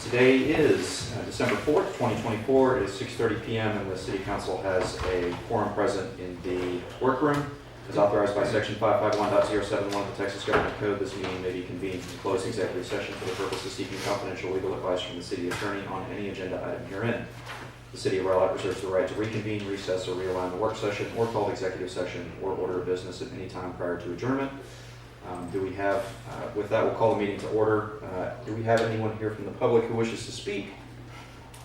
Today is December 4th, 2024. It is 6:30 p.m. and the City Council has a quorum present in the workroom. As authorized by Section 551.071 of the Texas Government Code, this meeting may be convened in closed executive session for the purpose of seeking confidential legal advice from the city attorney on any agenda item herein. The City of Rowlett reserves the right to reconvene, recess, or realign the work session or call executive session or order of business at any time prior to adjournment. With that, we'll call the meeting to order. Do we have anyone here from the public who wishes to speak?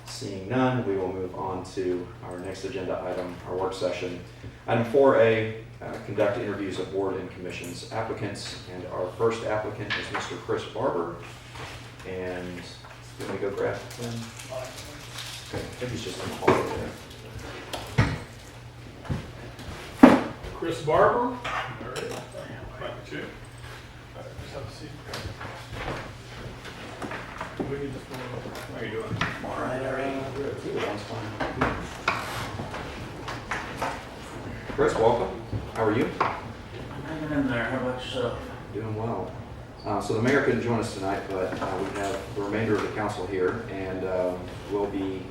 Seeing none, we will move on to our next agenda item, our work session. Item 4A, conduct interviews of board and commissions applicants. And our first applicant is Mr. Chris Barber. And let me go grab him. Okay, I think he's just in the hallway there. Chris Barber. All right. Thank you, Chief. Just have a seat. We need to how are you doing? All right. One's fine. Chris, welcome. How are you? I'm hanging in there. How about yourself? Doing well. So the mayor couldn't join us tonight, but we have the remainder of the council here, and we'll be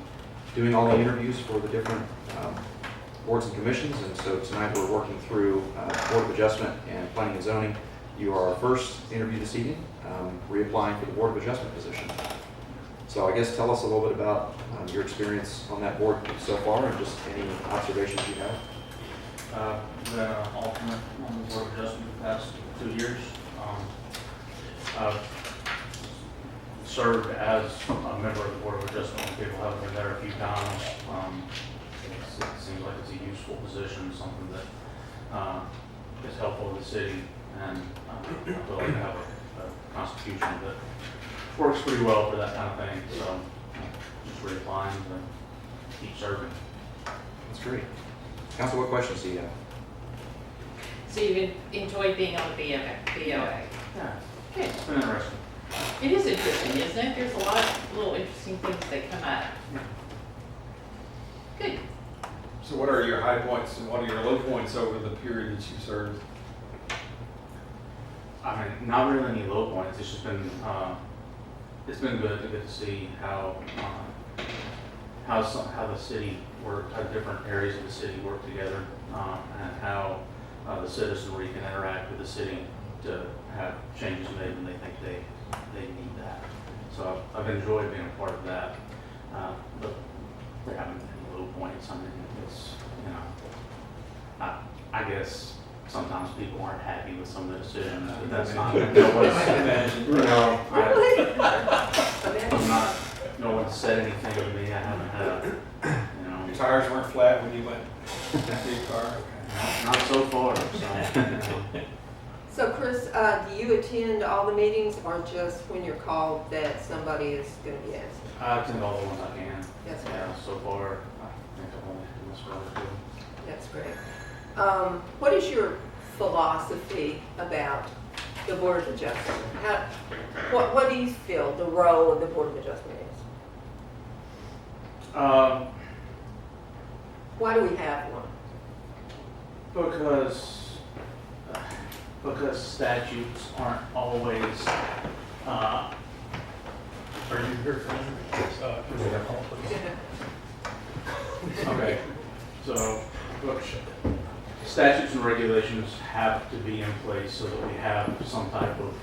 doing all the interviews for the different boards and commissions. And so tonight we're working through Board of Adjustment and Planning and Zoning. You are our first interview this evening, reapplying for the Board of Adjustment position. So I guess tell us a little bit about your experience on that board so far, and just any observations you have. Been an alternate on the Board of Adjustment the past 2 years. I've served as a member of the Board of Adjustment when people haven't been there a few times. It seems like it's a useful position, something that is helpful to the city, and I feel like I have a constitution that works pretty well for that kind of thing. So just reapplying to keep serving. That's great. Council, what questions do you have? So you've enjoyed being on the BOA? Yeah, Good. it's been interesting. It is interesting, isn't it? There's a lot of little interesting things that come up. Good. So what are your high points and what are your low points over the period that you served? I mean, not really any low points. It's just been good to get to see how the city work, how different areas of the city work together, and how the citizenry can interact with the city to have changes made when they think they need that. So I've enjoyed being a part of that, but there haven't been any low points. I mean, it's, I guess sometimes people aren't happy with some of the decisions, but that's not, no one's said anything to me. I haven't had, Your tires weren't flat when you went to your car? not so far. So, So Chris, do you attend all the meetings or just when you're called that somebody is going to be asked? I attend all the ones I can. That's Yeah, so far, I think I've only done this relatively. That's great. What is your philosophy about the Board of Adjustment? What do you feel the role of the Board of Adjustment is? Why do we have one? Because statutes aren't always, Are you here for okay, so statutes and regulations have to be in place so that we have some type of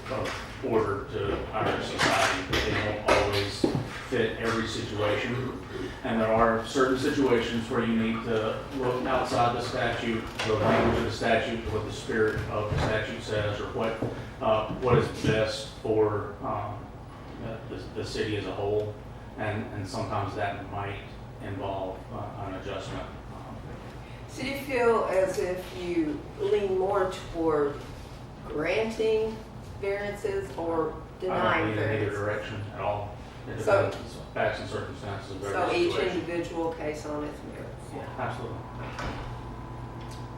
order to our society. They won't always fit every situation. And there are certain situations where you need to look outside the statute, the language of the statute, what the spirit of the statute says, or what is best for the city as a whole. And sometimes that might involve an adjustment. So do you feel as if you lean more toward granting variances or I don't denying lean in either variances? direction at all. It So- depends, facts and circumstances of So every each situation. individual case on its merits? Yeah, absolutely.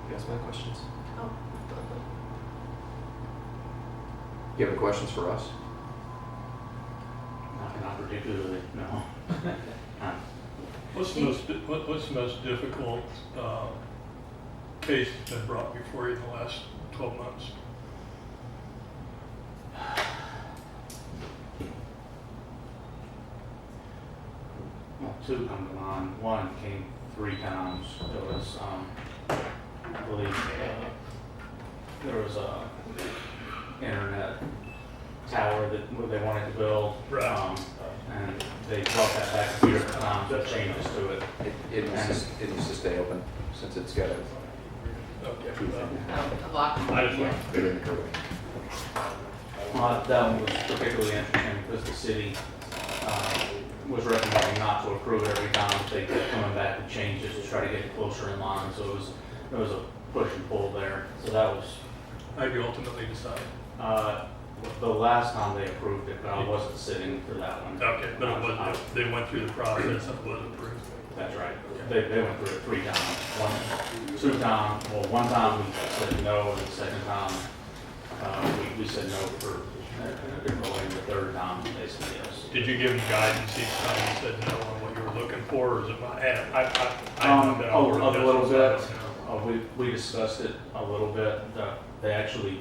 You guys have any questions? Oh. You have any questions for us? Not particularly, no. What's the most difficult case that's been brought before you in the last 12 months? two come to mind. One came 3 times. It was, I believe, there was a internet tower that they wanted to build. Right. And they brought that back a few different times, with changes to it. It needs to stay open since it's got a Okay. A block. I just want, bit in the curve. That one was particularly interesting because the city was recommending not to approve it every time. They kept coming back with changes to try to get it closer in line, so there was a push and pull there. So that was, how you ultimately decide. the last time they approved it, but I wasn't sitting for that one. Okay, but it wasn't, they went through the process and it wasn't approved. That's right. They went through it 3 times. 2 times, well, one time we said no, and the second time, we said no for a different way, and the third time they said yes. Did you give them guidance each time you said no on what you were looking for, or is it my, A little bit. We discussed it a little bit. They actually,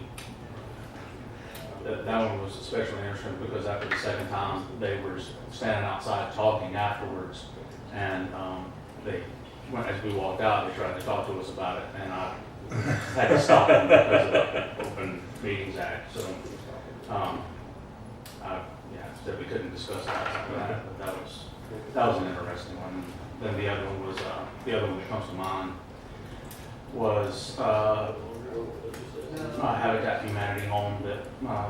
that one was especially interesting because after the second time, they were standing outside talking afterwards. And as we walked out, they tried to talk to us about it, and I had to stop them because of the Open Meetings Act. So, said we couldn't discuss that. But that was an interesting one. Then the other one was the other one that comes to mind was Habitat for Humanity home that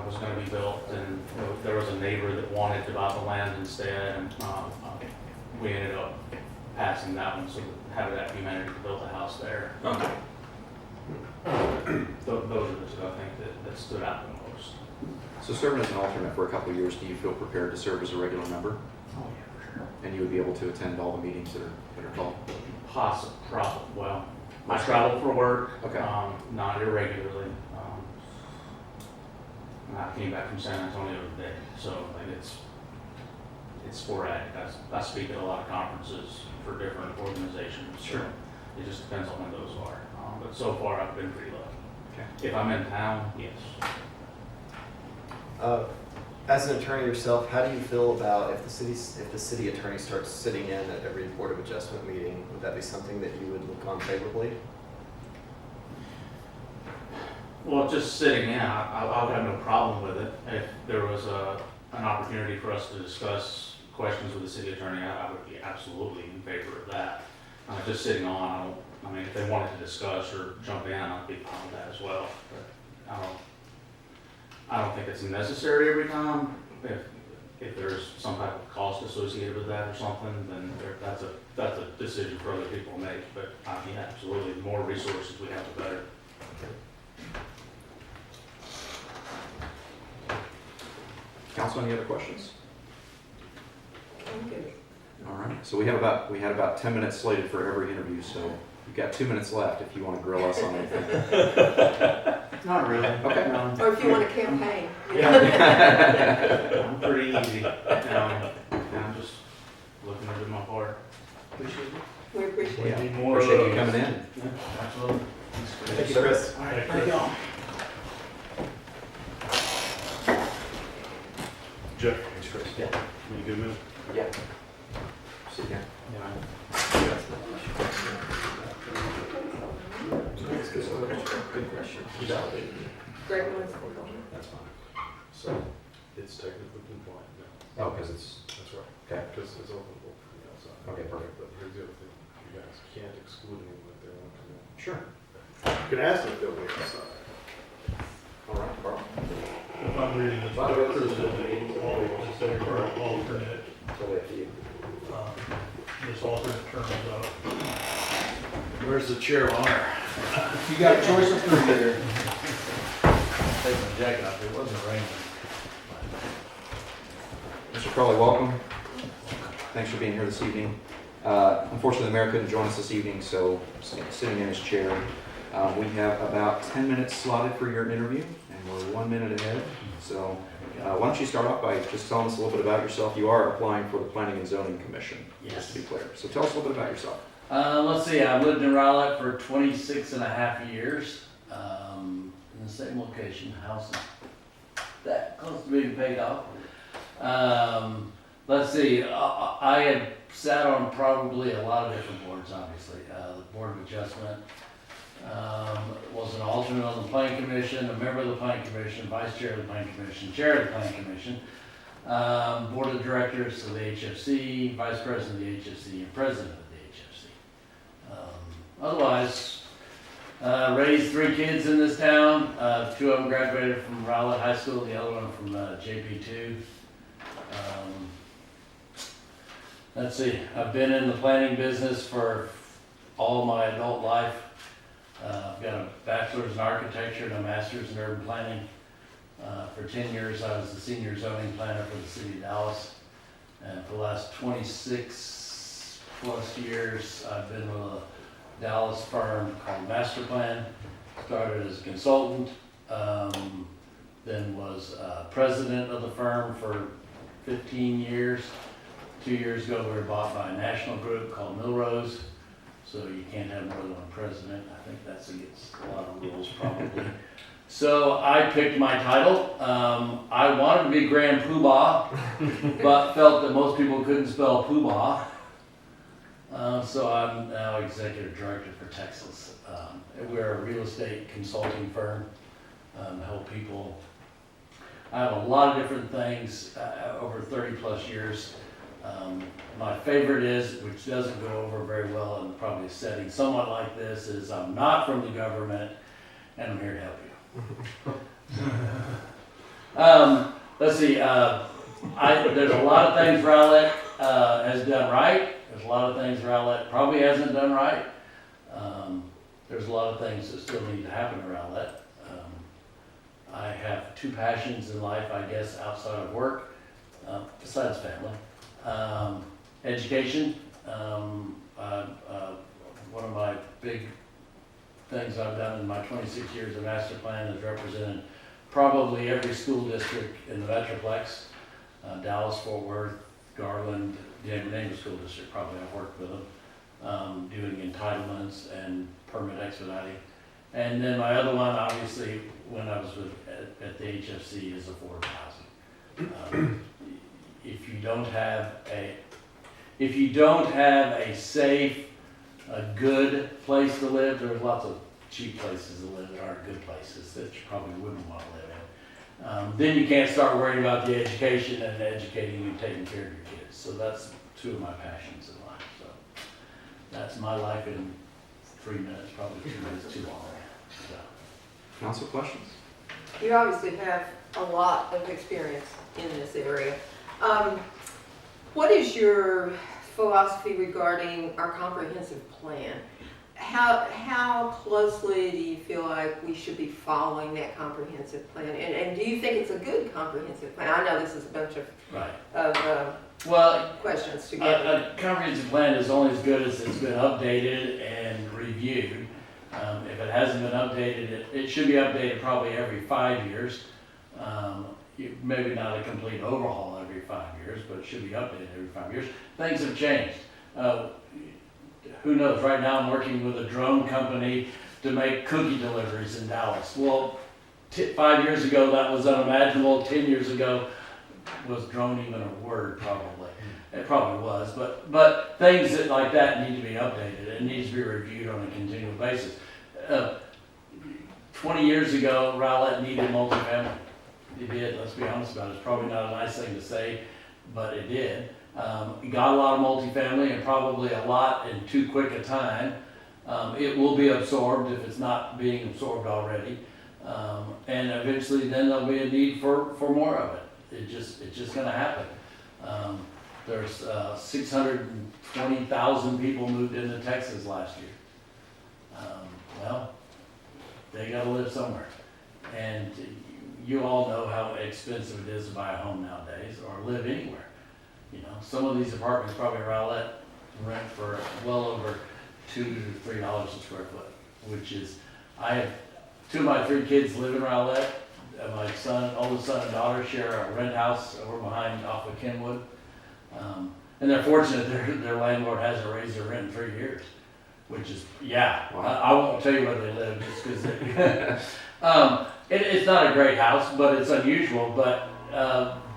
was going to be built, and there was a neighbor that wanted to buy the land instead, and we ended up passing that one, so Habitat for Humanity built a house there. Okay. Those are the two I think that stood out the most. So serving as an alternate for a couple of years, do you feel prepared to serve as a regular member? Oh yeah, for sure. And you would be able to attend all the meetings that are called? Probably. Well, I travel for work, Okay. not irregularly. And I came back from San Antonio today, so like it's sporadic. I speak at a lot of conferences for different organizations. So Sure. it just depends on when those are. But so far, I've been pretty lucky. Okay. If I'm in town, yes. As an attorney yourself, how do you feel about if the city attorney starts sitting in at every Board of Adjustment meeting? Would that be something that you would look on favorably? Well, just sitting in, I would have no problem with it. If there was an opportunity for us to discuss questions with the city attorney, I would be absolutely in favor of that. Just sitting on, I mean, if they wanted to discuss or jump in, I'd be fine with that as well. But I don't think it's necessary every time. If there's some type of cost associated with that or something, then that's a decision for other people to make. But yeah, absolutely, the more resources we have, the better. Council, any other questions? I'm good. All right, so we had about 10 minutes slated for every interview, so you've got 2 minutes left if you want to grill us on anything. Not really. Okay. No. Or if you want a campaign. I'm pretty easy. I'm just looking to do my part. Appreciate it. We appreciate Yeah, it. more appreciate of you those. coming in. Yeah, absolutely. Thank you, Chris. All right, thank y'all. Jeff, it's Chris. Yeah. You good minute? Yeah. Sit down. Good question. Great ones. That's fine. So, it's technically compliant now. Oh, because it's, That's right. okay, Because it's openable from the outside. Okay, perfect. But here's the other thing, you guys can't exclude anyone if they want to come in. sure. You can ask them if they'll wait outside. All right, Carl. If I'm reading this, Chris said that instead of our alternate, Totally up to you. this alternate terms out. Where's the chair of honor? You got a choice of 3 here. Take my jacket off, it wasn't raining. Mr. Crowley, welcome. Thanks for being here this evening. Unfortunately, the mayor couldn't join us this evening, so sitting in his chair. We have about 10 minutes slotted for your interview, and we're 1 minute ahead. So why don't you start off by just telling us a little bit about yourself. You are applying for the Planning and Zoning Commission, just to be clear. So tell us a little bit about yourself. Let's see, I've lived in Rowlett for 26 and a half years, in the same location, house is that close to being paid off. let's see, I have sat on probably a lot of different boards, obviously. The Board of Adjustment, was an alternate on the Planning Commission, a member of the Planning Commission, vice chair of the Planning Commission, chair of the Planning Commission, board of directors of the HFC, vice president of the HFC, and president of the HFC. Otherwise, raised 3 kids in this town. 2 of them graduated from Rowlett High School, the other one from JP2. Let's see, I've been in the planning business for all my adult life. I've got a bachelor's in architecture and a master's in urban planning. For 10 years, I was the senior zoning planner for the city of Dallas. And for the last 26 plus years, I've been with a Dallas firm called Master Plan. Started as a consultant, then was president of the firm for 15 years. 2 years ago, we were bought by a national group called Millrose. So you can't have more than one president. I think that's against a lot of rules probably. So I picked my title. I wanted to be Grand Poobah, but felt that most people couldn't spell Poobah. So I'm now executive director for Texas. We're a real estate consulting firm, help people. I have a lot of different things over 30 plus years. My favorite is, which doesn't go over very well in probably a setting somewhat like this, is I'm not from the government and I'm here to help you. Let's see, there's a lot of things Rowlett has done right. There's a lot of things Rowlett probably hasn't done right. There's a lot of things that still need to happen to Rowlett. I have 2 passions in life, I guess, outside of work, besides family. Education. One of my big things I've done in my 26 years of master plan is represented probably every school district in the Metroplex. Dallas, Fort Worth, Garland, name the school district, probably I've worked with them, doing entitlements and permit expediting. And then my other one, obviously, when I was at the HFC, is affordable housing. If you don't have a safe, a good place to live, there's lots of cheap places to live that aren't good places that you probably wouldn't want to live in. Then you can't start worrying about the education and educating and taking care of your kids. So that's 2 of my passions in life. So that's my life in 3 minutes, probably 2 minutes too long. So. Council questions? You obviously have a lot of experience in this area. What is your philosophy regarding our comprehensive plan? How closely do you feel like we should be following that comprehensive plan? And do you think it's a good comprehensive plan? I know this is a bunch of questions together. A comprehensive plan is only as good as it's been updated and reviewed. If it hasn't been updated, it should be updated probably every 5 years. Maybe not a complete overhaul every 5 years, but it should be updated every 5 years. Things have changed. Who knows? Right now I'm working with a drone company to make cookie deliveries in Dallas. Well, 5 years ago that was unimaginable. 10 years ago, was drone even a word? Probably. It probably was. But things like that need to be updated. It needs to be reviewed on a continual basis. 20 years ago, Rowlett needed multifamily. It did, let's be honest about it. It's probably not a nice thing to say, but it did. It got a lot of multifamily and probably a lot in too quick a time. It will be absorbed if it's not being absorbed already. And eventually then there'll be a need for more of it. It's just gonna happen. There's 620,000 people moved into Texas last year. Well, they gotta live somewhere. And you all know how expensive it is to buy a home nowadays or live anywhere. You know, some of these apartments probably Rowlett rent for well over $2 to $3 a square foot, which is, I have 2 of my 3 kids live in Rowlett. My oldest son and daughter share a rent house over behind off of Kenwood. And they're fortunate their landlord hasn't raised their rent in 3 years, which is, yeah, wow. I won't tell you where they live just because it's not a great house, but it's unusual. But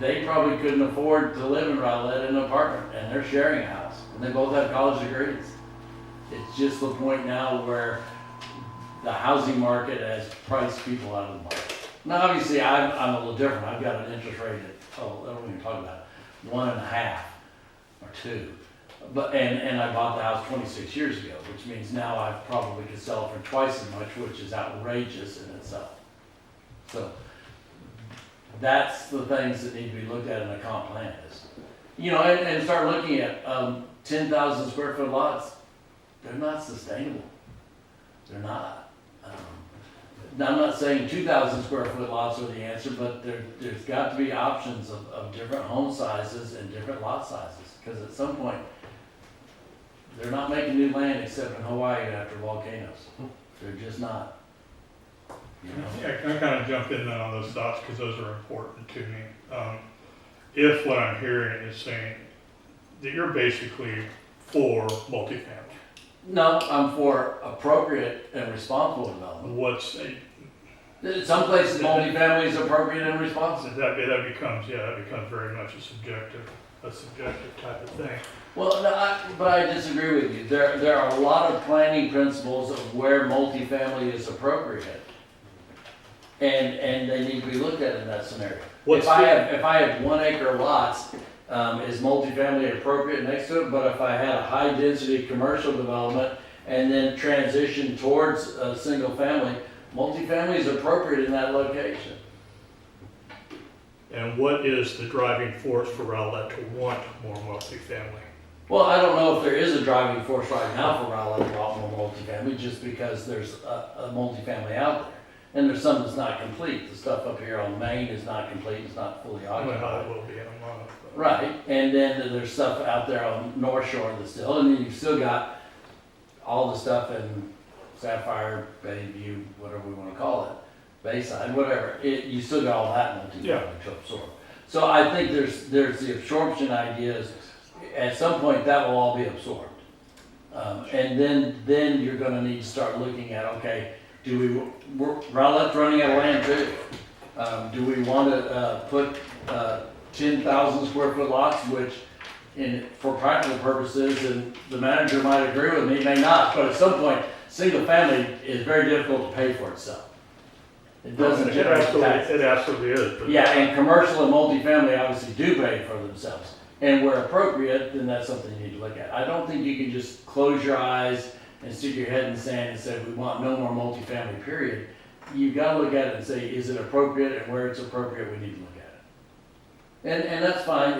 they probably couldn't afford to live in Rowlett in an apartment, and they're sharing a house, and they both have college degrees. It's just the point now where the housing market has priced people out of the market. Now, obviously, I'm a little different. I've got an interest rate at, I don't even talk about it, 1.5 or 2. But, and I bought the house 26 years ago, which means now I probably could sell it for twice as much, which is outrageous in itself. So that's the things that need to be looked at in a comp plan is, you know, and start looking at 10,000 square foot lots. They're not sustainable. They're not. Now, I'm not saying 2,000 square foot lots are the answer, but there's got to be options of different home sizes and different lot sizes. Because at some point, they're not making new land except in Hawaii after volcanoes. They're just not. You know? Yeah, can I kind of jump in then on those thoughts, because those are important to me. If what I'm hearing is saying that you're basically for multifamily, No, I'm for appropriate and responsible development. Some places multifamily is appropriate and responsible. that becomes very much a subjective type of thing. Well, no, but I disagree with you. There are a lot of planning principles of where multifamily is appropriate. And they need to be looked at in that scenario. If I have 1 acre lots, is multifamily appropriate next to it? But if I had a high density commercial development and then transition towards a single family, multifamily is appropriate in that location. And what is the driving force for Rowlett to want more multifamily? Well, I don't know if there is a driving force right now for Rowlett to want more multifamily, just because there's a multifamily out there. And there's some that's not complete. The stuff up here on Main is not complete, it's not fully occupied. Well, it will be in a month. Right, and then there's stuff out there on North Shore that's still, and then you've still got all the stuff in Sapphire, Bayview, whatever we wanna call it, Bayside, whatever, you still got all that multifamily to absorb. So I think there's the absorption ideas, at some point that will all be absorbed. And then you're gonna need to start looking at, okay, Rowlett's running out of land too. Do we wanna put 10,000 square foot lots, which for practical purposes, and the manager might agree with me, may not, but at some point, single family is very difficult to pay for itself. It doesn't generate taxes. It absolutely is. But Yeah, and commercial and multifamily obviously do pay for themselves. And where appropriate, then that's something you need to look at. I don't think you can just close your eyes and stick your head in the sand and say, we want no more multifamily, period. You've got to look at it and say, is it appropriate, and where it's appropriate, we need to look at it. And that's fine,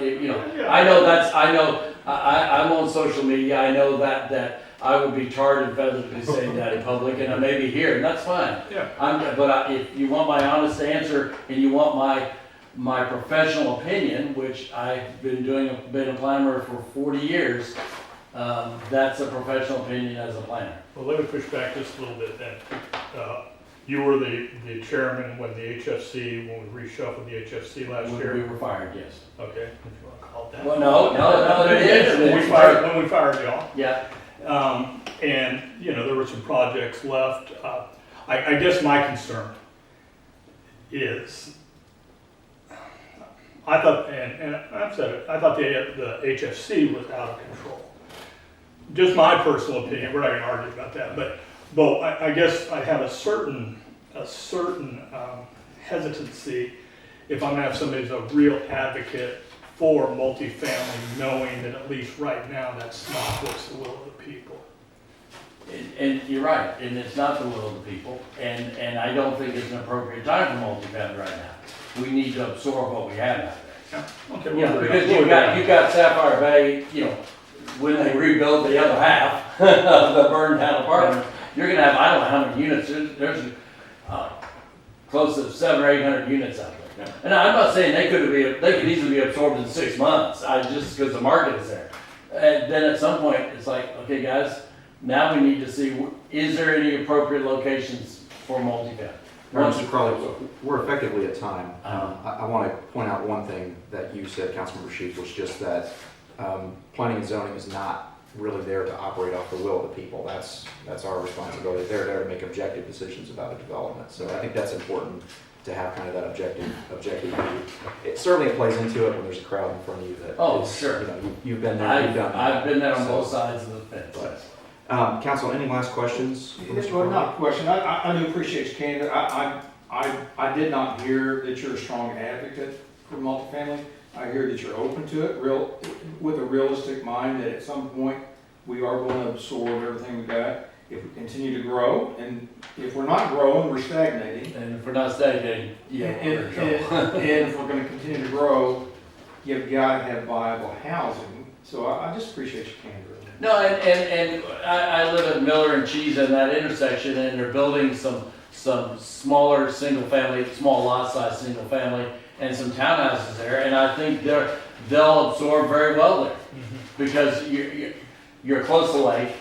I'm on social media, I know that I would be tarred and feathered to be saying that in public, and I may be here, and that's fine. Yeah. If you want my honest answer, and you want my professional opinion, which I've been a planner for 40 years, that's a professional opinion as a planner. Well, let me push back just a little bit then. You were the chairman when we reshuffled the HFC last When year. we were fired, yes. Okay, if you want to call it that. Well, no, it is. When we fired y'all. Yeah. And, there were some projects left. I guess my concern is, I thought, and I've said it, I thought the HFC was out of control. Just my personal opinion, we're not gonna argue about that, but I guess I have a certain hesitancy if I'm gonna have somebody who's a real advocate for multifamily, knowing that at least right now, that's not what's the will of the people. And you're right, and it's not the will of the people, and I don't think it's an appropriate time for multifamily right now. We need to absorb what we have out there. Yeah, okay. Yeah, because you've got Sapphire Bay, when they rebuild the other half of the burned down apartment, you're gonna have, I don't know how many units, there's close to 700 or 800 units out there. Yeah. And I'm not saying they could easily be absorbed in 6 months, just because the market is there. And then at some point, it's like, okay guys, now we need to see, is there any appropriate locations for multifamily? Mr. Crowley, we're effectively at time. I want to point out one thing that you said, Councilmember Sheep, was just that planning and zoning is not really there to operate off the will of the people. That's our responsibility. They're there to make objective decisions about a development. So I think that's important to have kind of that objective view. It certainly plays into it when there's a crowd in front of you that Oh, is, sure. you know, you've been there, you've done that. I've been there on So- both sides of the fence. Council, any last questions? for Mr. Well, Corley? not a question, I do appreciate your candor, I did not hear that you're a strong advocate for multifamily. I hear that you're open to it, with a realistic mind that at some point, we are going to absorb everything we got. If we continue to grow, and if we're not growing, we're stagnating. And if we're not stagnating, yeah, And, we're in trouble. and if we're gonna continue to grow, you've gotta have viable housing, so I just appreciate your candor. No, and I live at Miller and Cheese in that intersection, and they're building some smaller single-family, small lot size single-family, and some townhouses there, and I think they'll absorb very well there. Because you're close to the lake,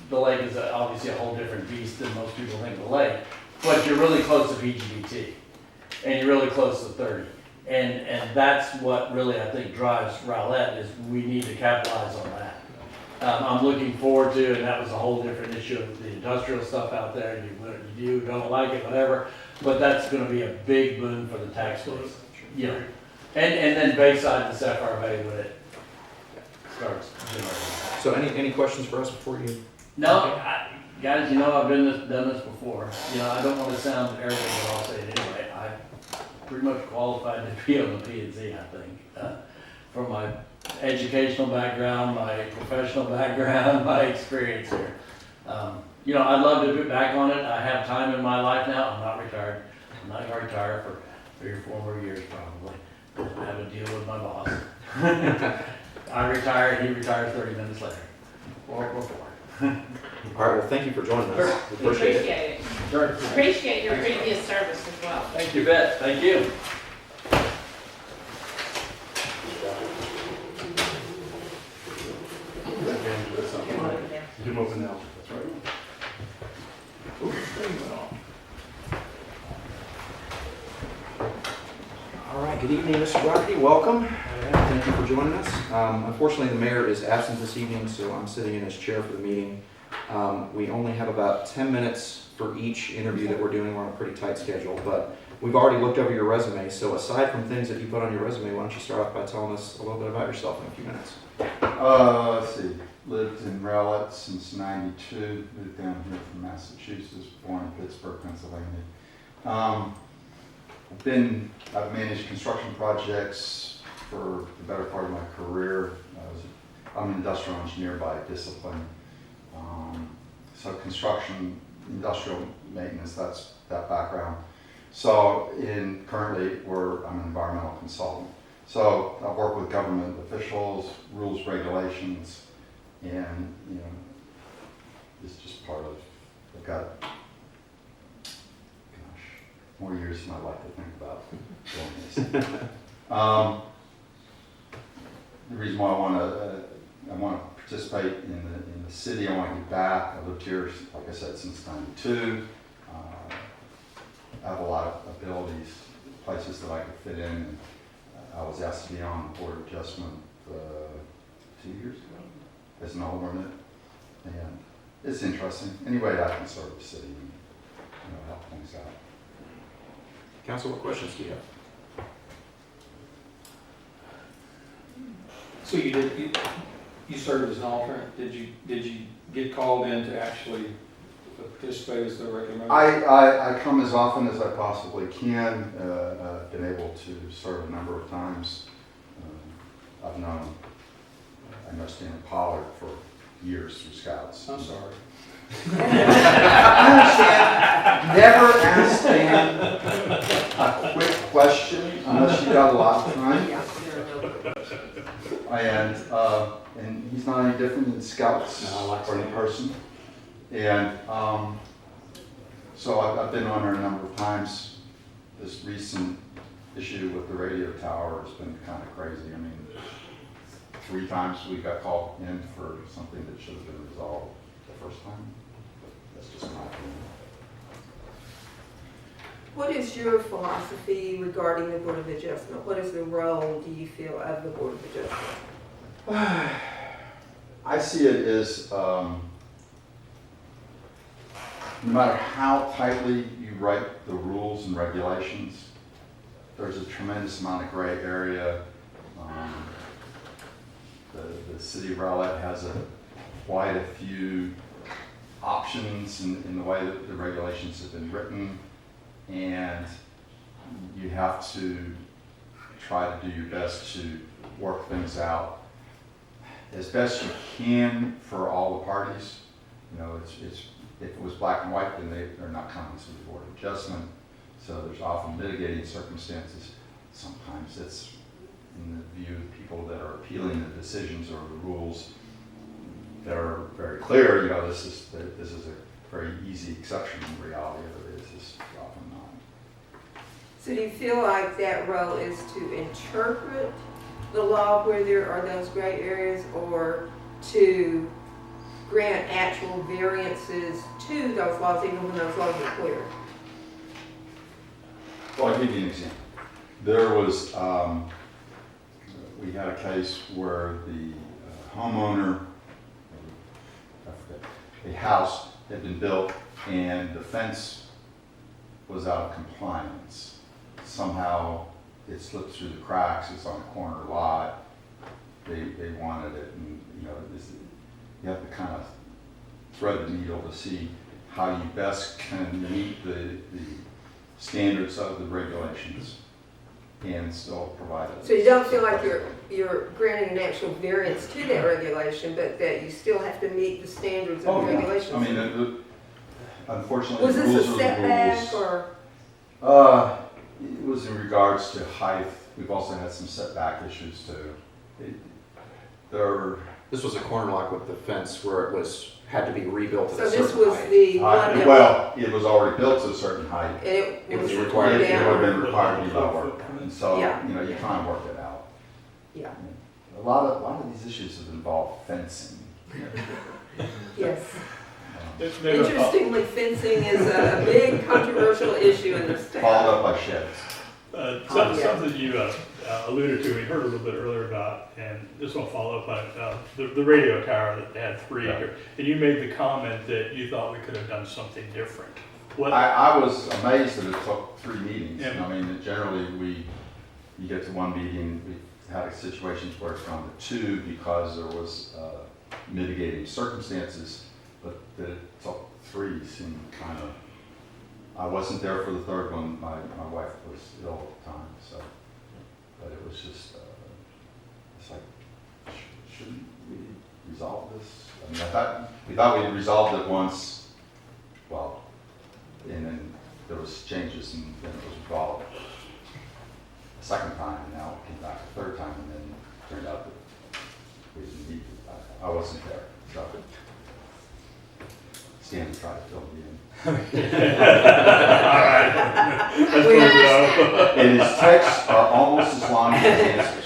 the lake is obviously a whole different beast than most people think of the lake, but you're really close to PGDT, and you're really close to 30. And that's what really, I think, drives Rowlett, is we need to capitalize on that. I'm looking forward to, and that was a whole different issue of the industrial stuff out there, you don't like it, whatever, but that's gonna be a big boon for the tax base. You know, and then Bayside, the Sapphire Bay, when it starts generating. So any questions for us before you? No, guys, you know, I've done this before, you know, I don't wanna sound arrogant, but I'll say it anyway, I'm pretty much qualified to be on the P and Z, I think, from my educational background, my professional background, my experience here. You know, I'd love to be back on it. I have time in my life now. I'm not retired. I'm not going to retire for 3 or 4 more years probably. I have a deal with my boss. I retire, he retires 30 minutes later. Or before. All right, well, thank you for joining us. We appreciate it. Appreciate it. Sure. Appreciate your previous service as well. Thank you, Bet. Thank you. You moving now? That's right. All right, good evening, Mr. Doherty, welcome. Thank you for joining us. Unfortunately, the mayor is absent this evening, so I'm sitting in as chair for the meeting. We only have about 10 minutes for each interview that we're doing. We're on a pretty tight schedule, but we've already looked over your resume, so aside from things that you put on your resume, why don't you start off by telling us a little bit about yourself in a few minutes? Let's see, lived in Rowlett since '92, moved down here from Massachusetts, born in Pittsburgh, Pennsylvania. I've managed construction projects for the better part of my career. I'm an industrial engineer by discipline. So construction, industrial maintenance, that's that background. So currently I'm an environmental consultant. So I work with government officials, rules, regulations, and it's just part of, I've got, more years than I'd like to think about doing this. The reason why I want to participate in the city, I want to get back. I lived here, like I said, since '92. I have a lot of abilities, places that I could fit in. I was asked to be on the Board of Adjustment 2 years ago as an alternate, and it's interesting. Any way that I can serve the city and help things out. Council, what questions do you have? So you served as an alternate, did you get called in to actually participate as the regular member? I come as often as I possibly can. I've been able to serve a number of times. I know Stan Pollard for years through Scouts. I'm sorry. I understand. Never ask Stan a quick question unless you got a lot of time. Yeah, there are no questions. And he's not any different than Scouts or in person. And so I've been on there a number of times. This recent issue with the radio tower has been kind of crazy. I mean, 3 times we got called in for something that should have been resolved the first time. But that's just my opinion. What is your philosophy regarding the Board of Adjustment? What is the role, do you feel, of the Board of Adjustment? I see it as no matter how tightly you write the rules and regulations, there's a tremendous amount of gray area. The city of Rowlett has quite a few options in the way that the regulations have been written, and you have to try to do your best to work things out as best you can for all the parties. You know, if it was black and white, then they're not coming to the Board of Adjustment. So there's often mitigating circumstances. Sometimes it's in the view of people that are appealing the decisions or the rules that are very clear. You know, this is a very easy exception. In reality of it is often not. So do you feel like that role is to interpret the law where there are those gray areas, or to grant actual variances to those laws even when those laws are clear? Well, I'll give you an example. There was, we had a case where the homeowner, a house had been built and the fence was out of compliance. Somehow it slipped through the cracks, it's on a corner lot, they wanted it, and you know, you have to kind of thread the needle to see how you best can meet the standards of the regulations and still provide it. So you don't feel like you're granting an actual variance to that regulation, but that you still have to meet the standards of the yeah. regulations? I mean, unfortunately, Was the this rules a are the setback rules. or? It was in regards to height. We've also had some setback issues too. This was a corner lot with the fence where it had to be rebuilt at So a this certain was height. the one that, Well, it was already built to a certain height. and it It was was required- It would have down. been required to be lower. And so, Yeah. you know, you try and work it out. Yeah, A lot of these issues have involved fencing. yes. It's been a- Interestingly, fencing is a big controversial issue in this Followed town. up by sheds. Something you alluded to, we heard a little bit earlier about, and this will follow up on the radio tower that they had 3 here. And you made the comment that you thought we could have done something different. What? I was amazed that it took 3 meetings. Yeah. I mean, generally, you get to one meeting, we had situations where it's gone to 2 because there was mitigating circumstances, but that it took 3 seemed kind of, I wasn't there for the third one, my wife was ill at the time, so, but it was just, it's like, shouldn't we resolve this? I mean, we thought we resolved it once, well, and then there was changes and then it was resolved a second time, and now it came back a third time, and then it turned out that we didn't need it. I wasn't there, so. Stan tried to fill me in. All right. Let's move it on. And his texts are almost as long as his answers.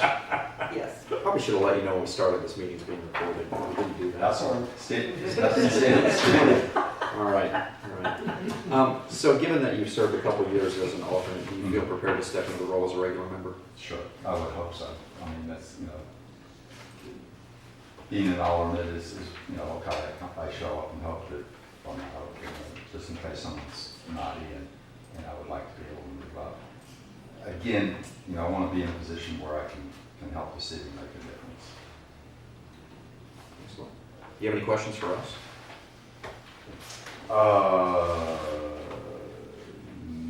Yes. Probably should have let you know when we started this meeting's being recorded, but we didn't do that. That's all right. Stan. All right, all right. So given that you've served a couple of years as an alternate, do you feel prepared to step into the role as a regular member? Sure, I would hope so. I mean, that's, you know, being an alternate is, you know, okay, I show up and hope that, well, not hope, you know, just in case someone's not in, and I would like to be able to move up. Again, you know, I want to be in a position where I can help the city make a difference. Excellent. Do you have any questions for us?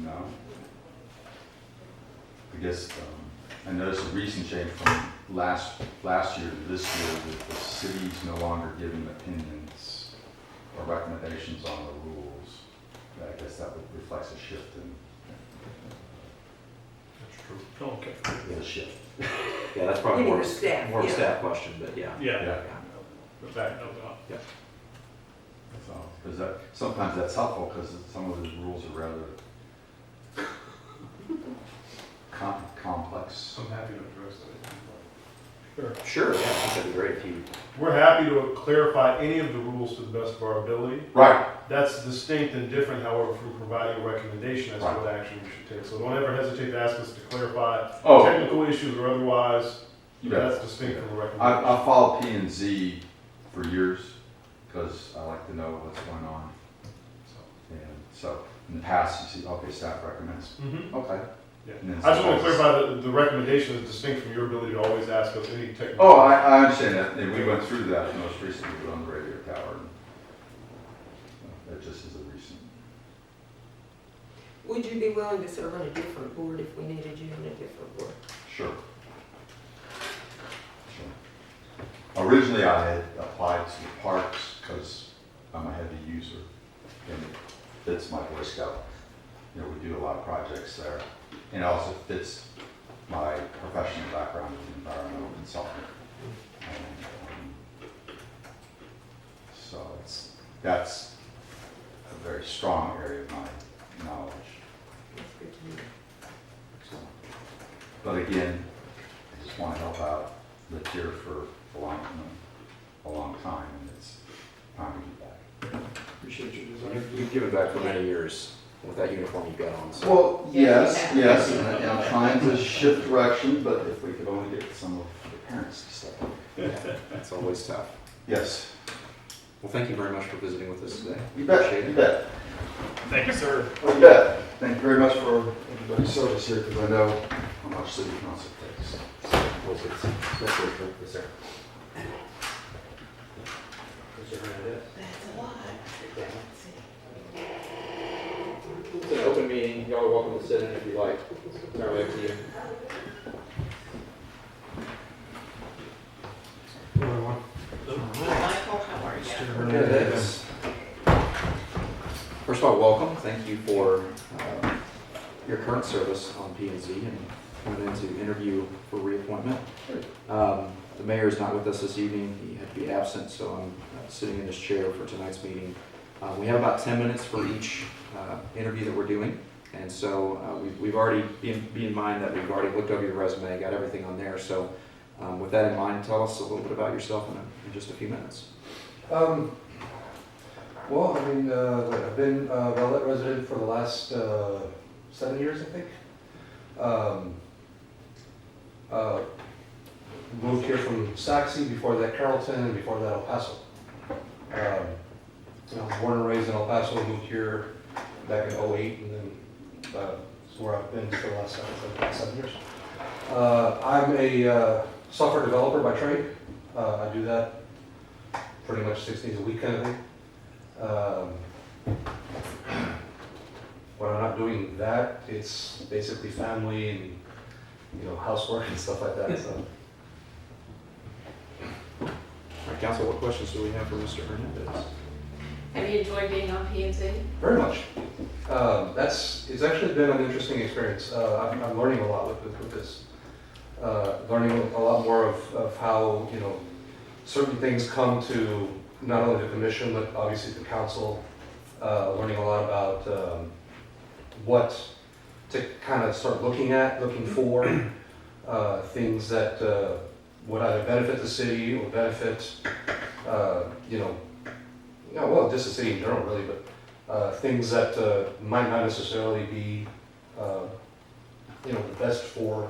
No. I guess, I noticed a recent change from last year to this year that the city's no longer giving opinions or recommendations on the rules. I guess that reflects a shift in. That's true. Okay. The shift. Yeah, that's probably You mean more the staff, more of a yeah. staff question, but yeah. Yeah. Put that note on. Yeah. So, because sometimes that's helpful because some of the rules are rather complex. I'm happy to address that. Sure, yeah, I think that'd be great if you. We're happy to clarify any of the rules to the best of our ability. Right. That's distinct and different, however, from providing a recommendation as to Right. what action we should take. So don't ever hesitate to ask us to clarify Oh. technical issues or otherwise. You bet. That's distinct from a recommendation. I've followed P&Z for years because I like to know what's going on. And so in the past, you see, okay, staff recommends, Mm-hmm. okay. Yeah. And then I just want to sometimes- clarify that the recommendation is distinct from your ability to always ask us any technical. Oh, I understand that, and we went through that most recently on the radio tower. That just is a recent. Would you be willing to serve on a different board if we needed you on a different board? Sure. Originally, I had applied to the parks because I'm a heavy user, and it fits my Boy Scout. You know, we do a lot of projects there, and it also fits my professional background in environmental consulting. And, so that's a very strong area of my knowledge. That's good to know. So, but again, I just want to help out, lived here for a long time, and it's time to get back. Appreciate your desire. You've given back for many years with that uniform you've got on, so. Well, Yes, yes, you yes, and I'm trying to shift direction, but if we could only get some of the parents to step up. It's always tough. Yes, Well, thank you very much for visiting with us today. you bet, Appreciate you it. bet. Thank you, sir. Oh, you bet. Thank you very much for everybody's service here, because I know how much city council takes. Well, it's true. Yes, sir. Mr. Hernandez. That's a lot. It's an open meeting, y'all are welcome to sit in if you like. It's entirely up to you. Michael, how are you? Hernandez. First of all, welcome. Thank you for your current service on P&Z and coming in to interview for reappointment. The mayor is not with us this evening. He had to be absent, so I'm sitting in his chair for tonight's meeting. We have about 10 minutes for each interview that we're doing. And so we've already, be in mind that we've already looked over your resume, got everything on there. So with that in mind, tell us a little bit about yourself in just a few minutes. Well, I mean, I've been a Rowlett resident for the last 7 years, I think. Moved here from Saxe, before that Carrollton, and before that El Paso. I was born and raised in El Paso, moved here back in '08, and then it's where I've been for the last 7 years. I'm a software developer by trade. I do that pretty much 6 days a week kind of thing. When I'm not doing that, it's basically family and, you know, housework and stuff like that, so. All right, council, what questions do we have for Mr. Hernandez? Have you enjoyed being on P&Z? Very much. It's actually been an interesting experience. I'm learning a lot with this. Learning a lot more of how, you know, certain things come to not only the commission, but obviously the council. Learning a lot about what to kind of start looking for, things that would either benefit the city or benefit, well, just the city in general, really, but things that might not necessarily be, the best for,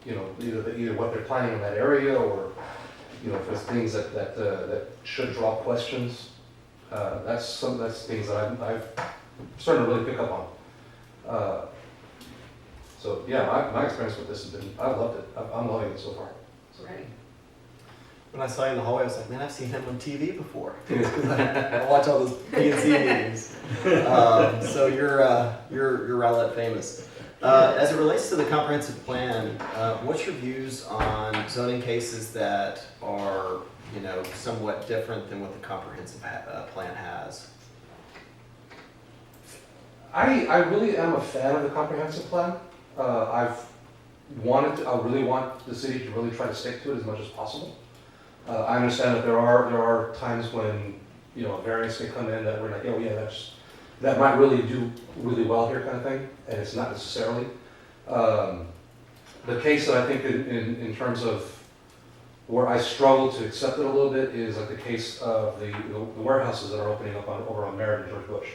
either what they're planning in that area, or, if there's things that should draw questions. That's things that I've started to really pick up on. So yeah, my experience with this has been, I've loved it. I'm loving it so far. So. Right. When I saw you in the hallway, I was like, man, I've seen him on TV before. Because I watch all those P&Z meetings. So you're Rowlett famous. As it relates to the comprehensive plan, what's your views on zoning cases that are, somewhat different than what the comprehensive plan has? I really am a fan of the comprehensive plan. I really want the city to really try to stick to it as much as possible. I understand that there are times when, a variance may come in that we're like, oh yeah, that might really do really well here kind of thing, and it's not necessarily. The case that I think in terms of where I struggle to accept it a little bit is like the case of the warehouses that are opening up over on Merritt and George Bush.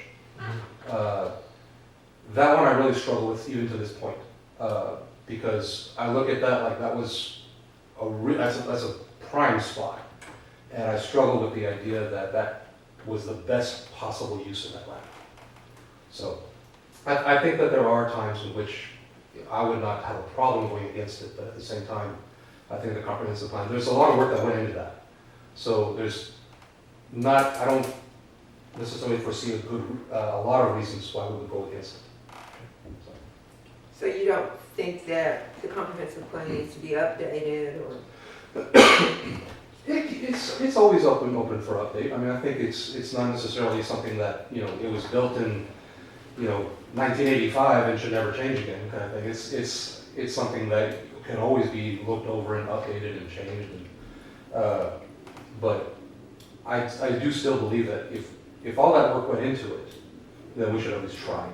That one I really struggle with even to this point, because I look at that like that was that's a prime spot, and I struggle with the idea that that was the best possible use of that land. So I think that there are times in which I would not have a problem going against it, but at the same time, I think the comprehensive plan, there's a lot of work that went into that. So there's not, I don't necessarily foresee a lot of reasons why we would go against it. So you don't think that the comprehensive plan needs to be updated or? It's always open for update. I mean, I think it's not necessarily something that, you know, it was built in, you know, 1985 and should never change again kind of thing. It's something that can always be looked over and updated and changed. And, but I do still believe that if all that work went into it, then we should at least try.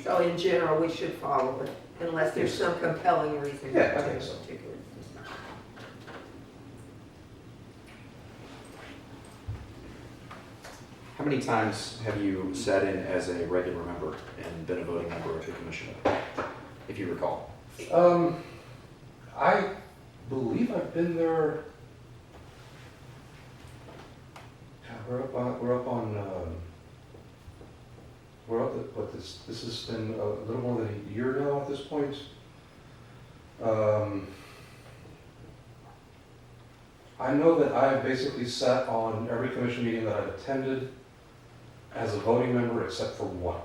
So in general, we should follow it unless there's some compelling reason. Yeah, I think so. How many times have you sat in as a regular member and been a voting member of the commission, if you recall? I believe I've been there. God, we're up at what this has been a little more than a year now at this point. I know that I've basically sat on every commission meeting that I've attended as a voting member except for one.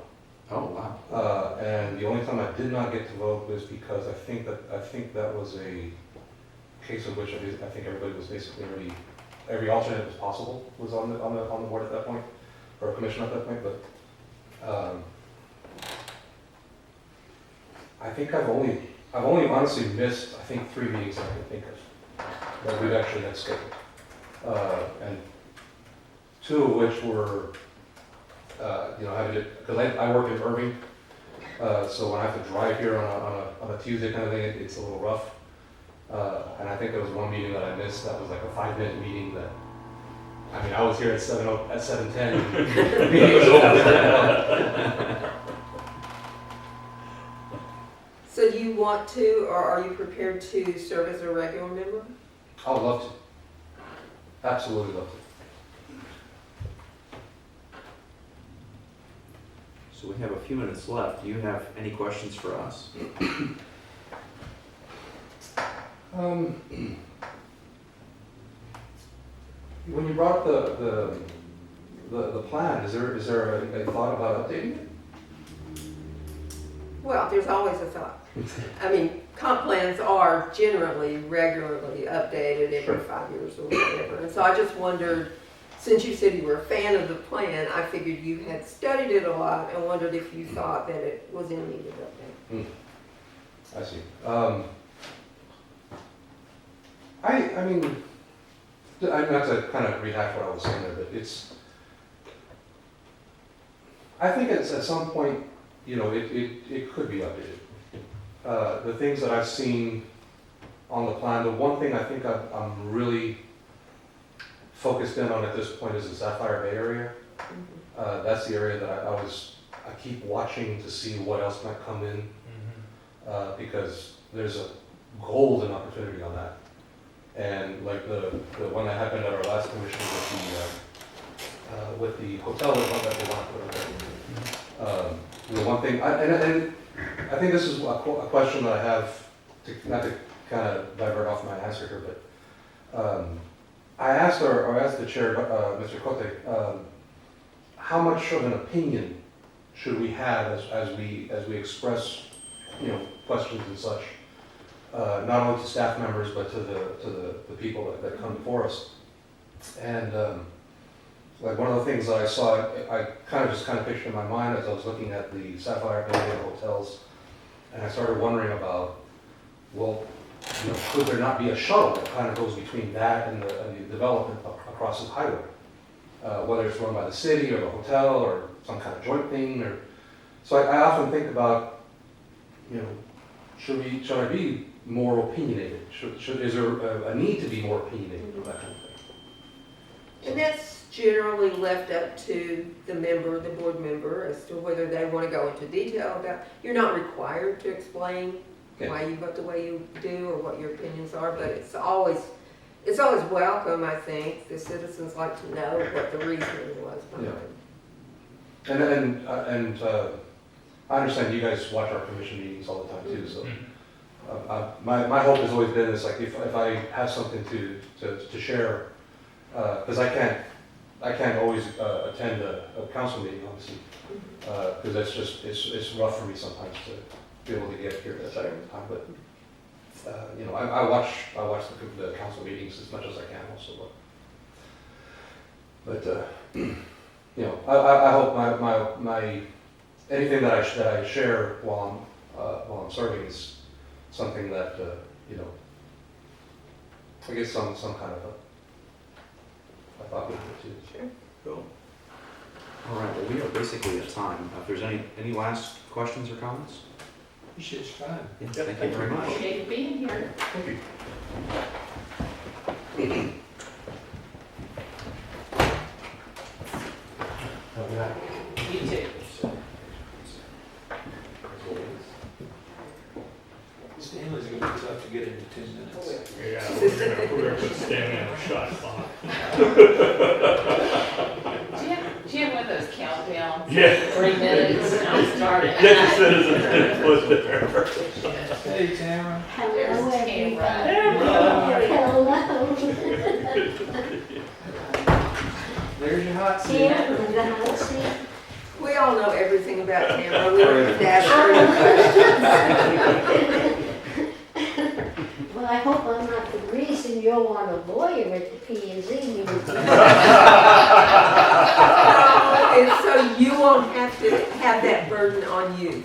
Oh, wow. And the only time I did not get to vote was because I think that was a case in which I think everybody was basically every alternate was possible was on the board at that point, or a commission at that point. But I think I've only honestly missed 3 meetings that I can think of that we've actually had scheduled, and 2 of which were. Having to, because I work in Irving, so when I have to drive here on a Tuesday kind of thing, it's a little rough. And I think there was one meeting that I missed that was like a 5-minute meeting that, I mean, I was here at 7:10. The meeting was over. So do you want to, or are you prepared to serve as a regular member? I would love to. Absolutely love to. So we have a few minutes left. Do you have any questions for us? When you brought up the plan, is there a thought about updating it? Well, there's always a thought. I mean, comp plans are generally regularly updated every 5 years or whatever. And so I just wondered, since you said you were a fan of the plan, I figured you had studied it a lot and wondered if you thought that it was in need of update. I see. I mean, not to kind of rehash what I was saying there, but I think at some point, you know, it could be updated. The things that I've seen on the plan, the one thing I think I'm really focused in on at this point is the Sapphire Bay area. That's the area that I keep watching to see what else might come in, because there's a golden opportunity on that. And like the one that happened at our last commission with the hotel that they want to put up there. The one thing, and I think this is a question that I have, not to kind of divert off my answer here, but I asked the chair, Mr. Cote, how much of an opinion should we have as we express, you know, questions and such, not only to staff members but to the people that come before us. And like one of the things that I saw, I kind of pictured in my mind as I was looking at the Sapphire Bay hotels, and I started wondering about, well, you know, could there not be a shuttle that kind of goes between that and the development across the highway? Whether it's run by the city or the hotel or some kind of joint thing. So I often think about, you know, should I be more opinionated? Is there a need to be more opinionated on that kind of thing? And that's generally left up to the board member, as to whether they want to go into detail about. You're not required to explain why you vote the way you do or what your opinions are, but it's always welcome, I think. The citizens like to know what the reasoning was behind. Yeah. And I understand you guys watch our commission meetings all the time too, so. My hope has always been is like if I have something to share, because I can't always attend a council meeting, obviously, because that's just, it's rough for me sometimes to be able to get here at that time, but, you know, I watch the council meetings as much as I can also, but you know, I hope my anything that I share while I'm serving is something that, you know, I guess some kind of a thought with it too. Sure. Cool. All right, well, we are basically at time. If there's any last questions or comments? You should, it's fine. Yeah, thank you very much. Appreciate you being here. You too. Stanley's gonna be tough to get into 10 minutes. Yeah, we're gonna put Stanley on a shot clock. Do you have one of those countdowns? Yeah. 3 minutes and I'm starting. Get the citizens input there. Hey, Tamara. There's Tamara. There's your hot seat. We all know everything about Tamara. We don't have to ask her any questions. Well, I hope I'm not the reason you'll want a lawyer at the P&Z meeting. It's so you won't have to have that burden on you.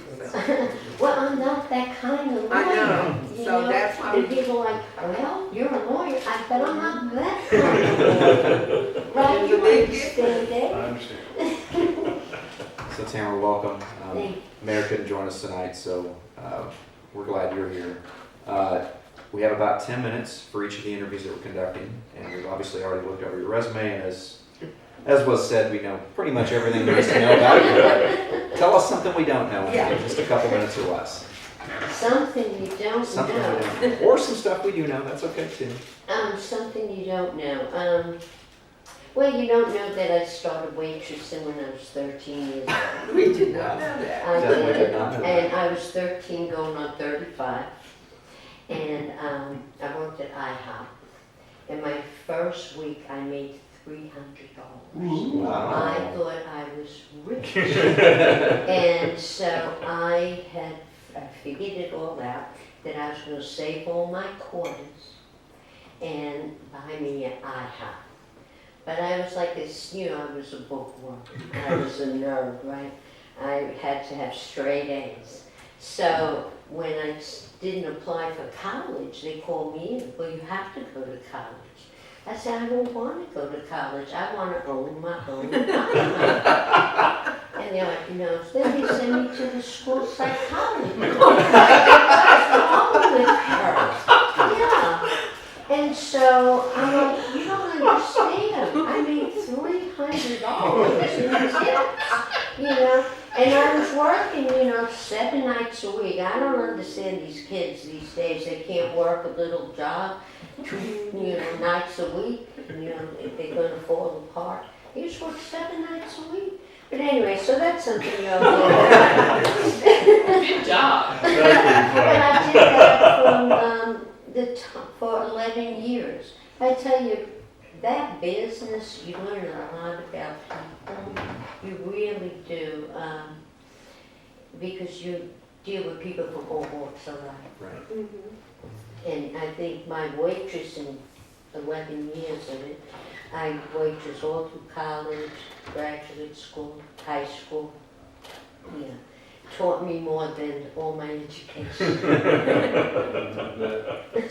Well, I'm not that kind of lawyer. I know, you so know? that's why And people are like, well, you're a lawyer. I bet I'm not that kind of lawyer. Right, you understand I that? understand. So Tamara, welcome. Thank you. Mayor couldn't join us tonight, so we're glad you're here. We have about 10 minutes for each of the interviews that we're conducting, and we've obviously already looked over your resume, and as was said, we know pretty much everything there is to know about you, but tell us something we don't know in just a couple minutes or less. Something you don't Something we know. don't know. Or some stuff we do know, that's okay too. Something you don't know. Well, you don't know that I started waitressing when I was 13 years old. We did not know that. I Definitely did. did not know And that. I was 13 going on 35. And I worked at IHOP. And my first week I made $300. Wow. I thought I was rich. And so I figured it all out, that I was going to save all my quarters and buy me an IHOP. But I was like this, you know, I was a bookworm. I was a nerd, right? I had to have straight A's. So when I didn't apply for college, they called me in. Well, you have to go to college. I said, I don't want to go to college. I want to own my own money. And they're like, no. Then they sent me to the school psychologist. What's wrong with her? Yeah. And so I'm like, you don't understand. I made $300 in tips, you know. And I was working, you know, 7 nights a week. I don't understand these kids these days. They can't work a little job, you know, nights a week, you know, if they're going to fall apart. They just work 7 nights a week. But anyway, so that's something you know. Good job. But I did that from for 11 years. I tell you, that business, you learn a lot about people. You really do, because you deal with people from all walks of life. Right. And I think my waitressing, 11 years of it, I waitress all through college, graduate school, high school. Yeah, taught me more than all my education.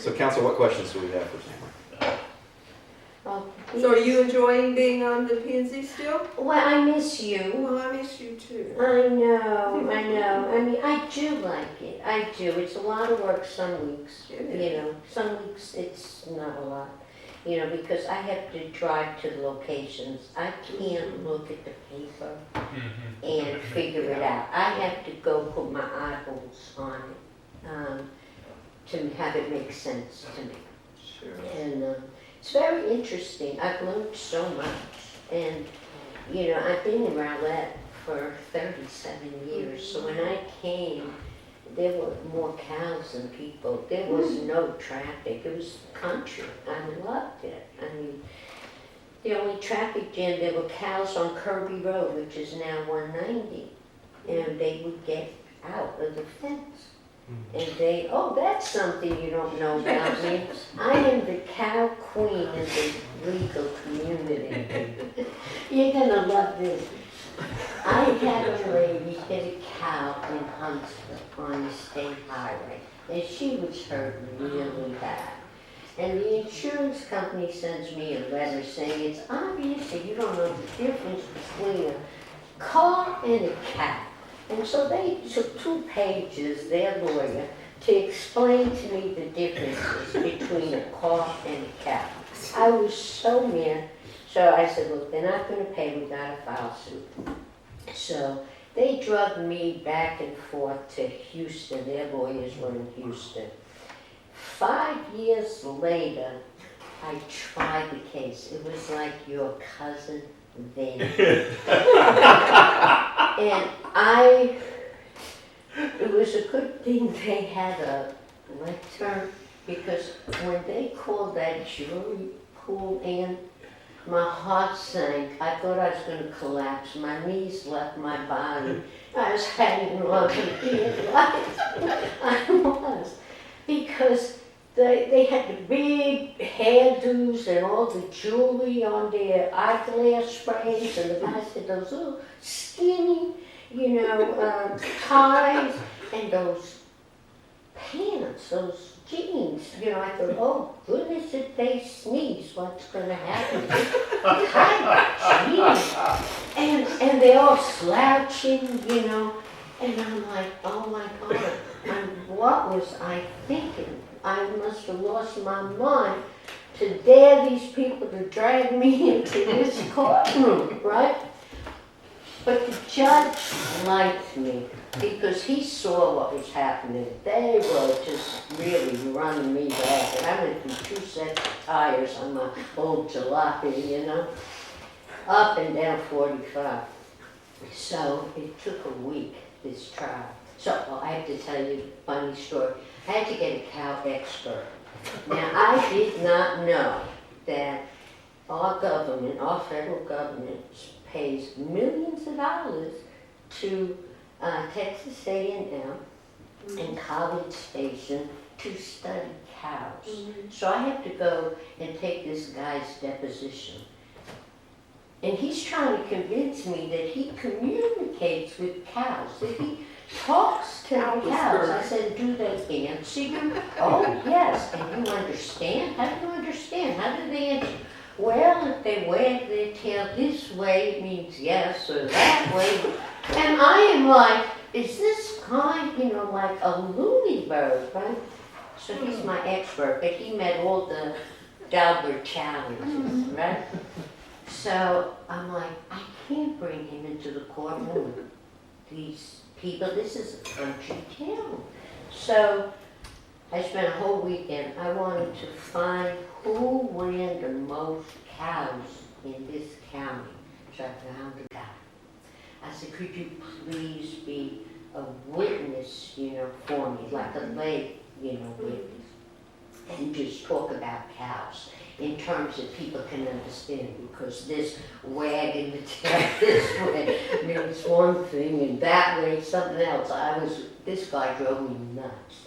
So council, what questions do we have for Tamara? Oh, So are you enjoying being on the P&Z still? well, I miss you. Well, I miss you too. I know. I mean, I do like it. I do. It's a lot of work some weeks. You know, some weeks it's not a lot. You know, because I have to drive to the locations. I can't look at the paper and figure it out. I have to go put my eyeballs on it to have it make sense to me. Sure. And it's very interesting. I've learned so much. And, you know, I've been in Rowlett for 37 years. So when I came, there were more cows than people. There was no traffic. It was country. I loved it. I mean, the only traffic jam, there were cows on Kirby Road, which is now 190. And they would get out of the fence. And they, oh, that's something you don't know about me. I am the cow queen in the legal community. You're gonna love this. I had a lady get a cow in Huntsville on the state highway, and she was hurt really bad. And the insurance company sends me a letter saying it's obvious that you don't know the difference between a car and a cow. And so they took 2 pages, their lawyer, to explain to me the differences between a car and a cow. I was so mad. So I said, look, they're not going to pay, we got to file suit. So they drugged me back and forth to Houston. Their lawyers were in Houston. 5 years later, I tried the case. It was like your cousin then. And it was a good thing they had a lectern, because when they called that jury pool in, my heart sank. I thought I was going to collapse. My knees left my body. I was hanging on to the lights. I was. Because they had the big hairdos and all the jewelry on their eyeglass frames, and the guys had those little skinny, ties, and those pants, those jeans. I thought, oh goodness, if they sneeze, what's going to happen? Tight jeans. And they're all slouching, and I'm like, oh my God, what was I thinking? I must have lost my mind to dare these people to drag me into this courtroom, right? But the judge liked me because he saw what was happening. They were just really running me back. And I went through 2 sets of tires on my old jalopy, up and down 45. So it took a week, this trial. So I have to tell you a funny story. I had to get a cow expert. Now, I did not know that our government, our federal government, pays millions of dollars to Texas A&M and College Station to study cows. So I had to go and take this guy's deposition. And he's trying to convince me that he communicates with cows, that he talks to the cows. I said, do they answer you? Oh, yes. And you understand? How do you understand? How do they answer? Well, if they wag their tail this way, it means yes, or that way. And I am like, is this guy, like a loony bird, right? So he's my expert, but he met all the Daubert challenges, right? So I'm like, I can't bring him into the courtroom. These people, this is a country town. So I spent a whole weekend. I wanted to find who ran the most cows in this county. So I found a guy. I said, could you please be a witness, for me, like a lay, witness, and just talk about cows in terms that people can understand, because this wagging the tail this way means one thing and that way something else. This guy drove me nuts.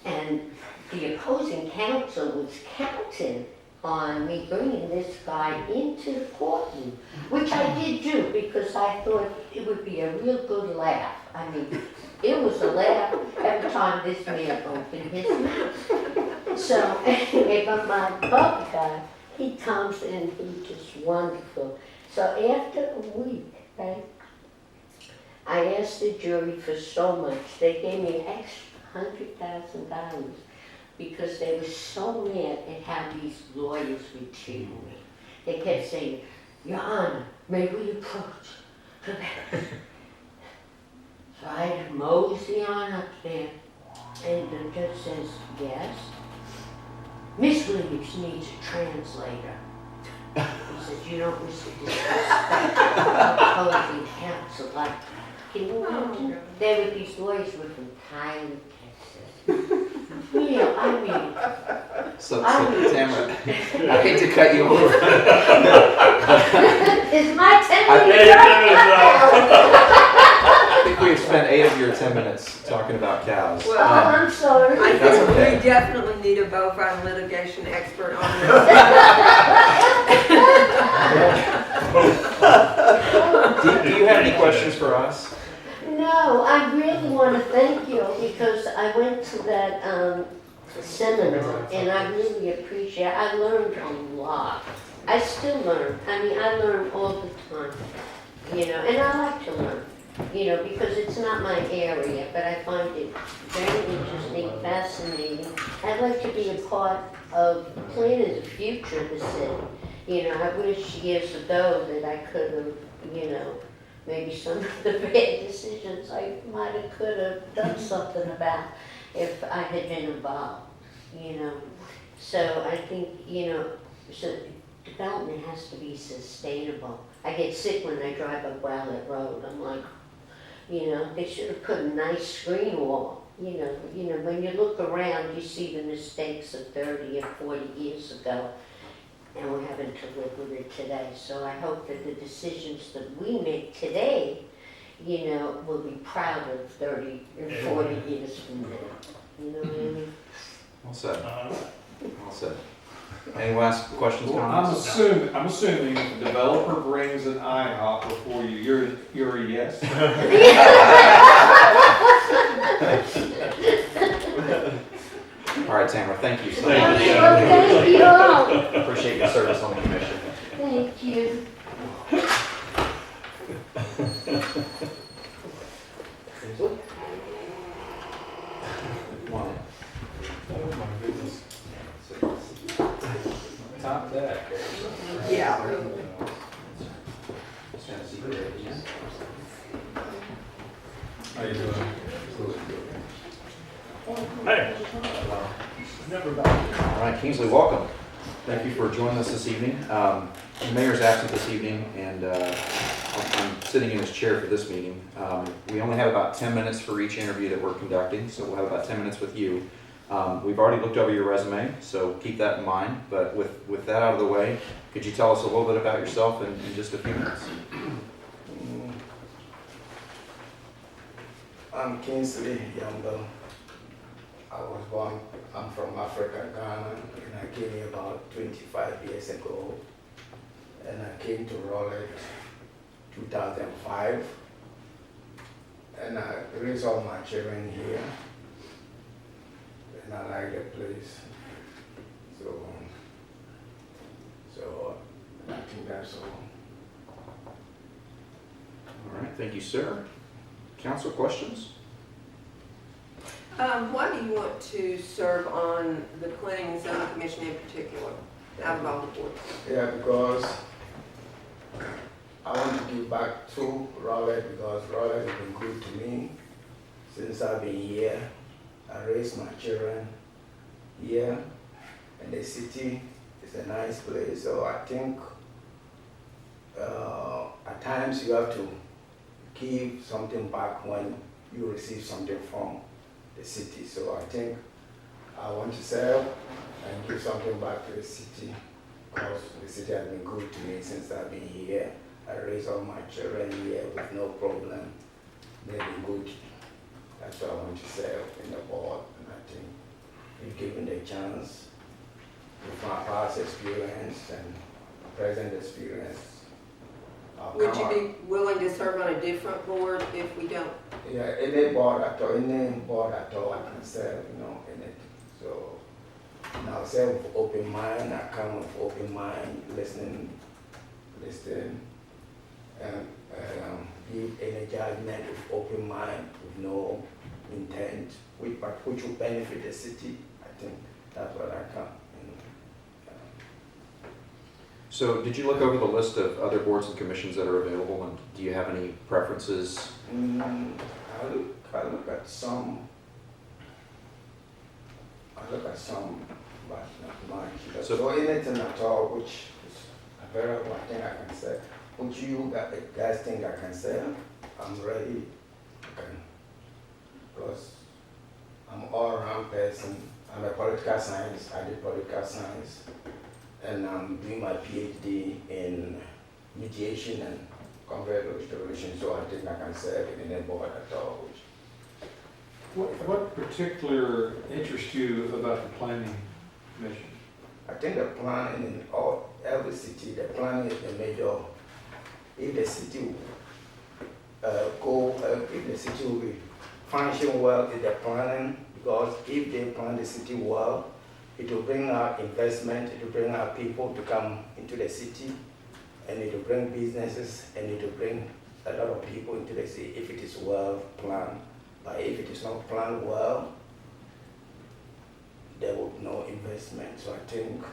And the opposing counsel was counting on me bringing this guy into the courtroom, which I did do because I thought it would be a real good laugh. I mean, it was a laugh every time this man opened his mouth. So anyway, but my bug guy, he comes in, he's just wonderful. So after a week, right, I asked the jury for so much. They gave me an extra $100,000 because they were so mad at how these lawyers were treating me. They kept saying, Your Honor, may we approach? So I mosey on up there, and the judge says, yes. Miss Williams needs a translator. He said, you don't wish to disrespect opposing counsel. Like, can you imagine? There were these lawyers were from Tyler, Texas. You know, I mean, So Tamara, I hate to cut you off. is my 10 I- minutes I think we've spent 8 of your 10 minutes talking about cows. Well, Oh, I'm sorry. I That's think okay. we definitely need a bovine litigation expert on this. Do you have any questions for us? No, I really want to thank you because I went to that seminar and I really appreciate it. I learned a lot. I still learn. I mean, I learn all the time, you know, and I like to learn, you know, because it's not my area, but I find it very interesting, fascinating. I'd like to be a part of planning the future of the city. You know, I wish years ago that I could have, you know, maybe some of the bad decisions I might have could have done something about if I had been involved, you know. So I think, you know, so development has to be sustainable. I get sick when I drive up Wildwood Road. I'm like, you know, they should have put a nice screen wall. You know, when you look around, you see the mistakes of 30 or 40 years ago. And we're having to live with it today. So I hope that the decisions that we make today, you know, will be proud of 30 or 40 years from now. You know what I mean? Well said. Well said. Any last questions, Well, comments? I'm assuming if the developer brings an IHOP before you, you're a yes? All right, Tamara, thank you so Well, much. thank you all. Appreciate your service on the commission. Thank you. Come on in. Top deck. Yeah. How you doing? Hey. All right, Kingsley, welcome. Thank you for joining us this evening. The mayor's absent this evening, and I'm sitting in his chair for this meeting. We only have about 10 minutes for each interview that we're conducting, so we'll have about 10 minutes with you. We've already looked over your resume, so keep that in mind. But with that out of the way, could you tell us a little bit about yourself in just a few minutes? I'm Kingsley Yambo. I'm from Africa, Ghana, and I came here about 25 years ago. And I came to Raleigh 2005. And I raised all my children here. And I like the place. So I think that's all. All right, thank you, sir. Council, questions? Why do you want to serve on the Planning and Zoning Commission in particular, out of all the boards? Yeah, because I want to give back to Raleigh because Raleigh has been good to me since I've been here. I raised my children here, and the city is a nice place. So I think at times you have to give something back when you receive something from the city. So I think I want to serve and give something back to the city because the city has been good to me since I've been here. I raised all my children here with no problem. They've been good. That's why I want to serve in the board. And I think if given the chance, with my past experience and present experience, I'll Would come you be willing to serve on a different board if we don't? Yeah, any board at all, I can serve, you know, in it. So, and I'll serve with open mind, I come with open mind, listening, and give any judgment with open mind, with no intent, which will benefit the city. I think that's what I come. So did you look over the list of other boards and commissions that are available, and do you have any preferences? I look at some, but not much. So anything at all which is very one thing I can say. What you guys think I can say, I'm ready. I can, because I'm all around person. I'm a political science. I did political science, and I'm doing my PhD in mediation and conflict resolution. So I think I can serve in any board at all. What particular interests you about the planning commission? I think the planning in every city, the planning is the major. If the city if the city will be function well, is the planning, because if they plan the city well, it will bring out investment, it will bring out people to come into the city, and it will bring businesses, and it will bring a lot of people into the city if it is well planned. But if it is not planned well, there will be no investment. So I think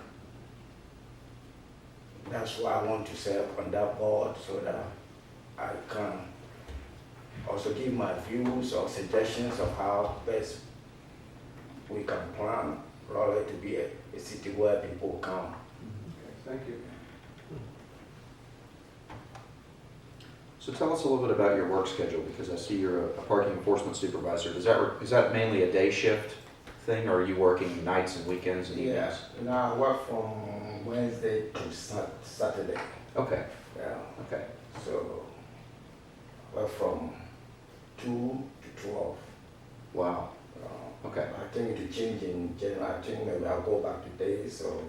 that's why I want to serve on that board, so that I can also give my views or suggestions of how best we can plan Raleigh to be a city where people come. Okay, thank you. So tell us a little bit about your work schedule, because I see you're a parking enforcement supervisor. Is that mainly a day shift thing, or are you working nights and weekends and evenings? Yeah, now I work from Wednesday to Saturday. Okay, Yeah, okay. so I work from 2 to 12. Wow, okay. I think it will change in January. I think maybe I'll go back to days, so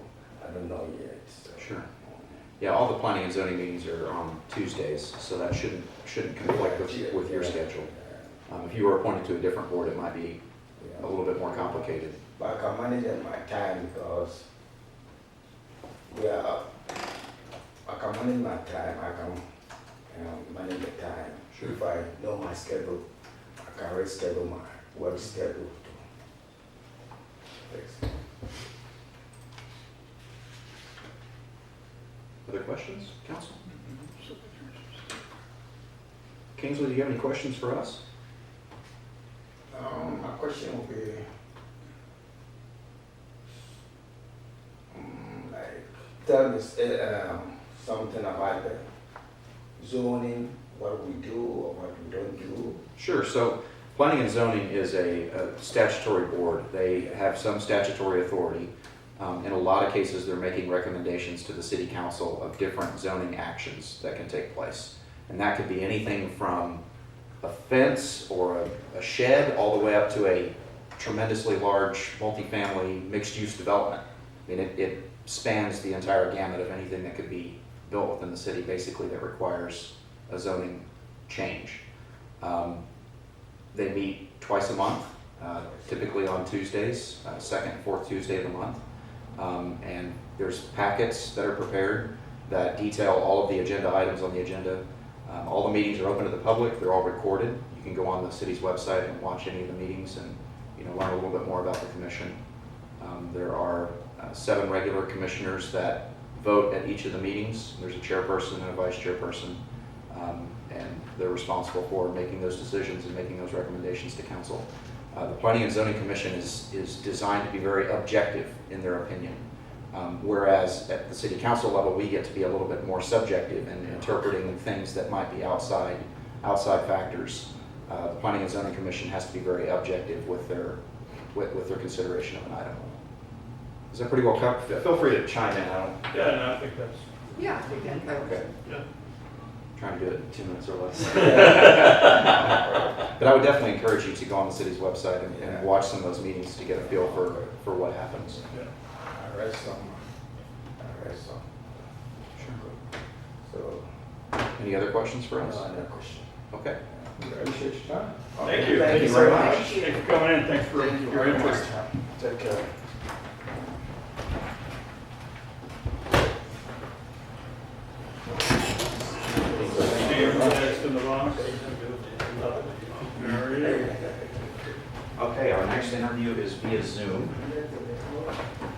I don't know yet. So. Sure. Yeah, all the planning and zoning meetings are on Tuesdays, so that shouldn't conflict with your schedule. If you were appointed to a different board, it might be a little bit more complicated. But I can manage my time because I can manage my time. I can manage the time. Sure. If I know my schedule, I can reschedule my work schedule. Thanks. Other questions, council? Kingsley, do you have any questions for us? My question would be, tell me something about the zoning, what we do or what we don't do. Sure. So planning and zoning is a statutory board. They have some statutory authority. In a lot of cases, they're making recommendations to the city council of different zoning actions that can take place. And that could be anything from a fence or a shed all the way up to a tremendously large multifamily mixed-use development. I mean, it spans the entire gamut of anything that could be built within the city, basically, that requires a zoning change. They meet twice a month, typically on Tuesdays, second and fourth Tuesday of the month. And there's packets that are prepared that detail all of the agenda items on the agenda. All the meetings are open to the public. They're all recorded. You can go on the city's website and watch any of the meetings and learn a little bit more about the commission. There are 7 regular commissioners that vote at each of the meetings. There's a chairperson and a vice chairperson, and they're responsible for making those decisions and making those recommendations to council. The Planning and Zoning Commission is designed to be very objective in their opinion, whereas at the city council level, we get to be a little bit more subjective in interpreting things that might be outside factors. The Planning and Zoning Commission has to be very objective with their consideration of an item. Is that pretty well covered? Feel free to chime in. Yeah, no, I think that's, Yeah, I think that covers it. yeah. Trying to do it in 2 minutes or less. But I would definitely encourage you to go on the city's website and watch some of those meetings to get a feel for what happens. I read some. So, Any other questions for no us? other question. Okay. Appreciate your time. Thank you. Thank you very much. Thanks for coming in. Thanks for Thank you your very interest. much. Take care. See you next in the box. Mary. Okay, our next interview is via Zoom.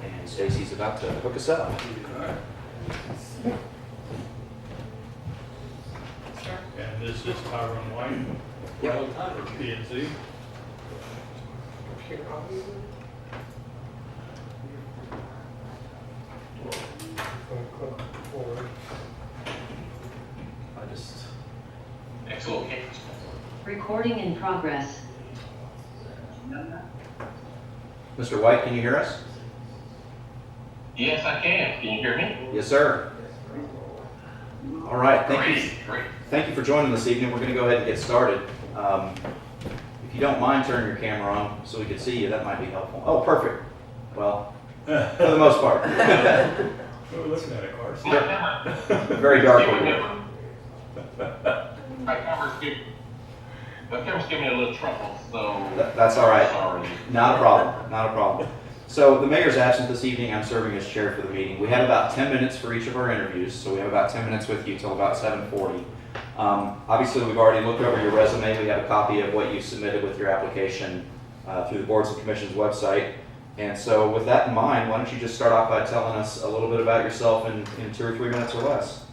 And Stacy's about to hook us up. And this is Tyrone White. Yep. For P&Z. Forward. Recording in progress. Mr. White, can you hear us? Yes, I can. Can you hear me? Yes, sir. All right, thank you. Great. Thank you for joining this evening. We're going to go ahead and get started. If you don't mind turning your camera on so we can see you, that might be helpful. Oh, perfect. Well, for the most part. We're looking at it, Carson. Very dark over here. My camera's giving me a little trouble, so. That's all right. Sorry. Not a problem, not a problem. So the mayor's absent this evening. I'm serving as chair for the meeting. We have about 10 minutes for each of our interviews, so we have about 10 minutes with you till about 7:40. Obviously, we've already looked over your resume. We have a copy of what you submitted with your application through the Boards and Commissions website. And so with that in mind, why don't you just start off by telling us a little bit about yourself in 2 or 3 minutes or less?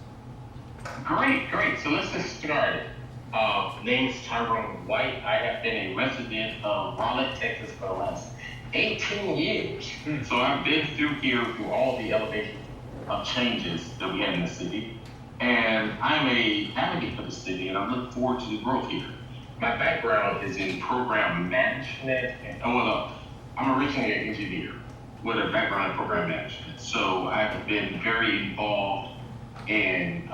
Great. So let's get started. Name's Tyrone White. I have been a resident of Raleigh, Texas for the last 18 years. So I've been through all the elevation of changes that we have in the city. And I'm a advocate for the city, and I look forward to the growth here. My background is in program management, and I'm originally an engineer with a background in program management. So I've been very involved in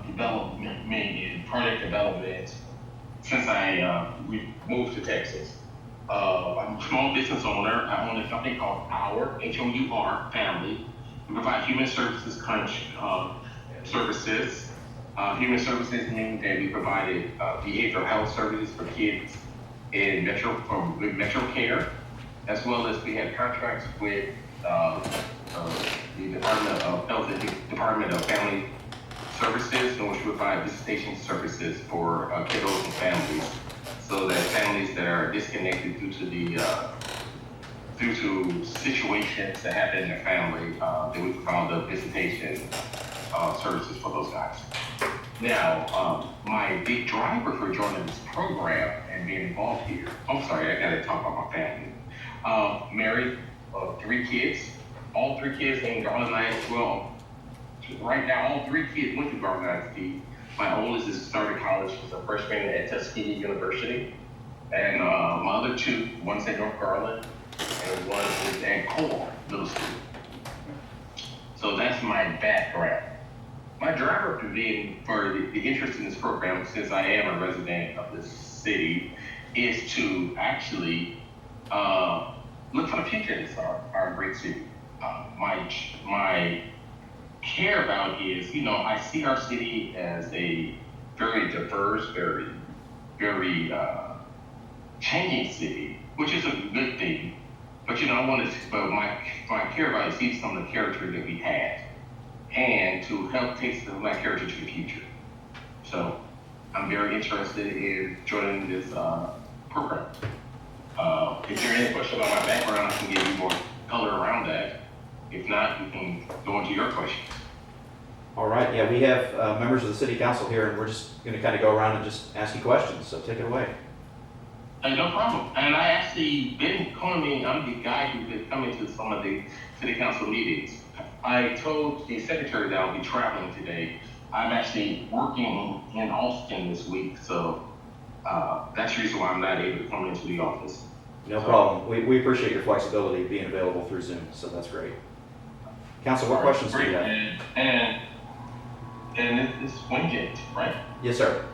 development, in project development, since we moved to Texas. I'm a small business owner. I own a company called Our, H-O-U-R, Family. We provide human services services. Human services meaning that we provided behavioral health services for kids in Metro Care, as well as we had contracts with the Department of Health and Department of Family Services, in which we provide visitation services for kiddos and families, so that families that are disconnected due to situations that happen in their family, that we provide the visitation services for those guys. Now, my big driver for joining this program and being involved here, I'm sorry, I gotta talk about my family. Married, 3 kids, all 3 kids named Garland ISD. Well, right now, all 3 kids went to Garland ISD. My oldest is started college, she's a freshman at Tuskegee University. And my other 2, one's at North Garland, and one is at Core Middle School. So that's my background. My driver for the interest in this program, since I am a resident of this city, is to actually look for the future in our great city. My care about is, I see our city as a very diverse, very, very changing city, which is a good thing. But my care about is see some of the character that we had, and to help take some of that character to the future. So I'm very interested in joining this program. If there are any questions about my background, I can give you more color around that. If not, we can go into your questions. All right, yeah, we have members of the city council here, and we're just going to kind of go around and just ask you questions, so take it away. No problem. And I actually been coming, I'm the guy who's been coming to some of the city council meetings. I told the secretary that I'll be traveling today. I'm actually working in Austin this week, so that's the reason why I'm not able to come into the office. No problem. We appreciate your flexibility being available through Zoom, so that's great. Council, what questions do you have? And it's Wingate, right? Yes, sir.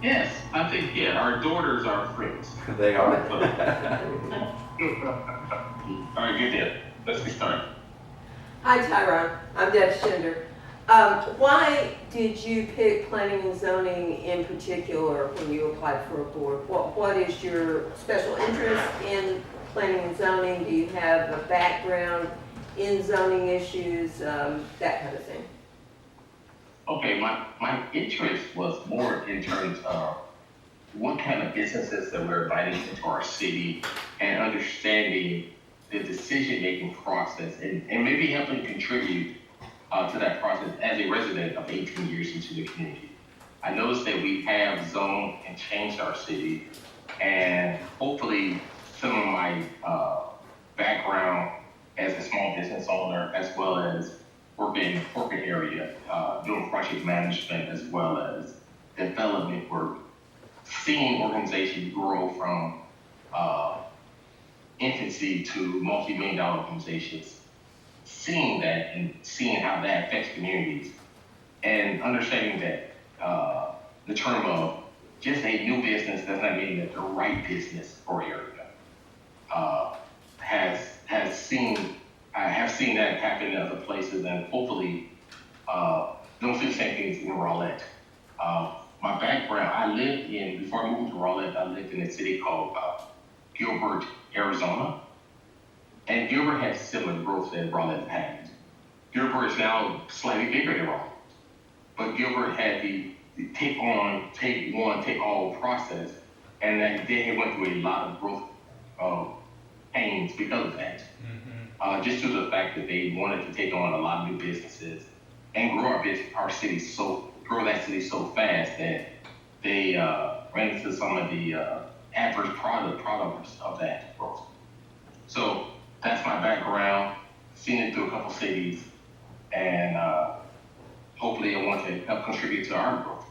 Yes, I think, our daughters are friends. They are. All right, good deal. Let's get started. Hi, Tyrone. I'm Deb Schindler. Why did you pick planning and zoning in particular when you applied for a board? What is your special interest in planning and zoning? Do you have a background in zoning issues, that kind of thing? Okay, my interest was more in terms of what kind of businesses that we're inviting into our city and understanding the decision-making process and maybe helping contribute to that process as a resident of 18 years into the community. I noticed that we have zoned and changed our city, and hopefully some of my background as a small business owner, as well as working in the corporate area, doing project management, as well as development work, seeing organizations grow from infancy to multi-million-dollar organizations, seeing that and seeing how that affects communities, and understanding that the term of just a new business does not mean that the right business for area. I have seen that happen in other places, and hopefully don't see the same things in Rowlett. My background, before I moved to Rowlett, I lived in a city called Gilbert, Arizona. And Gilbert has similar growth that Rowlett had. Gilbert is now slightly bigger than Rowlett. But Gilbert had the take all process, and that they went through a lot of growth pains because of that. Just due to the fact that they wanted to take on a lot of new businesses and grow our city grow that city so fast that they ran into some of the adverse products of that growth. So that's my background, seen it through a couple cities, and hopefully I want to help contribute to our growth.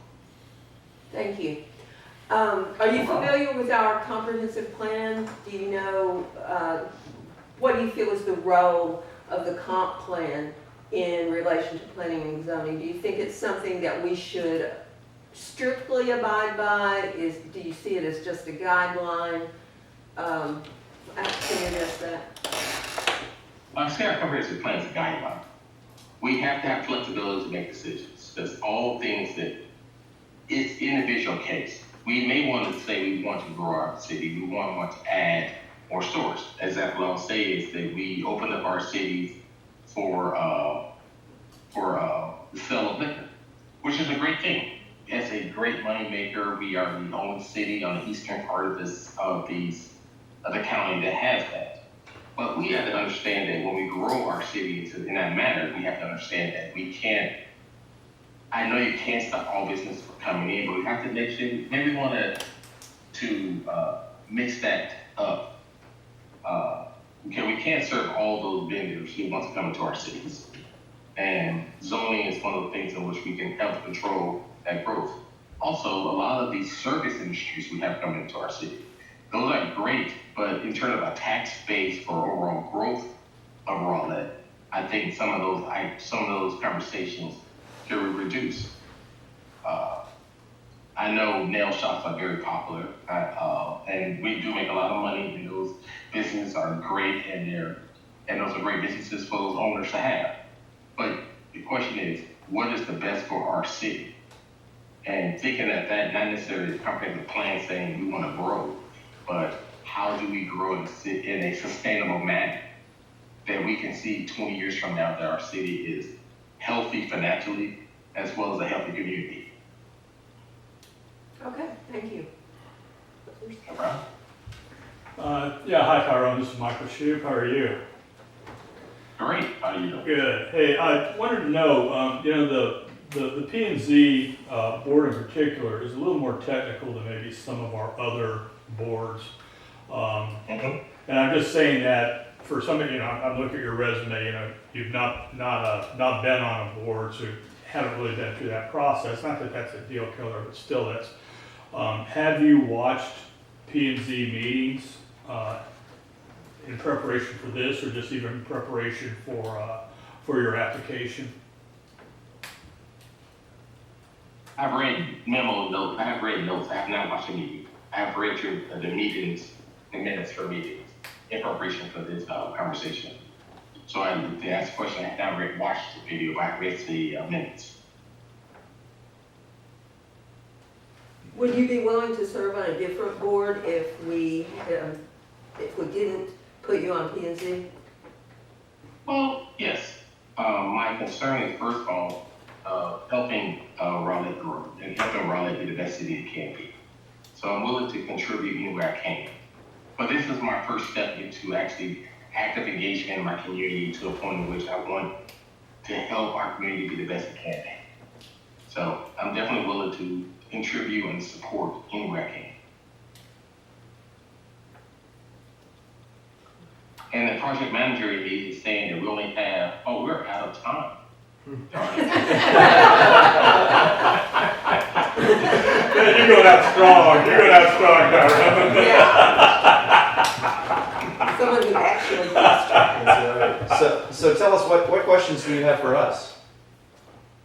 Thank you. Are you familiar with our comprehensive plan? Do you know, what do you feel is the role of the comp plan in relation to planning and zoning? Do you think it's something that we should strictly abide by? Do you see it as just a guideline? Can you address that? I say our comprehensive plan is a guideline. We have to have flexibility to make decisions. There's all things that it's individual case. We may want to say we want to grow our city. We want to add more stores. Example I'll say is that we opened up our cities for the sale of liquor, which is a great thing. It's a great money maker. We are the only city on the eastern part of the county that has that. But we have to understand that when we grow our city in that manner, we have to understand that we can't. I know you can't stop all business from coming in, but we have to make sure. Maybe we want to mix that up. We can't serve all those vendors who want to come into our cities. And zoning is one of the things in which we can help control that growth. Also, a lot of these service industries we have coming into our city, those are great, but in terms of a tax base for overall growth of Rowlett, I think some of those conversations should be reduced. I know nail shops are very popular, and we do make a lot of money, and those businesses are great, and those are great businesses for those owners to have. But the question is, what is the best for our city? And thinking that not necessarily the comprehensive plan saying we want to grow, but how do we grow in a sustainable manner that we can see 20 years from now that our city is healthy financially as well as a healthy community. Okay, thank you. No problem. Yeah, hi Tyrone, this is Michael Shoup. How are you? Great. How are you doing? Good. Hey, I wanted to know, the P&Z board in particular is a little more technical than maybe some of our other boards. And I'm just saying that for somebody, I look at your resume, you've not been on a board, so you haven't really been through that process. Not that that's a deal killer, but still that's. Have you watched P&Z meetings in preparation for this, or just even in preparation for your application? I've read memo notes. I have read notes. I have not watched a meeting. I have read the meetings, the minutes for meetings in preparation for this conversation. So to ask the question, I have not watched the video, but I read the minutes. Would you be willing to serve on a different board if we didn't put you on P&Z? Well, yes. My concern is, first of all, helping Rowlett grow and helping Rowlett be the best city it can be. So I'm willing to contribute anywhere I can. But this is my first step into actually active engagement in my community to a point in which I want to help our community be the best it can be. So I'm definitely willing to contribute and support anywhere I can. And the project manager is saying that we only have, we're out of time. Darn it. going out strong. You're going out strong, Howard. Yeah. Someone who actually keeps track. That's right. So tell us, what questions do you have for us?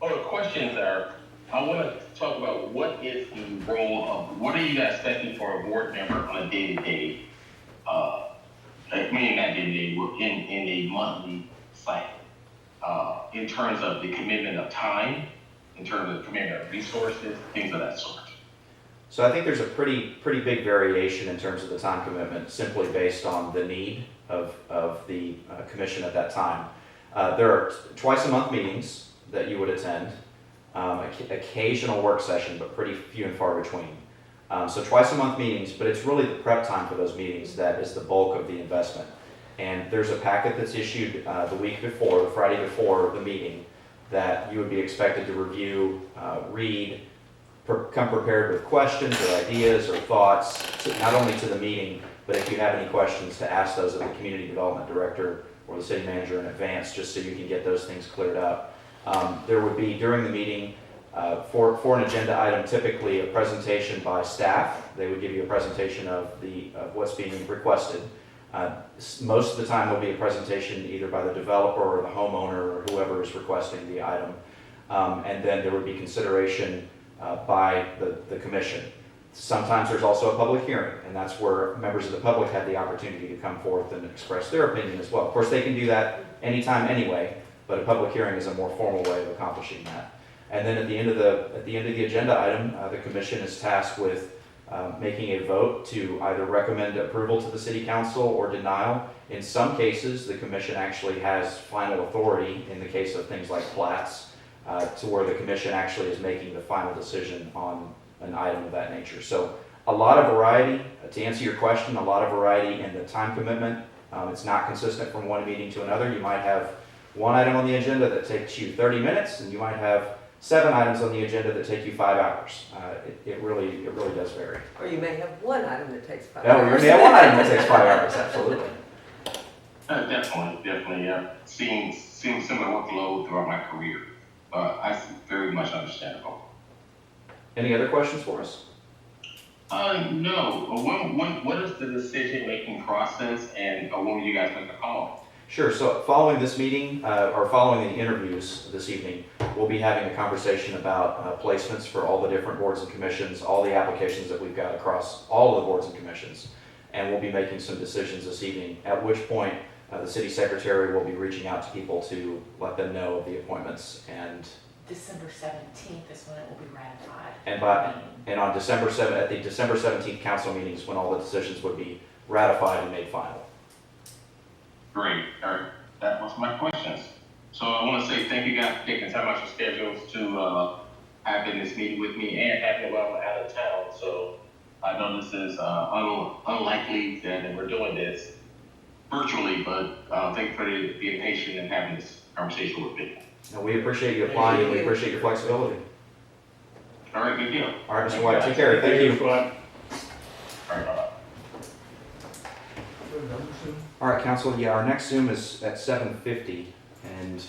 Oh, the questions are, I want to talk about what is the role of, what are you guys expecting for a board member on a day-to-day, meaning not day-to-day, in a monthly cycle, in terms of the commitment of time, in terms of commitment of resources, things of that sort. So I think there's a pretty big variation in terms of the time commitment, simply based on the need of the commission at that time. There are twice a month meetings that you would attend, occasional work session, but pretty few and far between. So twice a month meetings, but it's really the prep time for those meetings that is the bulk of the investment. And there's a packet that's issued the week before, the Friday before the meeting, that you would be expected to review, read, come prepared with questions or ideas or thoughts, not only to the meeting, but if you have any questions, to ask those of the community development director or the city manager in advance, just so you can get those things cleared up. There would be, during the meeting, for an agenda item, typically a presentation by staff. They would give you a presentation of what's being requested. Most of the time there'll be a presentation either by the developer or the homeowner or whoever is requesting the item. And then there would be consideration by the commission. Sometimes there's also a public hearing, and that's where members of the public have the opportunity to come forth and express their opinion as well. Of course, they can do that anytime anyway, but a public hearing is a more formal way of accomplishing that. And then at the end of the agenda item, the commission is tasked with making a vote to either recommend approval to the city council or denial. In some cases, the commission actually has final authority in the case of things like plats, to where the commission actually is making the final decision on an item of that nature. So a lot of variety. To answer your question, a lot of variety in the time commitment. It's not consistent from one meeting to another. You might have one item on the agenda that takes you 30 minutes, and you might have 7 items on the agenda that take you 5 hours. It really does vary. Or you may have one item that takes 5 No, hours. you may have one item that takes 5 hours, absolutely. Definitely, yeah. Seeing similar workload throughout my career. I very much understandable. Any other questions for us? No. What is the decision-making process, and when will you guys make a call? Sure. So following this meeting, or following the interviews this evening, we'll be having a conversation about placements for all the different boards and commissions, all the applications that we've got across all of the boards and commissions. And we'll be making some decisions this evening, at which point the city secretary will be reaching out to people to let them know of the appointments. And December 17th is when it will be ratified. and on December 7th, at the December 17th council meetings, when all the decisions would be ratified and made final. Great. All right. That was my questions. So I want to say thank you guys for taking time out your schedules to have in this meeting with me and having me while I'm out of town. So I know this is unlikely that we're doing this virtually, but thank you for being patient and having this conversation with me. And we appreciate you applying, and we appreciate your flexibility. All right, good deal. All right, Mr. White, take care. Thank you. All right, bye-bye. All right, council, yeah, our next Zoom is at 7:50, and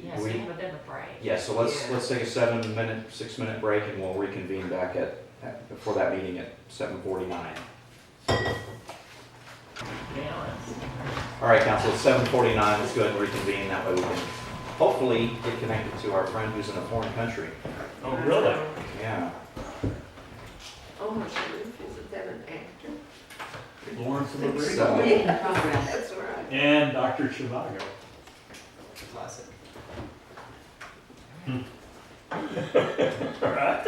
Yes, we have a bit of a break. yeah, so let's take a 6-minute break, and we'll reconvene back before that meeting at 7:49. All right, council, it's 7:49. Let's go ahead and reconvene. That way we can hopefully get connected to our friend who's in a foreign country. Oh, really? Yeah. Omar Sharif, isn't that an actor? Lawrence of Arabia. So- Yeah, that's right. And Dr. Chivago. Classic. All right.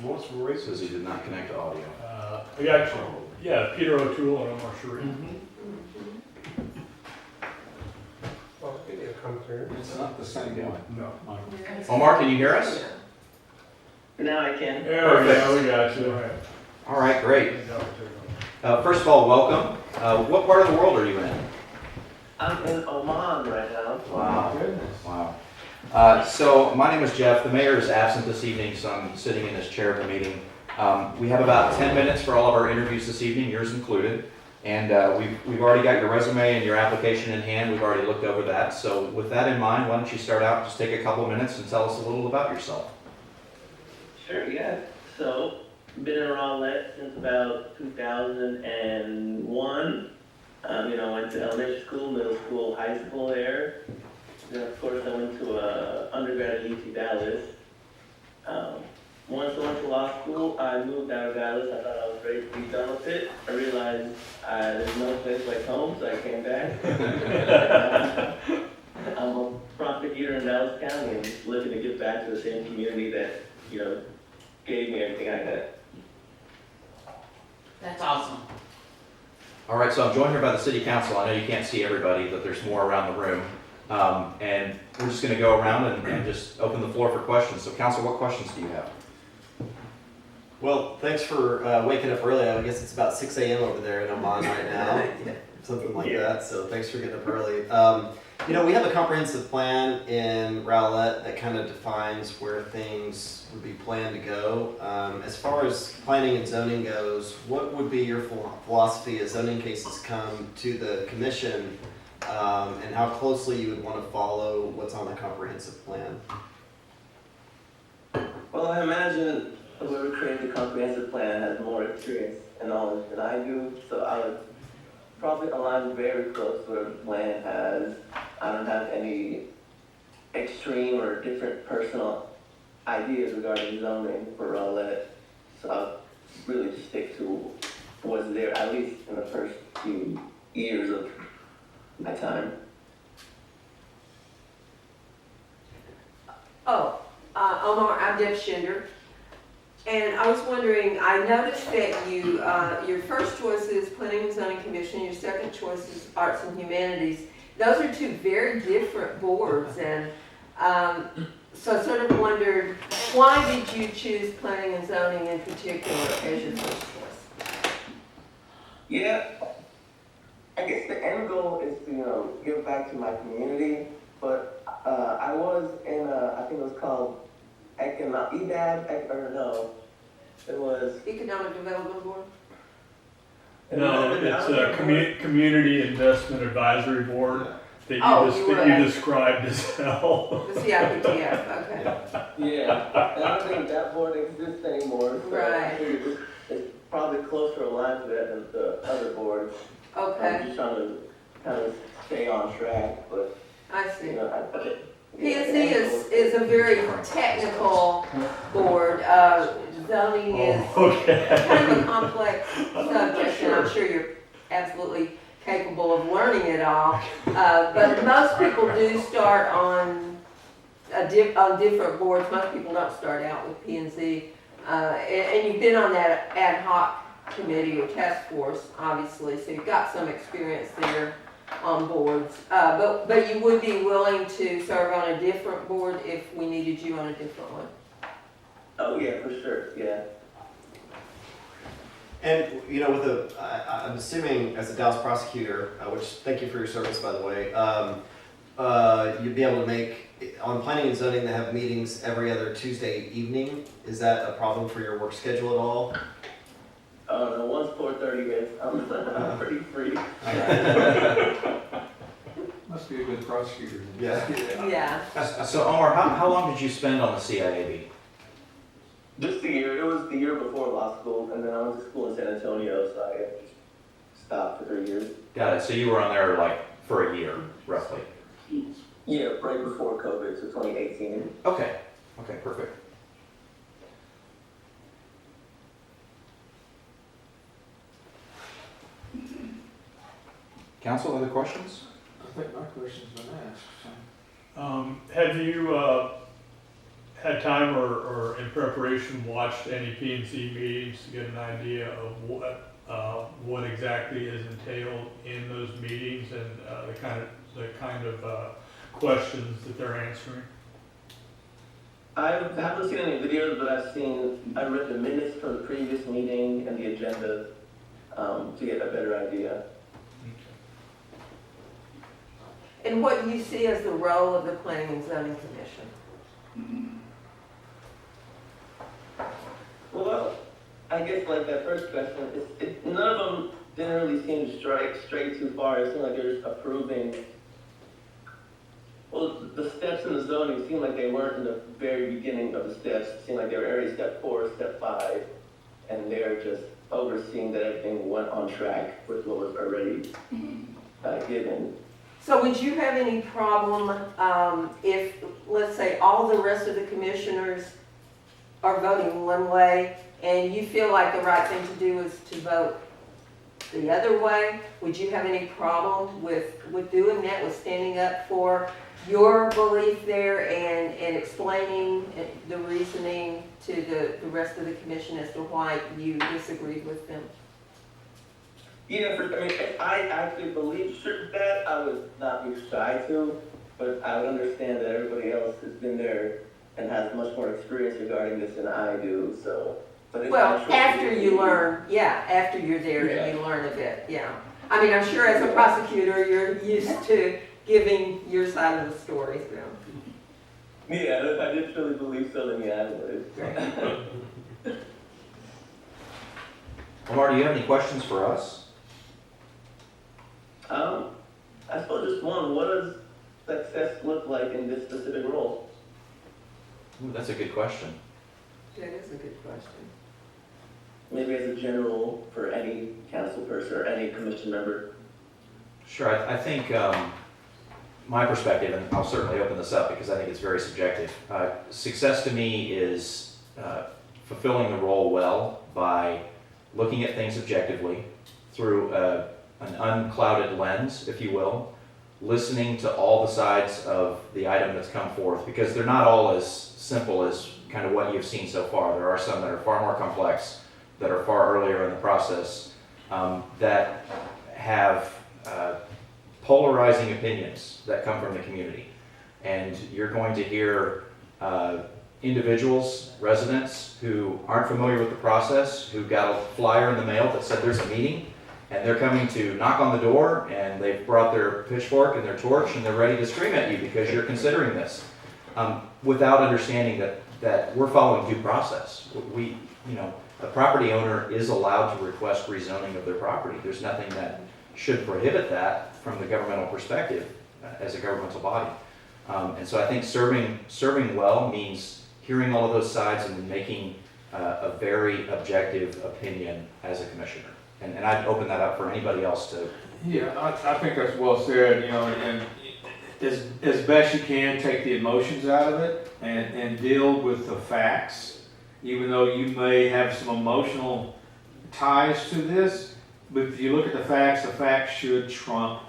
What's Roy says he did not connect to audio. We got, yeah, Peter O'Toole and Omar Sharif. It's not the same one. No. Omar, can you hear us? Now I can. There we go, we got you. All right, great. First of all, welcome. What part of the world are you in? I'm in Oman right now. Wow. Wow. So my name is Jeff. The mayor is absent this evening, so I'm sitting in this chair of the meeting. We have about 10 minutes for all of our interviews this evening, yours included. And we've already got your resume and your application in hand. We've already looked over that. So with that in mind, why don't you start out, just take a couple minutes and tell us a little about yourself. Sure, yeah. So, been in Rowlett since about 2001. Went to elementary school, middle school, high school there. Then, of course, I went to undergrad at UT Dallas. Once I went to law school, I moved out of Dallas. I thought I was ready to be done with it. I realized there's no place like home, so I came back. I'm a prosecutor in Dallas County and just looking to give back to the same community that, gave me everything I had. That's awesome. All right, so I'm joined here by the city council. I know you can't see everybody, but there's more around the room. And we're just going to go around and just open the floor for questions. So council, what questions do you have? Well, thanks for waking up early. I guess it's about 6 a.m. over there in Oman right now, something like that. So thanks for getting up early. We have a comprehensive plan in Rowlett that kind of defines where things would be planned to go. As far as planning and zoning goes, what would be your philosophy as zoning cases come to the commission, and how closely you would want to follow what's on the comprehensive plan? Well, I imagine whoever created the comprehensive plan has more experience and knowledge than I do, so I would probably align very close to whatever the plan has. I don't have any extreme or different personal ideas regarding zoning for Rowlett, so I'll really just stick to what's there, at least in the first few years of my time. Omar, I'm Deb Schinder. And I was wondering, I noticed that you, your first choice is Planning and Zoning Commission, your second choice is Arts and Humanities. Those are two very different boards, and so I sort of wondered, why did you choose Planning and Zoning in particular as your first choice? Yeah, I guess the end goal is to, give back to my community, but I was in I think it was called it was Economic Development Board? No, it's a Community Investment Advisory Board that you described as hell. The CIPTF, okay. Yeah, and I don't think that board exists anymore, so Right. it's probably closer aligned to that than the other boards. Okay, I'm just trying to kind of stay on track, but, I see. yeah, PNC is a very technical board. Zoning is kind of a complex subject, and I'm sure you're absolutely capable of learning it all. But most people do start on different boards. Most people don't start out with PNC. And you've been on that ad hoc committee or task force, obviously, so you've got some experience there on boards. But you would be willing to serve on a different board if we needed you on a different one? Oh, yeah, for sure, yeah. And, I'm assuming as a Dallas prosecutor, which thank you for your service, by the way, you'd be able to make, on planning and zoning, they have meetings every other Tuesday evening. Is that a problem for your work schedule at all? No, once 4:30 is, I'm pretty free. Must be a good prosecutor. Yeah. So Omar, how long did you spend on the CIAB? Just a year. It was the year before law school, and then I went to school in San Antonio, so I just stopped for 3 years. Got it. So you were on there for a year, roughly. Yeah, right before COVID, so 2018. Okay, perfect. Council, other questions? I think my question's been asked. Have you had time or in preparation watched any P&Z meetings to get an idea of what exactly is entailed in those meetings and the kind of questions that they're answering? I haven't seen any videos, but I've read the minutes from the previous meeting and the agenda to get a better idea. And what do you see as the role of the Planning and Zoning Commission? Well, I guess like that first question, none of them didn't really seem to stray too far. It seemed like they're just approving. Well, the steps in the zoning seemed like they weren't in the very beginning of the steps. It seemed like they were already step 4, step 5, and they're just overseeing that everything went on track with what was already given. So would you have any problem if, let's say, all the rest of the commissioners are voting one way and you feel like the right thing to do is to vote the other way? Would you have any problem with doing that, with standing up for your belief there and explaining the reasoning to the rest of the commission as to why you disagreed with them? Yeah, I mean, if I actually believed that, I would not be shy to, but I would understand that everybody else has been there and has much more experience regarding this than I do, so. But it's Well, not true. after you learn, after you're there and you learn a bit, I mean, I'm sure as a prosecutor, you're used to giving your side of the story, so. Yeah, if I did truly believe so, then yeah, I would. Omar, do you have any questions for us? I suppose just one, what does success look like in this specific role? Ooh, that's a good question. That is a good question. Maybe as a general for any council person or any commission member. Sure, I think my perspective, and I'll certainly open this up because I think it's very subjective. Success to me is fulfilling the role well by looking at things objectively through an unclouded lens, if you will, listening to all the sides of the item that's come forth, because they're not all as simple as kind of what you've seen so far. There are some that are far more complex, that are far earlier in the process, that have polarizing opinions that come from the community. And you're going to hear individuals, residents who aren't familiar with the process, who got a flyer in the mail that said there's a meeting, and they're coming to knock on the door, and they've brought their pitchfork and their torch, and they're ready to scream at you because you're considering this, without understanding that we're following due process. A property owner is allowed to request rezoning of their property. There's nothing that should prohibit that from the governmental perspective as a governmental body. And so I think serving well means hearing all of those sides and then making a very objective opinion as a commissioner. And I'd open that up for anybody else to. Yeah, I think that's well said, and as best you can, take the emotions out of it and deal with the facts, even though you may have some emotional ties to this, but if you look at the facts should trump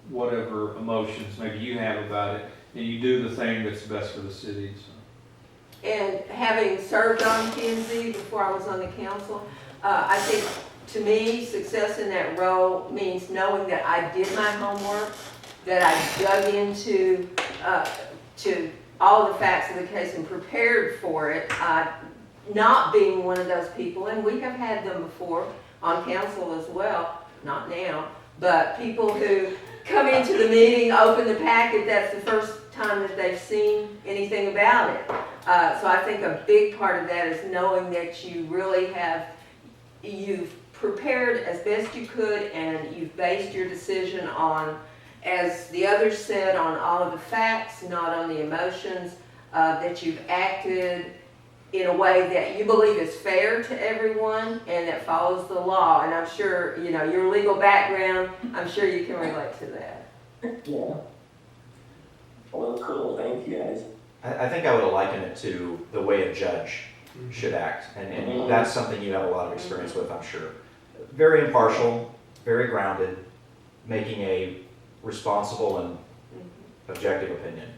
whatever emotions maybe you have about it, and you do the thing that's best for the city. So. And having served on P&Z before I was on the council, I think to me, success in that role means knowing that I did my homework, that I dug into to all the facts of the case and prepared for it, not being one of those people, and we have had them before on council as well, not now, but people who come into the meeting, open the packet, that's the first time that they've seen anything about it. So I think a big part of that is knowing that you really you've prepared as best you could, and you've based your decision on, as the others said, on all of the facts, not on the emotions, that you've acted in a way that you believe is fair to everyone and that follows the law. And I'm sure, your legal background, I'm sure you can relate to that. Yeah. Well, cool. Thank you, guys. I think I would liken it to the way a judge should act. And that's something you have a lot of experience with, I'm sure. Very impartial, very grounded, making a responsible and objective opinion.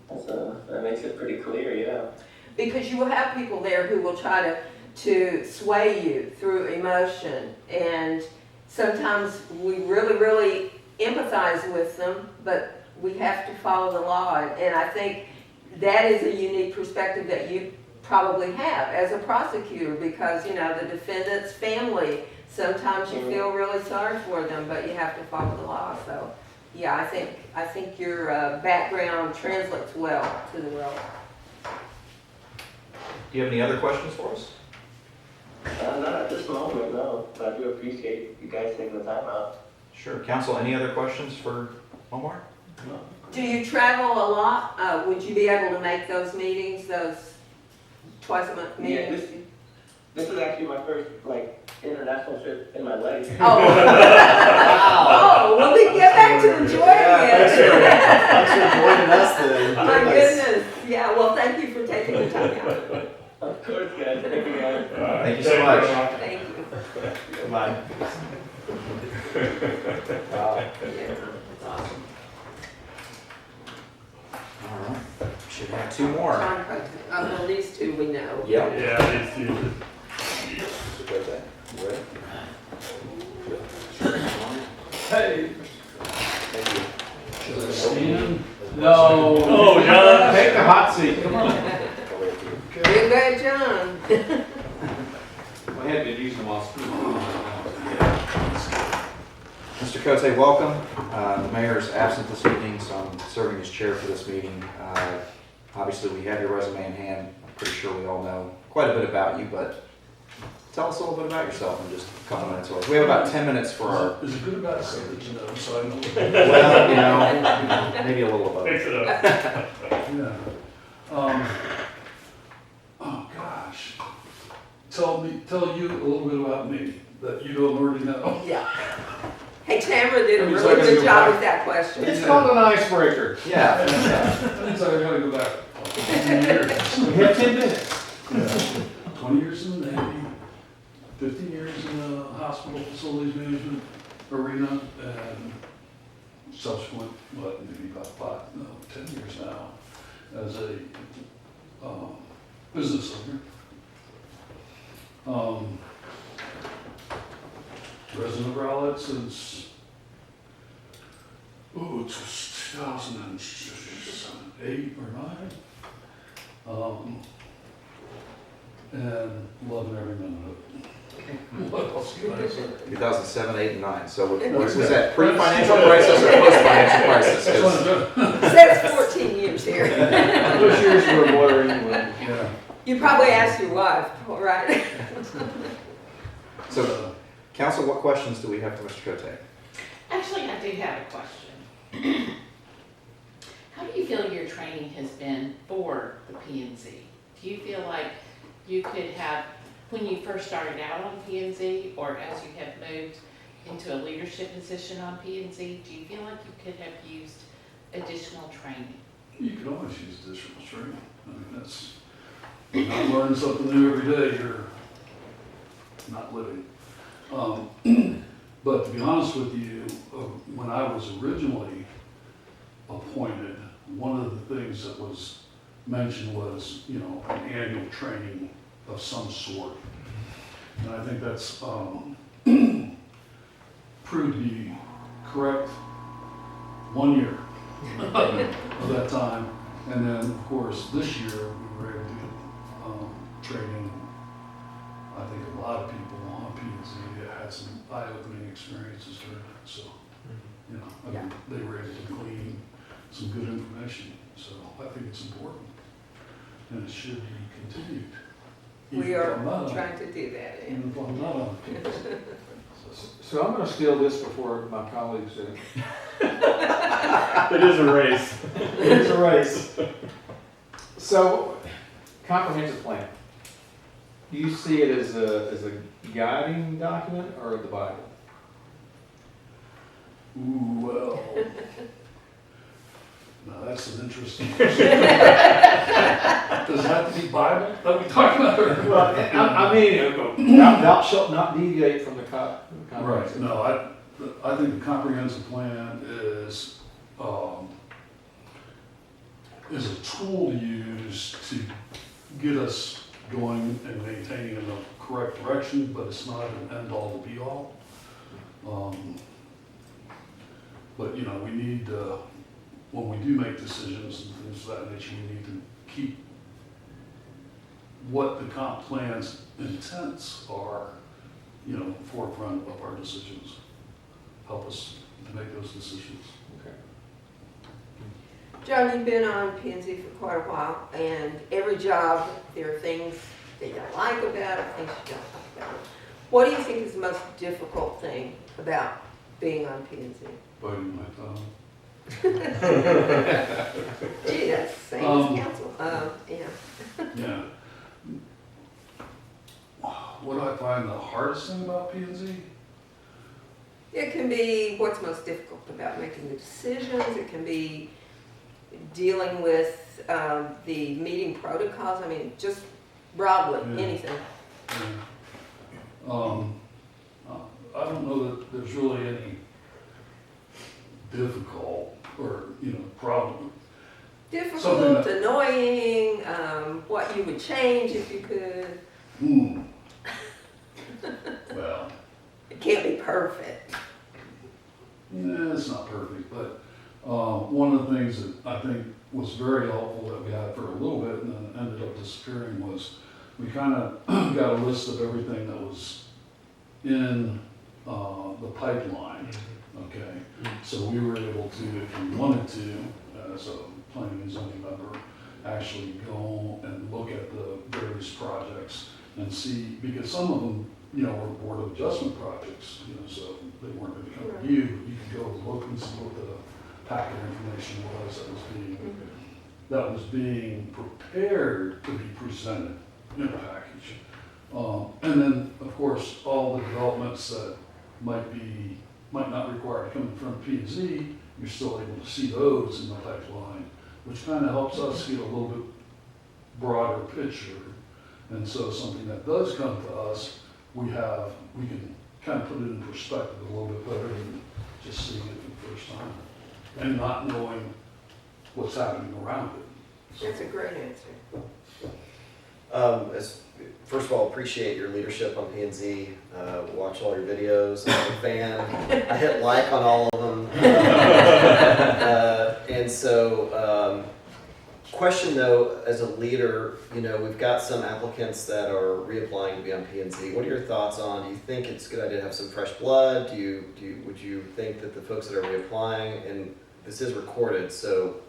That makes it pretty clear, yeah. Because you will have people there who will try to sway you through emotion, and sometimes we really, really empathize with them, but we have to follow the law. And I think that is a unique perspective that you probably have as a prosecutor, because the defendant's family, sometimes you feel really sorry for them, but you have to follow the law. So yeah, I think your background translates well to the role. Do you have any other questions for us? Not at this moment, no, but I do appreciate you guys taking the time out. Sure. Council, any other questions for Omar? Do you travel a lot? Would you be able to make those meetings, those twice a month Yeah, meetings? this is actually my first, like, international trip in my life. Oh. Oh, well then get back to enjoying Thanks it. for joining us then. My Goodness. goodness. Yeah, well, thank you for taking the time out. Of course, guys, thank you guys. Thank you so much. Thank you. Goodbye. Yeah, that's awesome. All right. Should have two more. John Cote. Well, these two we know. Yep. Yeah, it's usually. Hey. Thank you. Stand? No. Oh, John. Take the hot seat, come on. Good guy, John. We had been using them while speaking. Mr. Cote, welcome. The mayor is absent this evening, so I'm serving as chair for this meeting. Obviously, we have your resume in hand. I'm pretty sure we all know quite a bit about you, but tell us a little bit about yourself in just a couple minutes. We have about 10 minutes for our, Is it good about something that you know, so I know? well, maybe a little of both. Fix it up. Yeah. Oh, gosh. Tell you a little bit about me that you don't already know. Yeah. Hey, Tamara did a It's really like good a- job with that question. It's called an icebreaker. Yeah. That means I gotta go back 15 years. We have 10 minutes. Yeah. 20 years in the Navy, 15 years in the hospital facilities management arena, and subsequent, maybe about 10 years now, as a business owner. Resident of Rowlett since, it was 2008 or 9. And loving every minute of it. What else can I say? 2007, 8, and 9. So was that pre-financial crisis or post-financial crisis? 'Cause That's 14 years here. Those years you were a lawyer anyway. Yeah. You probably asked your wife, right? So, council, what questions do we have for Mr. Cote? Actually, I do have a question. How do you feel your training has been for the P&Z? Do you feel like you could have, when you first started out on P&Z, or as you have moved into a leadership position on P&Z, do you feel like you could have used additional training? You can always use additional training. I mean, that's, you're not learning something new every day, you're not living. But to be honest with you, when I was originally appointed, one of the things that was mentioned was, an annual training of some sort. And I think that's proved to be correct 1 year of that time. And then, of course, this year, we were able to get training. I think a lot of people on P&Z had some eye-opening experiences during it. So, I mean, they were able to glean some good information. So I think it's important, and it should be continued. We are trying to do that. Yeah. Even if I'm not on P&Z. So I'm gonna steal this before my colleagues do. It is a race. It is a race. So, comprehensive plan. Do you see it as a guiding document or the Bible? Ooh, well. Now that's an interesting question. Does it have to be Bible that we talk about? Well, I mean, thou shalt not deviate from the Right, comprehensive. no, I think the comprehensive plan is a tool to use to get us going and maintaining in the correct direction, but it's not an end-all to be-all. But, we need, when we do make decisions and things of that nature, we need to keep what the comp plan's intents are, forefront of our decisions. Help us to make those decisions. Okay. John, you've been on P&Z for quite a while, and every job, there are things that you like about it, things you don't like What do you think is the most difficult thing about being on P and Z? biting my tongue. Gee, that's the same as council. Yeah. Yeah. What do I find the hardest thing about P and Z? It can be what's most difficult about making the decisions. It can be dealing with the meeting protocols. I mean, just broadly, Yeah. anything. Yeah. I don't know that there's really any difficult or, problem. Difficult, Something that- annoying, what you would change if you could. Well, It can't be perfect. yeah, it's not perfect, but one of the things that I think was very helpful that we had for a little bit and then ended up disappearing was we kind of got a list of everything that was in the pipeline, okay? So we were able to, if we wanted to, as a planning and zoning member, actually go and look at the various projects and see, because some of them, were Board of Adjustment projects, so they weren't going to come to you. You could go look and see what the packet information was that was being prepared to be presented in a package. And then, of course, all the developments that might not require to come in front of P and Z, you're still able to see those in the pipeline, which kind of helps us get a little bit broader picture. And so something that does come to us, we can kind of put it in perspective a little bit better than just seeing it for the first time and not knowing what's happening around it. So, That's a great answer. First of all, appreciate your leadership on P and Z. Watch all your videos. I'm a fan. I hit like on all of them. And so, question though, as a leader, we've got some applicants that are reapplying to be on P and Z. What are your thoughts on? Do you think it's a good idea to have some fresh blood? Would you think that the folks that are reapplying, and this is recorded, so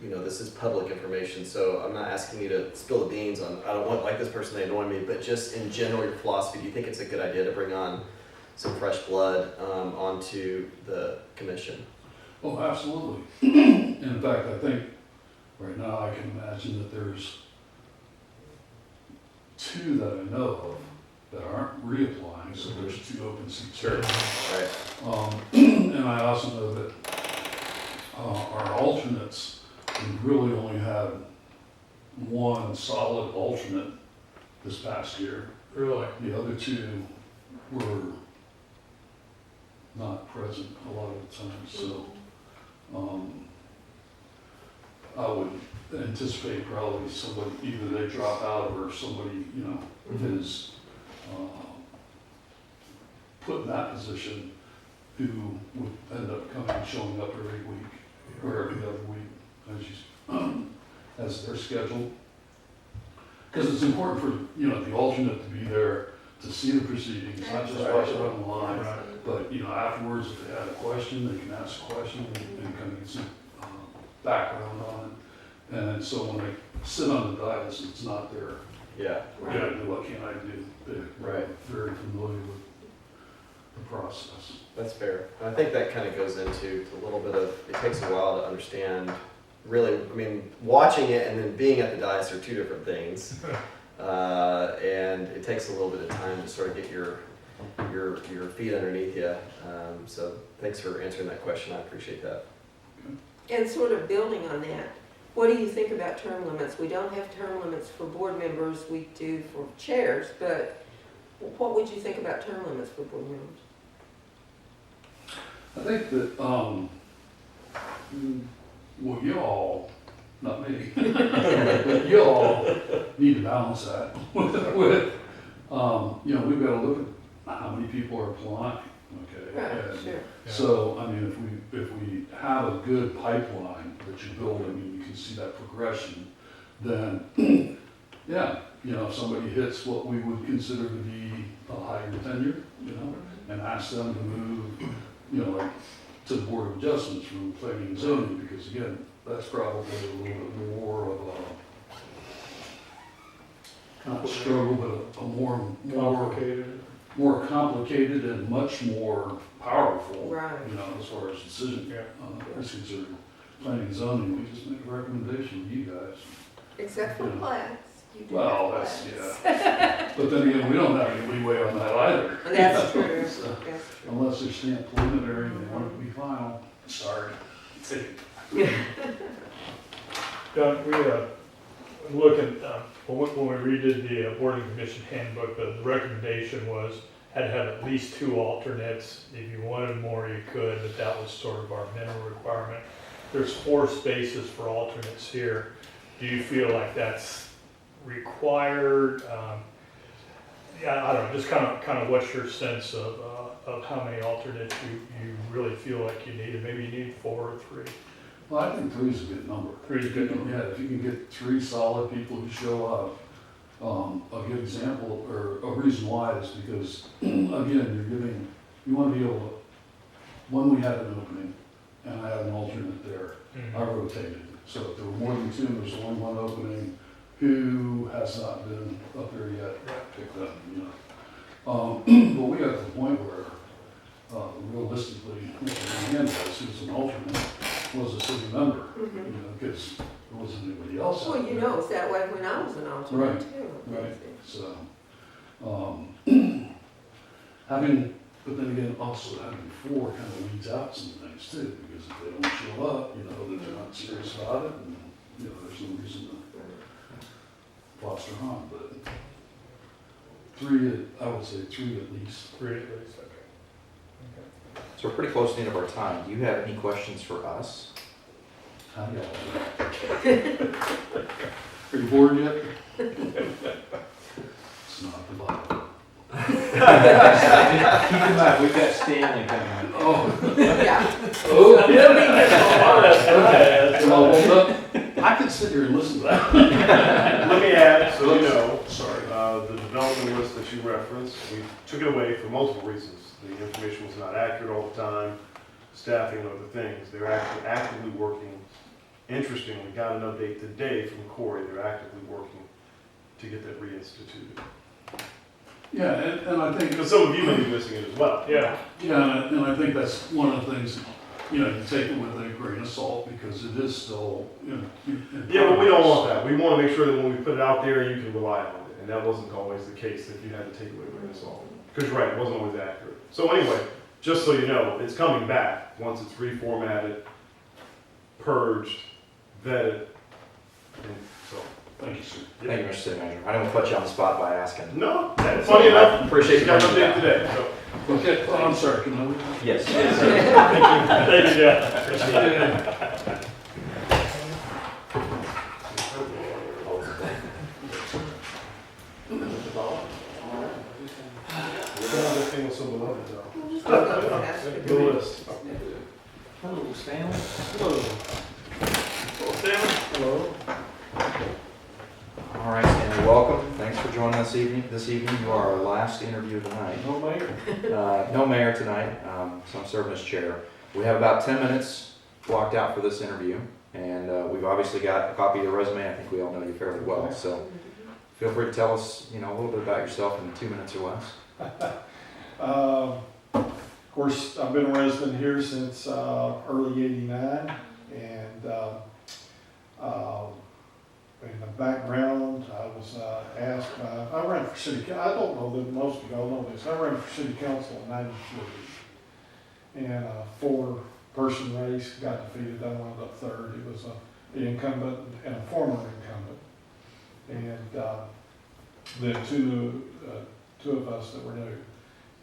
this is public information, so I'm not asking you to spill the beans on, I don't want like this person, they annoy me, but just in general, your philosophy, do you think it's a good idea to bring on some fresh blood onto the commission? Oh, absolutely. In fact, I think right now I can imagine that there's 2 that I know of that aren't reapplying, so there's 2 open seats. Sure, right. And I also know that our alternates, we really only had 1 solid alternate this past year. Really? The other 2 were not present a lot of the time, so I would anticipate probably somebody, either they drop out or somebody, is put in that position who would end up showing up every week or every other week as they're scheduled. Because it's important for, the alternate to be there to see the proceedings, not just watch it online, but, afterwards, if they had a question, they can ask a question and kind of get some background on it. And so when they sit on the dais, it's not their, what can I do, what can't I do? They're very familiar with the process. That's fair. And I think that kind of goes into a little bit of, it takes a while to understand, really, watching it and then being at the dais are 2 different things. And it takes a little bit of time to sort of get your feet underneath you. So thanks for answering that question. I appreciate that. And sort of building on that, what do you think about term limits? We don't have term limits for board members, we do for chairs, but what would you think about term limits for board members? I think that, well, y'all, not me, but y'all need to balance that with, we've got to look at how many people are applying, okay? Right, And sure. so, if we have a good pipeline that you build, you can see that progression, then, yeah, if somebody hits what we would consider to be a higher tenure, and ask them to move, like to the Board of Adjustments from planning and zoning, because again, that's probably a little bit more of not struggle, but a more Complicated. more complicated and much more powerful. Right. You know, as far as decision Yeah. is concerned. Planning and zoning, we just make a recommendation to you guys. Except for plats. You do Well, have that's, plats. yeah. But then again, we don't have any leeway on that either. That's true, that's So, true. Unless they're stamped preliminary and they want it to be final, sorry. Doug, we, looking, when we redid the boarding commission handbook, the recommendation was had to have at least 2 alternates. If you wanted more, you could, but that was sort of our minimum requirement. There's 4 spaces for alternates here. Do you feel like that's required? Yeah, I don't know, just kind of what's your sense of how many alternates you really feel like you need, and maybe you need 4 or 3? Well, I think 3 is a good number. 3 is a good number. Yeah, if you can get 3 solid people who show up. A good example, or a reason why, is because, again, you want to be able to, when we have an opening, and I have an alternate there, I rotated. So if there were more than 2, and there's only 1 opening, who has not been up there yet, picked up, you know. But we got to the point where, realistically, Mr. Hernandez, who's an alternate, was a city member, you know, because there wasn't anybody else out Well, you there. know, it's that way when I was an alternate Right, too. right. So, but then again, also having 4 kind of weeds out some things too, because if they don't show up, you know, that they're not serious about it, and, you know, there's no reason to foster harm, but 3, I would say 3 at least. 3 at least, okay. So we're pretty close to the end of our time. Do you have any questions for us? How do y'all do? Are you bored yet? It's not the Bible. Keep in mind, we've got Stanley coming. Oh. Yeah. Oh, Okay. well, look, I could sit here and listen to that. Let me add, so you know, Sorry. the development list that you referenced, we took it away for multiple reasons. The information was not accurate all the time, staffing and other things. They're actually actively working. Interestingly, got an update today from Corey. They're actively working to get that reinstituted. Yeah, and I think, Because some of you may be missing it as well. Yeah. yeah, and I think that's one of the things, you know, you take it with a grain of salt, because it is still, you know. Yeah, but we don't want that. We want to make sure that when we put it out there, you can rely on it. And that wasn't always the case, that you had to take away a grain of salt. Because you're right, it wasn't always accurate. So anyway, just so you know, it's coming back once it's reformatted, purged, vetted, and so. Thank you, sir. Thank you, Mr. City Manager. I didn't put you on the spot by asking. No, that's funny enough. Appreciate you Got an bringing it update down. today, so. Okay, well, I'm sorry, can I leave? Yes. Thank you, Jeff. Appreciate it. Another thing was so beloved, though. The The list. Hello, Stanley. Hello. Hello. All right, Stanley, welcome. Thanks for joining us this evening. You are our last interview of the night. No mayor. No mayor tonight, so I'm serving as chair. We have about 10 minutes blocked out for this interview, and we've obviously got a copy of your resume. I think we all know you fairly well, so feel free to tell us, you know, a little bit about yourself in 2 minutes or less. Of course, I've been a resident here since early '89, and in the background, I was asked, I ran for city council. I don't know that most of y'all know this. I ran for city council in '93, and a 4-person race, got defeated. I wound up third. It was the incumbent and a former incumbent, and then two of us that were new.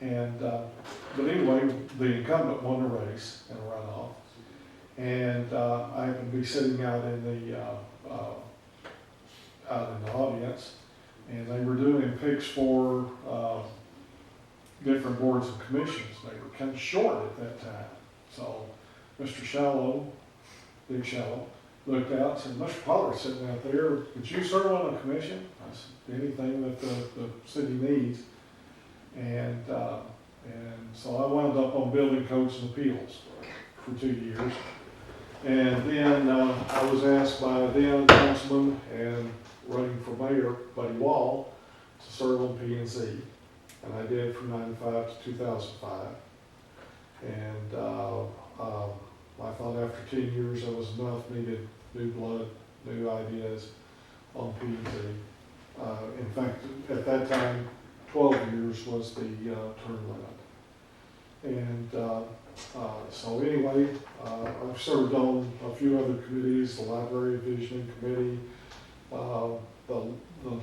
And, but anyway, the incumbent won the race in a runoff. And I happened to be sitting out in the audience, and they were doing picks for different boards and commissions. They were kind of short at that time. So Mr. Shallow, Big Shallow, looked out and said, Mr. Pollard's sitting out there, would you serve on a commission? I said, anything that the city needs. And so I wound up on building codes and appeals for 2 years. And then I was asked by then Councilman and running for mayor, Buddy Wall, to serve on P&Z. And I did from 95 to 2005. And I thought after 10 years that was enough, needed new blood, new ideas on P&Z. In fact, at that time, 12 years was the term limit. And so anyway, I've served on a few other committees, the Library Visioning Committee, the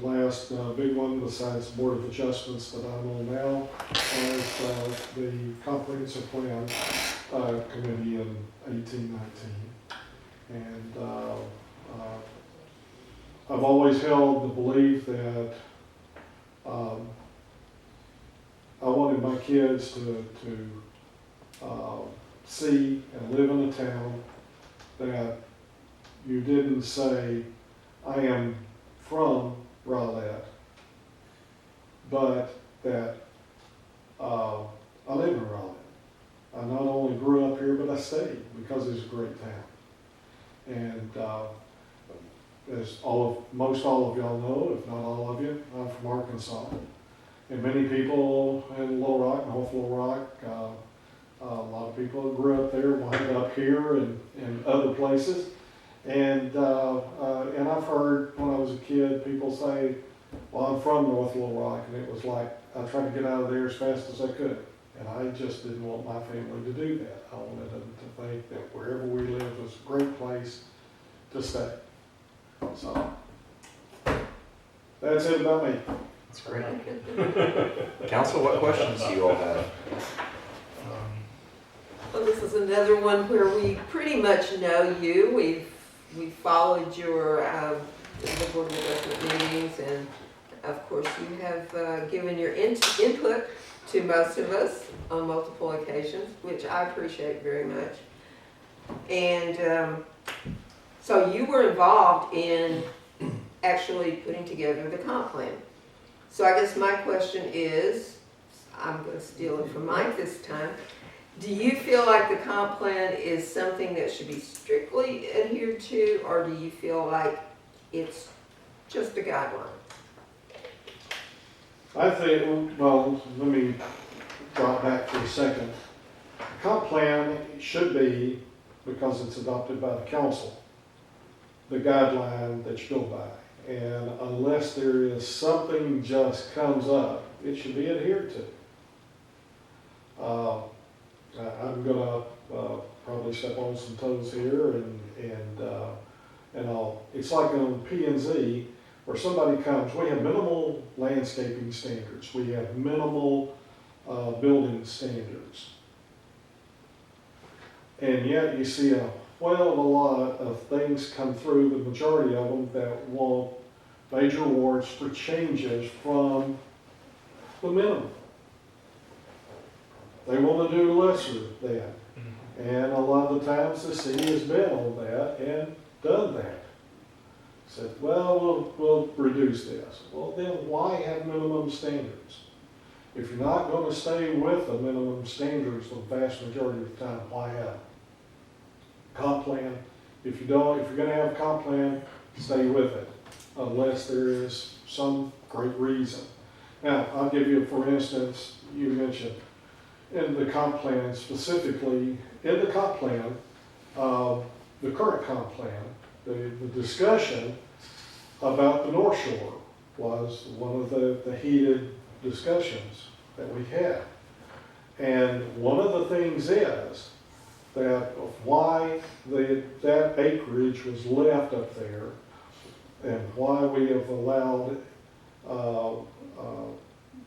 last big one besides the Board of Adjustments that I'm on now is the Comprehensive Plan Committee in 1819. And I've always held the belief that I wanted my kids to see and live in a town that you didn't say, I am from Rowlett, but that I live in Rowlett. I not only grew up here, but I stayed because it's a great town. And as most all of y'all know, if not all of you, I'm from Arkansas. And many people in Little Rock, North Little Rock, a lot of people that grew up there wound up here and other places. And I've heard when I was a kid, people say, well, I'm from North Little Rock. And it was like, I tried to get out of there as fast as I could. And I just didn't want my family to do that. I wanted them to think that wherever we lived was a great place to stay. So, that's it about me. That's great. Council, what questions do you all have? Well, this is another one where we pretty much know you. We've followed your the Board of Adjustment meetings, and of course you have given your input to most of us on multiple occasions, which I appreciate very much. And so you were involved in actually putting together the comp plan. So I guess my question is, I'm going to steal it from Mike this time. Do you feel like the comp plan is something that should be strictly adhered to, or do you feel like it's just a guideline? I think, well, let me drop back for a second. The comp plan should be, because it's adopted by the council, the guideline that you go by. And unless there is something just comes up, it should be adhered to. I'm gonna probably step on some toes here, and it's like on P&Z, where somebody comes, we have minimal landscaping standards, we have minimal building standards. And yet you see a lot of things come through, the majority of them that want major awards for changes from the minimum. They want to do lesser than. And a lot of the times the city has been on that and done that. Said, well, we'll reduce this. Well, then why have minimum standards? If you're not going to stay with the minimum standards the vast majority of the time, why have them? Comp plan, if you're going to have a comp plan, stay with it, unless there is some great reason. Now, I'll give you, for instance, you mentioned in the comp plan specifically, in the comp plan, the current comp plan, the discussion about the North Shore was one of the heated discussions that we had. And one of the things is that why that acreage was left up there and why we have allowed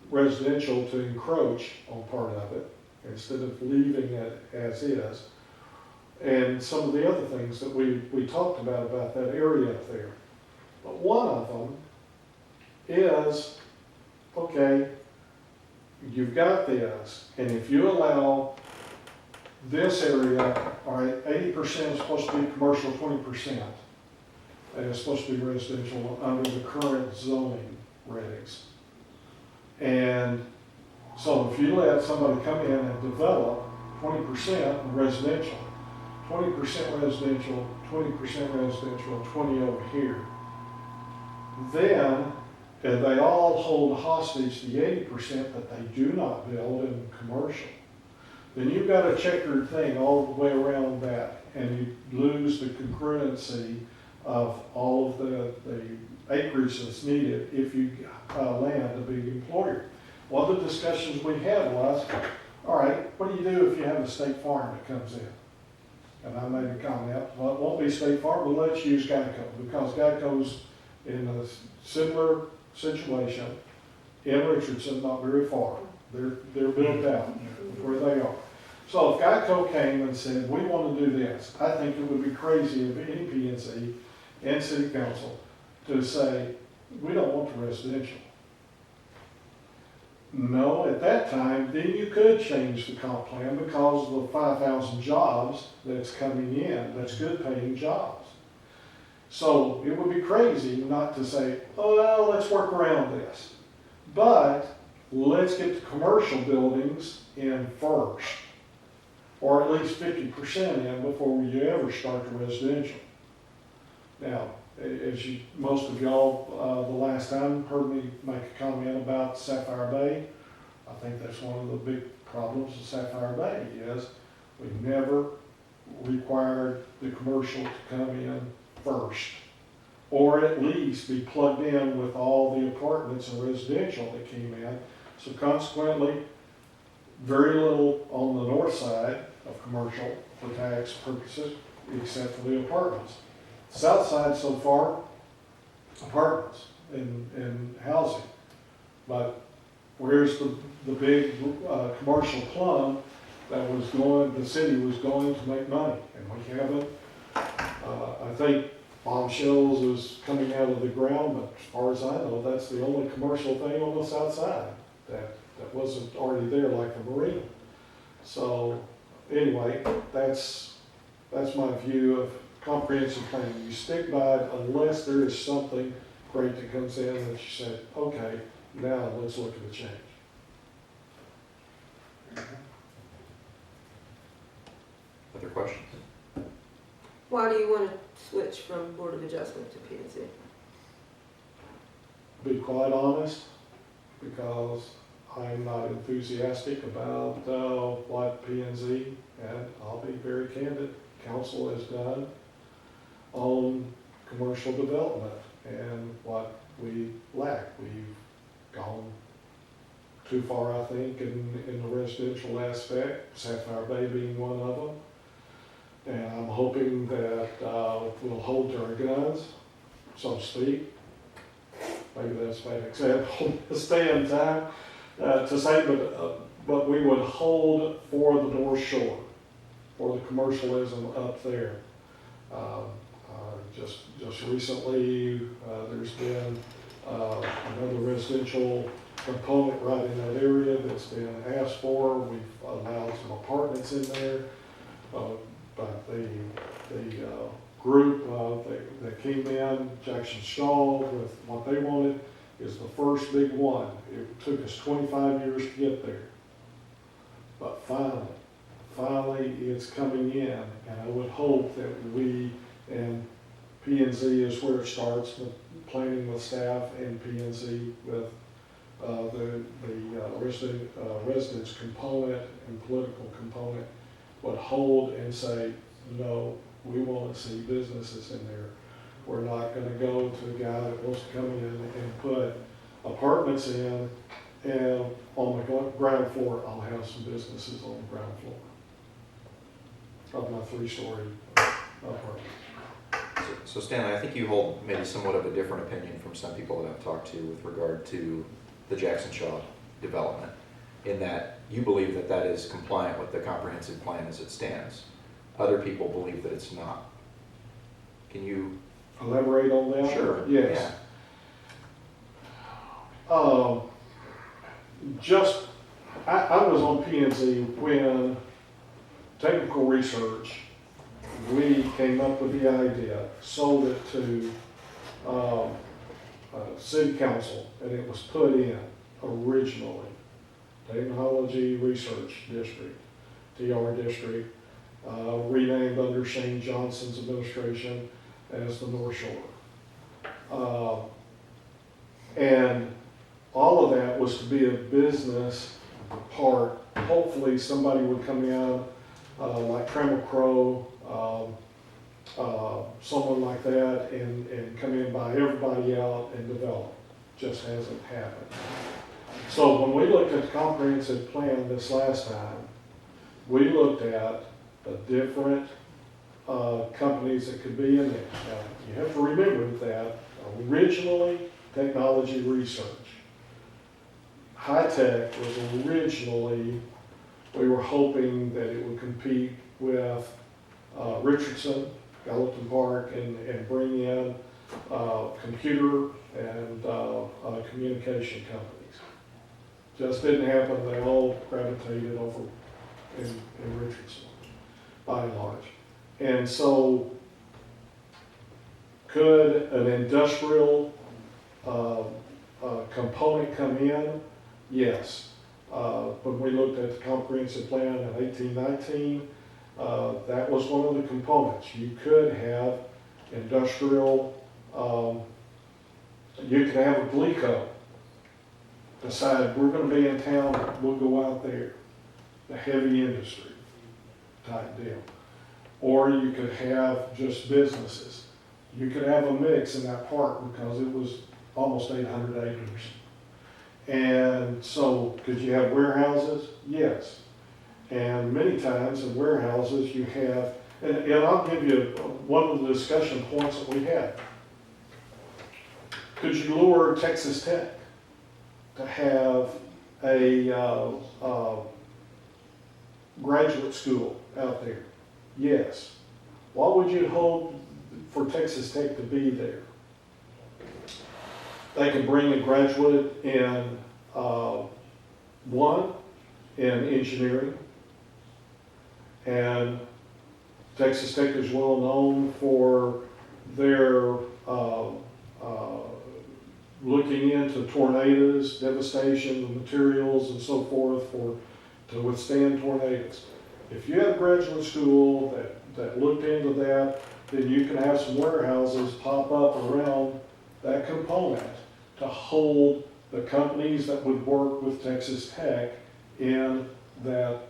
residential to encroach on part of it instead of leaving it as is. And some of the other things that we talked about that area up there. But one of them is, okay, you've got this, and if you allow this area, all right, 80% is supposed to be commercial, 20% is supposed to be residential under the current zoning regs. And so if you let somebody come in and develop 20% residential, 20% residential, 20% residential, 20 over here, then, and they all hold hostage the 80% that they do not build in commercial, then you've got a checkered thing all the way around that, and you lose the congruency of all of the acreage that's needed if you land a big employer. One of the discussions we had was, all right, what do you do if you have a state farm that comes in? And I made a comment, well, it won't be State Farm, but let's use Geico, because Geico's in a similar situation in Richardson, not very far. They're built out where they are. So if Geico came and said, we want to do this, I think it would be crazy of any PNC and city council to say, we don't want the residential. No, at that time, then you could change the comp plan because of the 5,000 jobs that's coming in, that's good paying jobs. So it would be crazy not to say, oh, well, let's work around this. But let's get the commercial buildings in first, or at least 50% in before you ever start the residential. Now, as you, most of y'all, the last time heard me make a comment about Sapphire Bay. I think that's one of the big problems with Sapphire Bay is we never required the commercial to come in first, or at least be plugged in with all the apartments and residential that came in. So consequently, very little on the north side of commercial for tax purposes, except for the apartments. South side so far, apartments and housing. But where's the big commercial plum that was going, the city was going to make money? And we haven't. I think Bombshells is coming out of the ground, but as far as I know, that's the only commercial thing on the south side that wasn't already there, like the marina. So anyway, that's my view of comprehensive plan. You stick by it unless there is something great that comes in that you say, okay, now let's look at the change. Other questions? Why do you want to switch from Board of Adjustment to P&Z? Be quite honest, because I'm not enthusiastic about what P&Z, and I'll be very candid, council has done on commercial development and what we lack. We've gone too far, I think, in the residential aspect, Sapphire Bay being one of them. And I'm hoping that we'll hold to our guns, so to speak. Maybe that's a bad example, stay in time to say, but we would hold for the North Shore, for the commercialism up there. Just recently, there's been another residential component right in that area that's been asked for. We've allowed some apartments in there, but the group that came in, Jackson Shaw, with what they wanted, is the first big one. It took us 25 years to get there. But finally it's coming in, and I would hope that we, and P&Z is where it starts, with planning with staff and P&Z with the residence component and political component, would hold and say, no, we want to see businesses in there. We're not going to go to a guy that wants to come in and put apartments in, and on the ground floor, I'll have some businesses on the ground floor of my 3-story apartment. So Stanley, I think you hold maybe somewhat of a different opinion from some people that I've talked to with regard to the Jackson Shaw development, in that you believe that that is compliant with the comprehensive plan as it stands. Other people believe that it's not. Can you elaborate on that? Sure. Yes. Yeah. I was on P&Z when technical research, we came up with the idea, sold it to city council, and it was put in originally, Technology Research District, TR District, renamed under Shane Johnson's administration as the North Shore. And all of that was to be a business part. Hopefully somebody would come in, like Trammell Crow, someone like that, and come in, buy everybody out and develop. Just hasn't happened. So when we looked at the comprehensive plan this last time, we looked at the different companies that could be in there. Now, you have to remember that originally, technology research. High tech was originally, we were hoping that it would compete with Richardson, Gallatin Park, and bring in computer and communication companies. Just didn't happen. They all gravitated over in Richardson, by and large. And so, could an industrial component come in? Yes. When we looked at the comprehensive plan in 1819, that was one of the components. You could have industrial, you could have a Glico decide we're going to be in town, we'll go out there, the heavy industry type deal. Or you could have just businesses. You could have a mix in that park because it was almost 800 acres. And so, could you have warehouses? Yes. And many times in warehouses you have, and I'll give you one of the discussion points that we had. Could you lure Texas Tech to have a graduate school out there? Yes. Why would you hope for Texas Tech to be there? They can bring a graduate in, in engineering, and Texas Tech is well known for their looking into tornadoes, devastation of materials and so forth to withstand tornadoes. If you had a graduate school that looked into that, then you can have some warehouses pop up around that component to hold the companies that would work with Texas Tech in that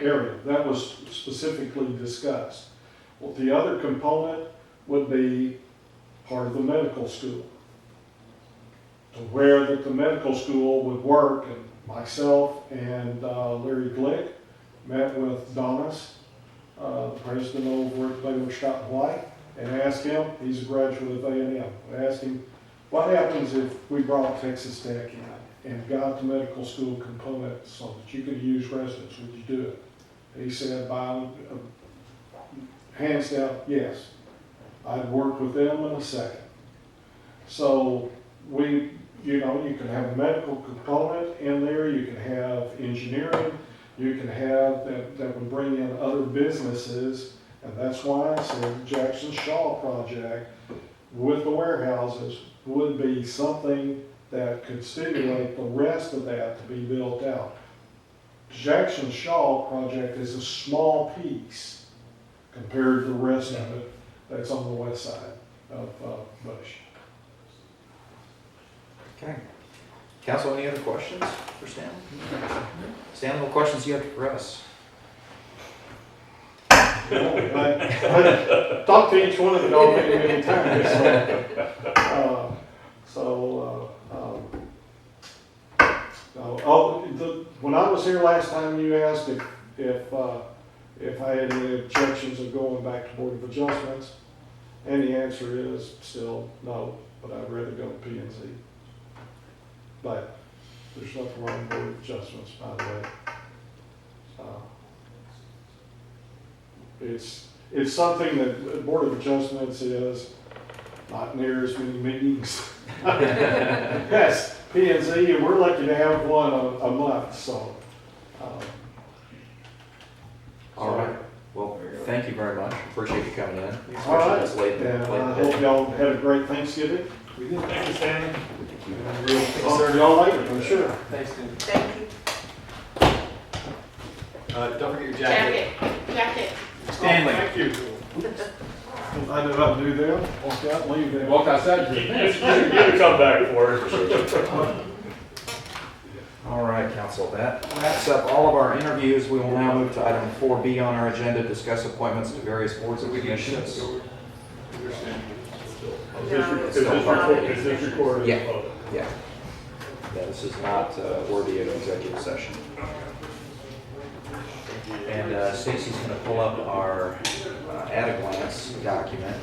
area. That was specifically discussed. Well, the other component would be part of the medical school, to where that the medical school would work, and myself and Larry Glick met with Donis, the president over at Baylor Scott & White, and asked him, he's a graduate of A&M, asked him, what happens if we brought Texas Tech in and got the medical school component so that you could use residents, would you do it? He said, hands down, yes. I'd work with them in a second. So you can have a medical component in there, you can have engineering, you can have that would bring in other businesses, and that's why I said the Jackson Shaw project with the warehouses would be something that could stimulate the rest of that to be built out. Jackson Shaw project is a small piece compared to the rest of it that's on the west side of Bush. Okay. Council, any other questions for Stanley? Stanley, what questions do you have for us? I talked to each one of the dog many times. When I was here last time, you asked if I had any objections of going back to Board of Adjustments, and the answer is still no, but I'd rather go to P&Z. But there's nothing wrong with Board of Adjustments, by the way. It's something that Board of Adjustments is not near as many meetings. Yes, P&Z, and we're lucky to have one a month, so. All right. Well, thank you very much. Appreciate you coming in. All right. It's late. And I hope y'all had a great Thanksgiving. We did. Thank you, Stanley. We'll talk to y'all later, for sure. Thanks, Tim. Thank you. Don't forget your jacket. Jacket. Stanley. Thank you. I know how to do them, walk out and leave them. Walk outside. You can come back for it. All right, council, that wraps up all of our interviews. We will now move to item 4B on our agenda, discuss appointments to various boards and commissions. Is this recorded? Yeah. Oh. Yeah. Yeah, this is not worthy of executive session. And Stacy's going to pull up our at-a-glance document.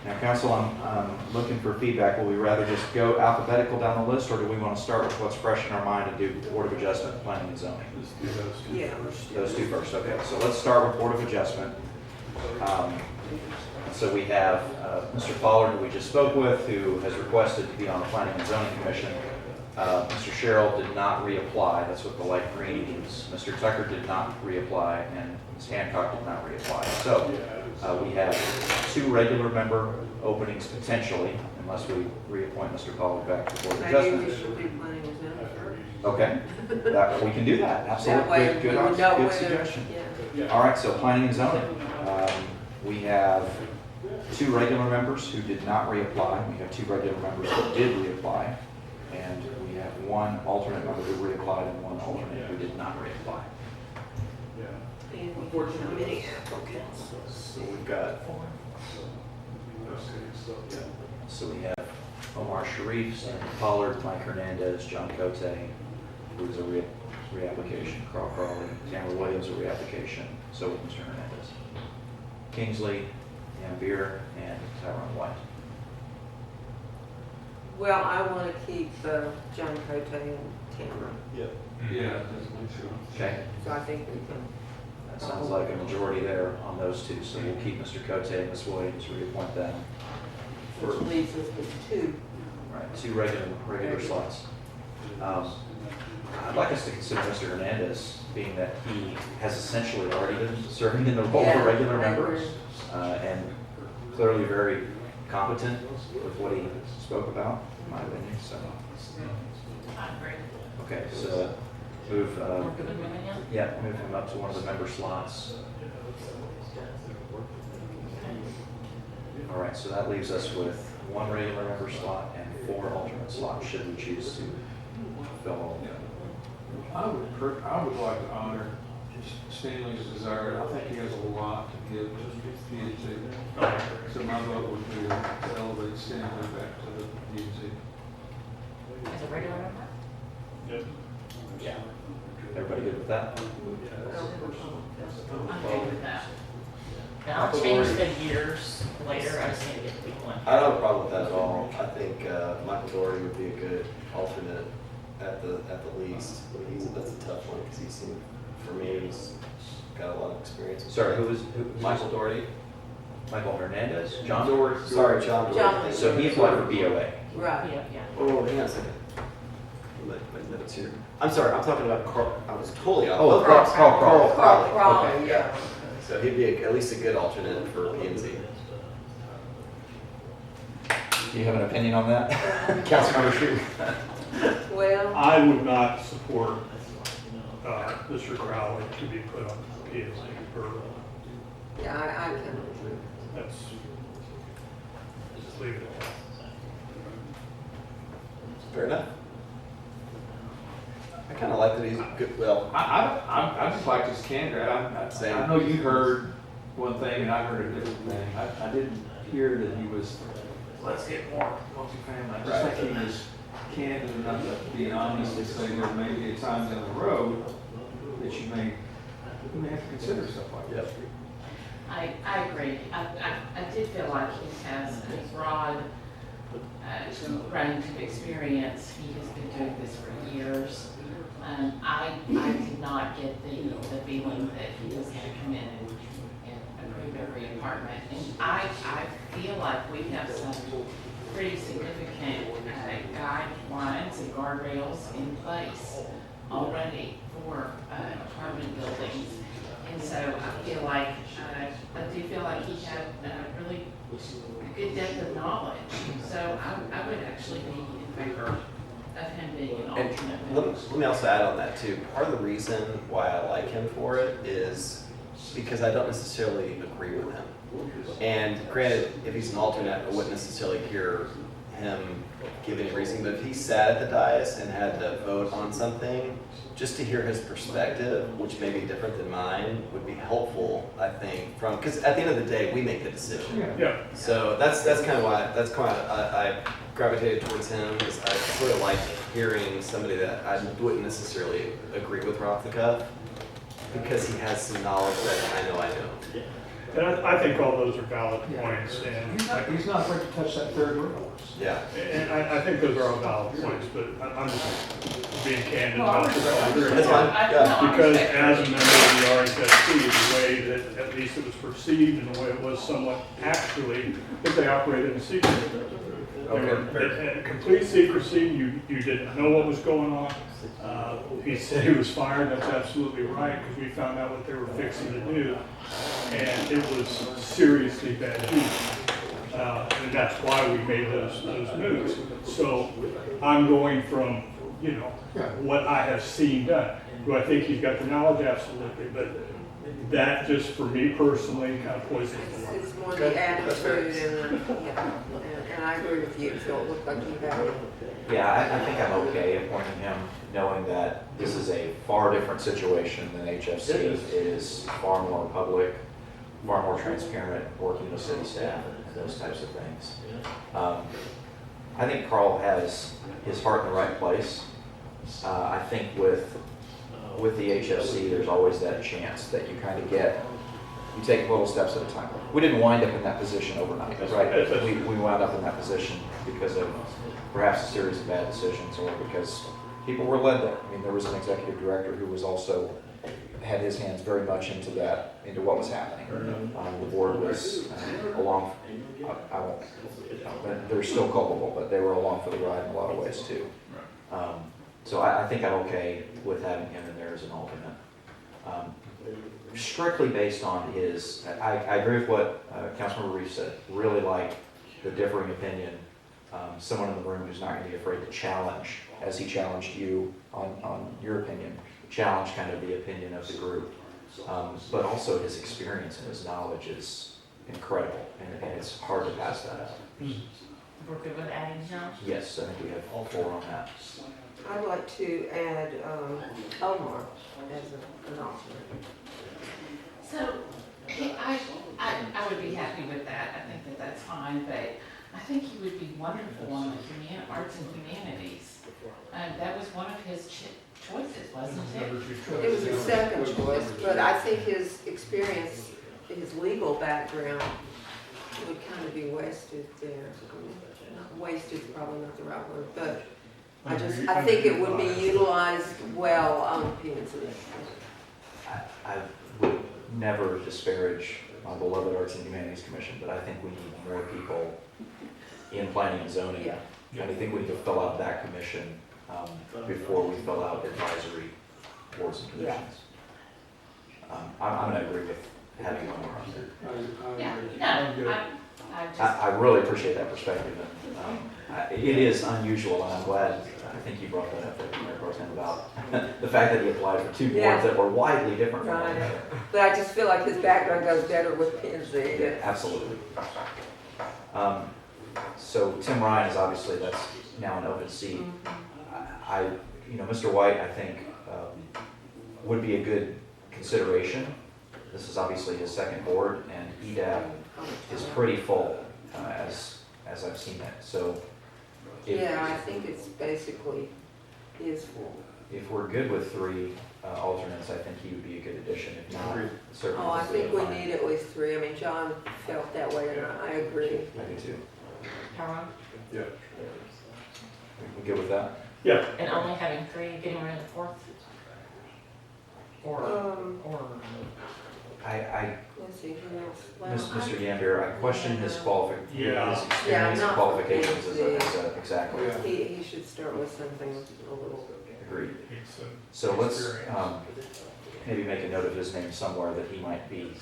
Now, council, I'm looking for feedback. Will we rather just go alphabetical down the list, or do we want to start with what's fresh in our mind and do Board of Adjustment, Planning and Zoning? Yeah. Those two first, okay. So let's start with Board of Adjustment. So we have Mr. Pollard, who we just spoke with, who has requested to be on the Planning and Zoning Commission. Mr. Sherrill did not reapply. That's what the light green means. Mr. Tucker did not reapply, and Ms. Hancock did not reapply. So we have 2 regular member openings potentially, unless we reappoint Mr. Pollard back to Board of Maybe we Adjustment. should be planning as well first. Okay, we can do that. That Absolutely. way Good, we know good whether- suggestion. yeah. All right, so planning and zoning. We have 2 regular members who did not reapply. We have 2 regular members who did reapply. And we have 1 alternate member who reapplied and 1 alternate who did not reapply. And how many applicants? So we've got, so we have Omar Sharif, Sandy Pollard, Mike Hernandez, John Cote, who's a reapplication, Carl Crawley, Tamara Williams, a reapplication, so with Mr. Hernandez. Kingsley, Dan Beer, and Tyrone White. Well, I want to keep John Cote and Tamara, Yeah. Okay, so I think we can. that sounds like a majority there on those 2, so we'll keep Mr. Cote and Ms. Williams, reappoint them. Which leaves us with 2. Right, 2 regular slots. I'd like us to consider Mr. Hernandez, being that he has essentially already been serving in the role Yeah, of regular I member, agree. and clearly very competent with what he spoke about, in my opinion, so. I agree. Okay, so move, We're good with him? yeah, move him up to one of the member slots. All right, so that leaves us with 1 regular member slot and 4 alternate slots, should we choose to fill all of them. I would like to honor Stanley's desire. I think he has a lot to give to P&Z. So my vote would be to elevate Stanley back to the P&Z. As a regular member? Yeah. Everybody good with that? I'm okay with that. And I'll change the years later, I just need to get the people in. I don't have a problem with that at all. I think Michael Doherty would be a good alternate at the least. That's a tough one because he seemed, for me, he's got a lot of experience. Sorry, who's Michael Doherty? Michael Hernandez? John? Sorry, John Doherty. John. So he applied for BOA. Right. Yeah, yeah. Oh, hang on a second. My notes here. I'm sorry, I'm talking about Carl. I was totally off. Oh, Carl Crawley. Carl Crawley, Okay. yeah. So he'd be at least a good alternate for P&Z. Do you have an opinion on that? Councilmember Shreve? Well, I would not support Mr. Crowley to be put on P&Z for, yeah, I can agree. that's, just leave it at that. Fair enough. I kind of like that he's good. Well, I just like his candor. Same. I know you heard one thing and I heard a different thing. I didn't hear that he was, let's get more multifamily. I just think he was candid enough to be honest and say there may be times down the road that you may have to consider stuff like that. I agree. I did feel like he has a broad range of experience. He has been doing this for years. I did not get the feeling that he was going to come in and approve every apartment. And I feel like we have some pretty significant guidelines and guardrails in place already for apartment buildings. And so I feel like, I do feel like he had really good depth of knowledge. So I would actually be in favor of him being an and alternate. let me also add on that too. Part of the reason why I like him for it is because I don't necessarily agree with him. And granted, if he's an alternate, I wouldn't necessarily hear him give any reason, but if he sat at the dais and had to vote on something, just to hear his perspective, which may be different than mine, would be helpful, I think, because at the end of the day, we make the decision. Yeah. So that's kind of why I gravitated towards him, because I sort of like hearing somebody that I wouldn't necessarily agree with right off the cuff, because he has some knowledge that I know I don't. And I think all those are valid points, and He's not afraid to touch that third rail. Yeah. And I think those are all valid points, but I'm just being candid. No, I agree. That's fine. Yeah. Because as a member of the RHSC, the way that at least it was perceived and the way it was somewhat actually, that they operated in secret. They were in complete secrecy, you didn't know what was going on. He said he was fired, that's absolutely right, because we found out what they were fixing to do. And it was seriously bad news. And that's why we made those moves. So I'm going from, what I have seen done. Do I think he's got the knowledge? Absolutely. But that just, for me personally, kind of poisons the water. It's more the attitude and I agree with you, so it looked like you had it. Yeah, I think I'm okay appointing him, knowing that this is a far different situation than HFC. It is far more public, far more transparent, working with city staff and those types of things. I think Carl has his heart in the right place. I think with the HFC, there's always that chance that you kind of you take little steps at a time. We didn't wind up in that position overnight, right? We wound up in that position because of perhaps a series of bad decisions or because people were led there. I mean, there was an executive director who was also had his hands very much into what was happening. The board was along, I won't, they're still culpable, but they were along for the ride in a lot of ways too. So I think I'm okay with having him in there as an alternate. Strictly based on I agree with what Councilmember Reese said, really like the differing opinion. Someone in the room who's not going to be afraid to challenge, as he challenged you on your opinion, challenge kind of the opinion of the group. But also his experience and his knowledge is incredible, and it's hard to pass that up. We're good with adding him? Yes, I think we have all 4 on that. I'd like to add Omar as an alternate. So, I would be happy with that. I think that's fine, but I think he would be wonderful on the arts and humanities. That was one of his choices, wasn't it? It was his second choice, but I think his experience, his legal background would kind of be wasted there. Wasted is probably not the right word, but I think it would be utilized well on P&Z. I would never disparage my beloved Arts and Humanities Commission, but I think we need more people in planning and zoning. Yeah. And I think we need to fill out that commission before we fill out advisory boards and commissions. I'm going to agree with having one more on there. Yeah, I really appreciate that perspective. And, it is unusual, and I'm glad, I think you brought that up there, Mayor Pro Tem, about the fact that he applied for 2 boards that were widely different from one another. But I just feel like his background goes better with P&Z. Yeah, absolutely. So Tim Ryan is obviously, that's now an open seat. Mr. White, I think, would be a good consideration. This is obviously his second board, and EDAP is pretty full, as I've seen it. So, I think it's basically his full. If we're good with 3 alternates, I think he would be a good addition. If not, certainly. I think we need at least 3. I mean, John felt that way, and I agree. I do too. Tom? Yeah. We good with that? Yeah. And only having 3, getting rid of the 4th? Let's see, who else? Mr. Yambir, I question his experience and not qualifications P&Z. exactly. He should start with something a little. Agreed. So let's maybe make a note of his name somewhere that he might be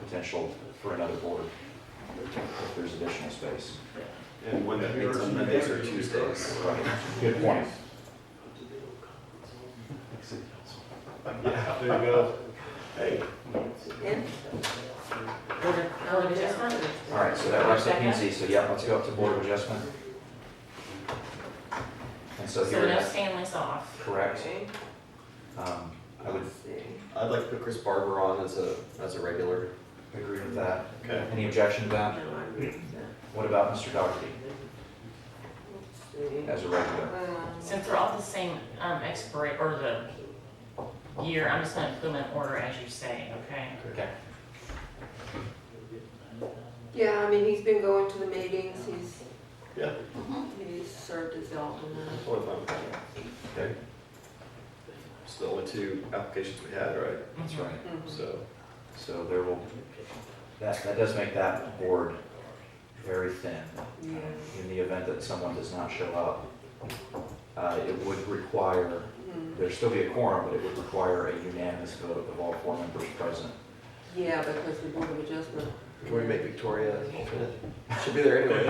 potential for another board if there's additional space. And when that meets on Mondays or Tuesdays. Right. Good point. Yeah, there you go. Hey. And Board of Adjustment? All right, so that wraps up P&Z, so yeah, let's go up to Board of Adjustment. And so So here, no Stanley's off. correct. Okay. I would I'd like to put Chris Barber on as a regular. agree with that. Okay. Any objection to that? No, I agree with that. What about Mr. Dougherty Let's see. as a regular? Since they're all the same, expiration, or the year, I'm just gonna put them in order as you say, okay? Okay. Yeah, I mean, he's been going to the meetings, Yeah. he's served as alternate. Totally fine with that. Okay. It's the only two applications we had, right? That's right. Mhm. So there will, that does make that board very thin. Yeah. In the event that someone does not show up, it would require, Mhm. there'd still be a quorum, but it would require a unanimous vote of all 4 members present. Yeah, because the Board of Adjustment. Can we make Victoria alternate? She'll be there anyway.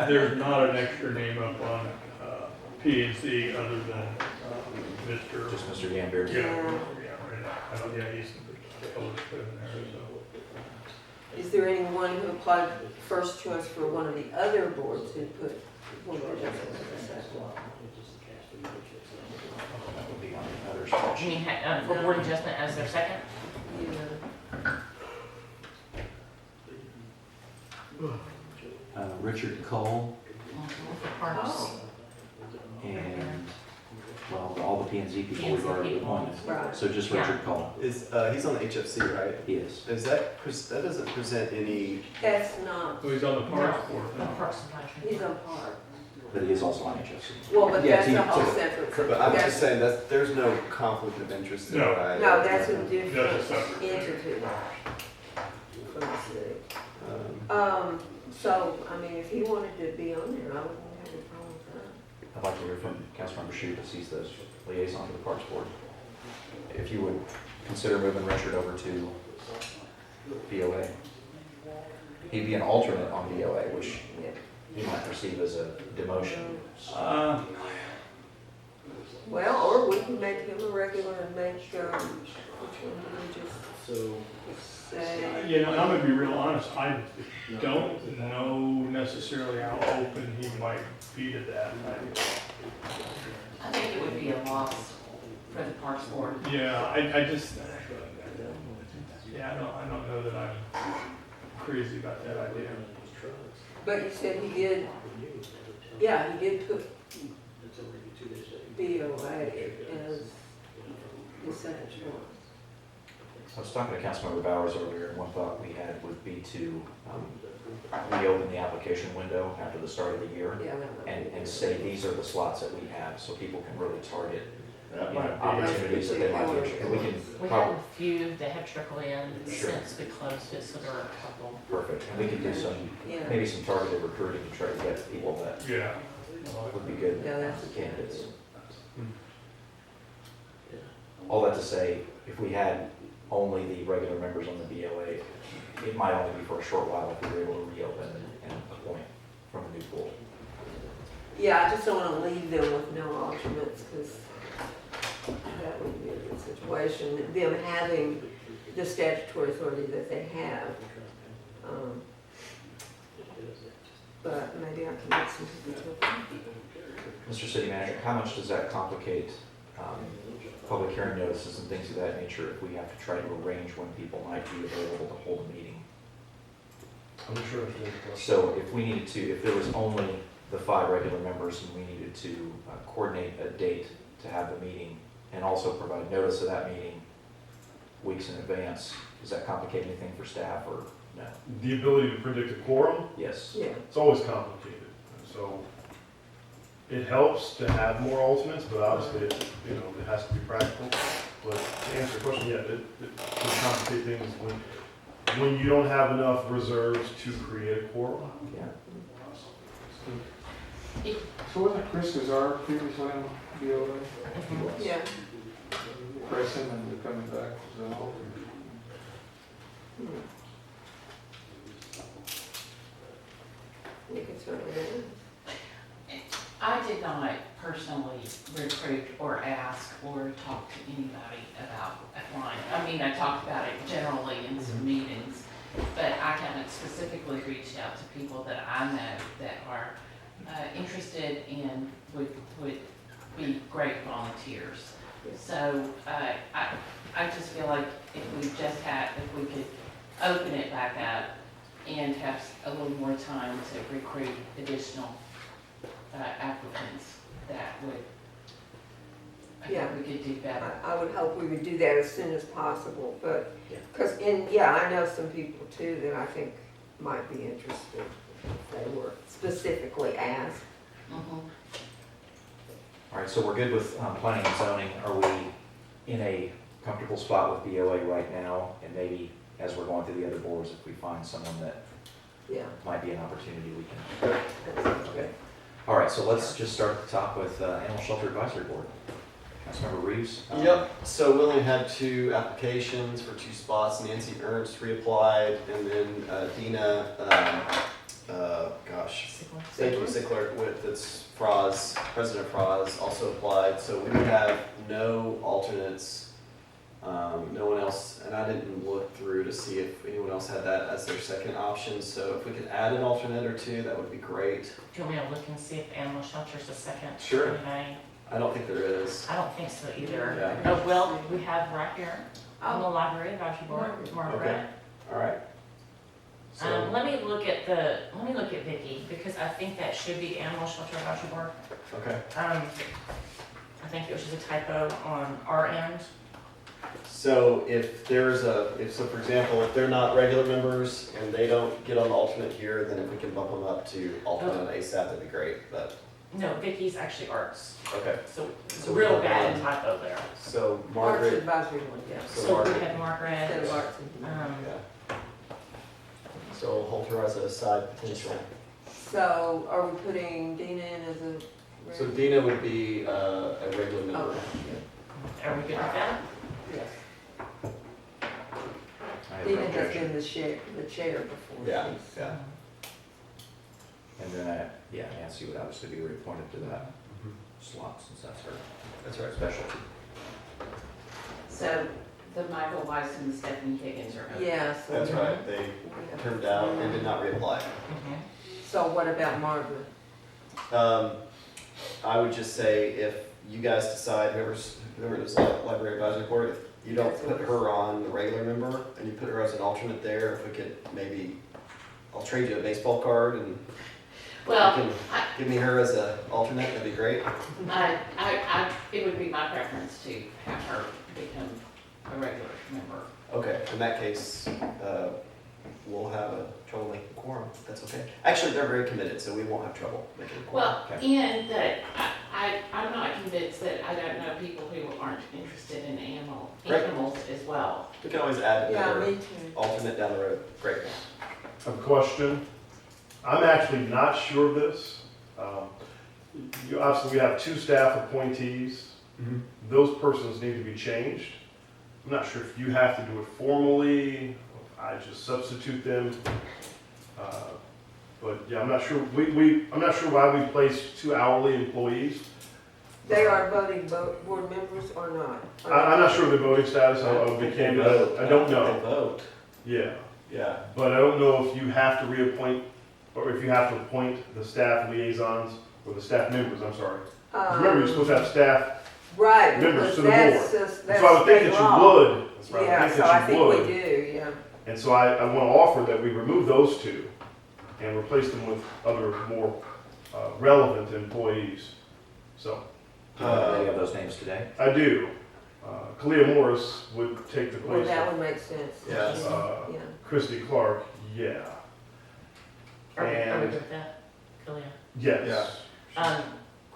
There's not an extra name up on P&Z other than Mr. Just Mr. Gambier. Yeah, right. I don't, yeah, he's always put in there, so. Is there anyone who applied first choice for one of the other boards who put Board of Adjustment as a second? That would be on the other You spreadsheet. mean, for Board of Adjustment as their second? Yeah. Richard Cole For Parks. Oh. and, well, all the P&Z people we've P&Z already people. appointed. Right. So just Yeah. Richard Cole. Is, he's on the HFC, right? He is. Is that doesn't present any, That's not, So he's on the Parks Board No, now. Parks and he's Advisory. on par. But he is also on HFC. Well, but Yeah, that's team a whole two. separate. but I'm that's- just saying that there's no conflict of interest there, No. right? No, that's a That's a different separate thing. entity from the city. Um, So, I mean, if he wanted to be on there, I wouldn't have a problem with that. I'd like to hear from Councilmember Shute, as he's the liaison to the Parks Board. If you would consider moving Richard over to BOA. He'd be an alternate on BOA, which Yeah. you might perceive as a demotion. Well, or we can make him a regular and make, which one do we just so, say? You know, I'm gonna be real honest, I don't know necessarily how open he might be to that. I think it would be a loss for the Parks Board. Yeah, I just, yeah, I don't know that I'm crazy about that idea. But you said he did, yeah, he did put BOA as the second choice. I was talking to Councilmember Bowers earlier, and one thought we had would be to reopen the application window after the start of the year Yeah, that might be and say these are the slots that we have, so people can really target, That you know, might be, opportunities that they might be interested in. We can We have probably, a few that have trickled in Sure. since we closed it, so there are a couple. perfect, and we can do some, Yeah. maybe some targeted recruiting to try to get people that yeah. would be good Yeah, that's- candidates. All that to say, if we had only the regular members on the BOA, it might only be for a short while if we were able to reopen and appoint from a new pool. Yeah, I just don't want to leave them with no alternates, because that would be a good situation. Them having the statutory authority that they have. But maybe I can get some people to apply. Mr. City Manager, how much does that complicate public hearing notices and things of that nature if we have to try to arrange when people might be available to hold a meeting? I'm not sure if there's a question. So if we needed to, if there was only the 5 regular members and we needed to coordinate a date to have the meeting and also provide notice of that meeting weeks in advance, does that complicate anything for staff or no? The ability to predict a quorum, Yes. Yeah. it's always complicated. So it helps to have more alternates, but obviously, it has to be practical. But to answer your question, yeah, it can complicate things when you don't have enough reserves to create a quorum. Yeah. So wasn't Chris Gazar previously on BOA? Yeah. Pressing and coming back, so. We can certainly do I I did not personally recruit or ask or talk to anybody about applying. I mean, I talked about it generally in some meetings, but I haven't specifically reached out to people that I know that are interested and would be great volunteers. So I just feel like if we could open it back up and have a little more time to recruit additional applicants, that would, I think we could do better. I would hope we would do that as soon as possible, but, because I know some people too that I think might be interested if they were specifically asked. All right, so we're good with planning and zoning. Are we in a comfortable spot with BOA right now? And maybe as we're going through the other boards, if we find someone that might be an opportunity, we can. Okay. All right, so let's just start at the top with Animal Shelter Advisory Board. Councilmember Reeves? Yep, so we only had 2 applications for 2 spots. Nancy Ernst reapplied, and then Dina, thank you, Sickler, that's Froz, President Froz, also applied. So we would have no alternates, no one else, and I didn't look through to see if anyone else had that as their second option. So if we could add an alternate or 2, that would be great. Do you want me to look and see if Animal Shelter's a second? Sure. Anybody? I don't think there is. I don't think so either. Yeah. Oh, well, we have right here on the Library Advisory Board, Margaret. Okay. All right. So, Let me look at Vicky, because I think that should be the Animal Shelter Advisory Board. okay. I think it was just a typo on our end. So if there's so for example, if they're not regular members and they don't get on the alternate here, then if we can bump them up to alternate on ASAP, that'd be great, but. No, Vicky's actually arts. Okay. So it's So a we real have bad one. typo there. So Arts Margaret, Advisory Board, yeah. So we had Margaret. Instead of arts and yeah. So we'll hold her as a side potential. So are we putting Dina in as a? So Dina would be a regular member. Oh, Are we good with that? yes. I have no Dina has objection. been the chair before. Yeah, She's- yeah. And then, Nancy would obviously be reappointed to that slot since that's her That's right. specialty. So the Michael Weiss and Stephanie Higgins are open. Yeah, so. That's right. They turned out and did not reapply. So what about Margaret? I would just say if you guys decide, whoever's Library Advisory Board, if you don't put her on the regular member and you put her as an alternate there, if we could maybe, I'll trade you a baseball card and Well, you can give me her as an alternate, that'd be great. it would be my preference to have her become a regular member. Okay, in that case, we'll have a trouble making a quorum, if that's okay. Actually, they're very committed, so we won't have trouble making a quorum. Well, and that I'm not convinced that I don't know people who aren't interested in animals as well. We can always add Yeah, another me too. alternate down the road. Great. A question. I'm actually not sure of this. Obviously, we have 2 staff appointees. Those persons need to be changed. I'm not sure if you have to do it formally, or if I just substitute them. But yeah, I'm not sure. I'm not sure why we placed 2 hourly employees. They are voting board members or not? I'm not sure of the voting status. I'll be candid. I don't They know. vote. Yeah. Yeah. But I don't know if you have to reappoint, or if you have to appoint the staff liaisons, or the staff members, I'm sorry. Remember, you're supposed to have staff Right, members because to the that's board. just, So that's I would think state that you law. would. That's right. Yeah, so I think we do, yeah. And so I want to offer that we remove those 2 and replace them with other more relevant employees. So, Do you know any of those names today? I do. Kalia Morris would take the Well, place that of would make sense. Yes. Yeah. Christy Clark, yeah. Are we And- good with that, Kalia? Yes.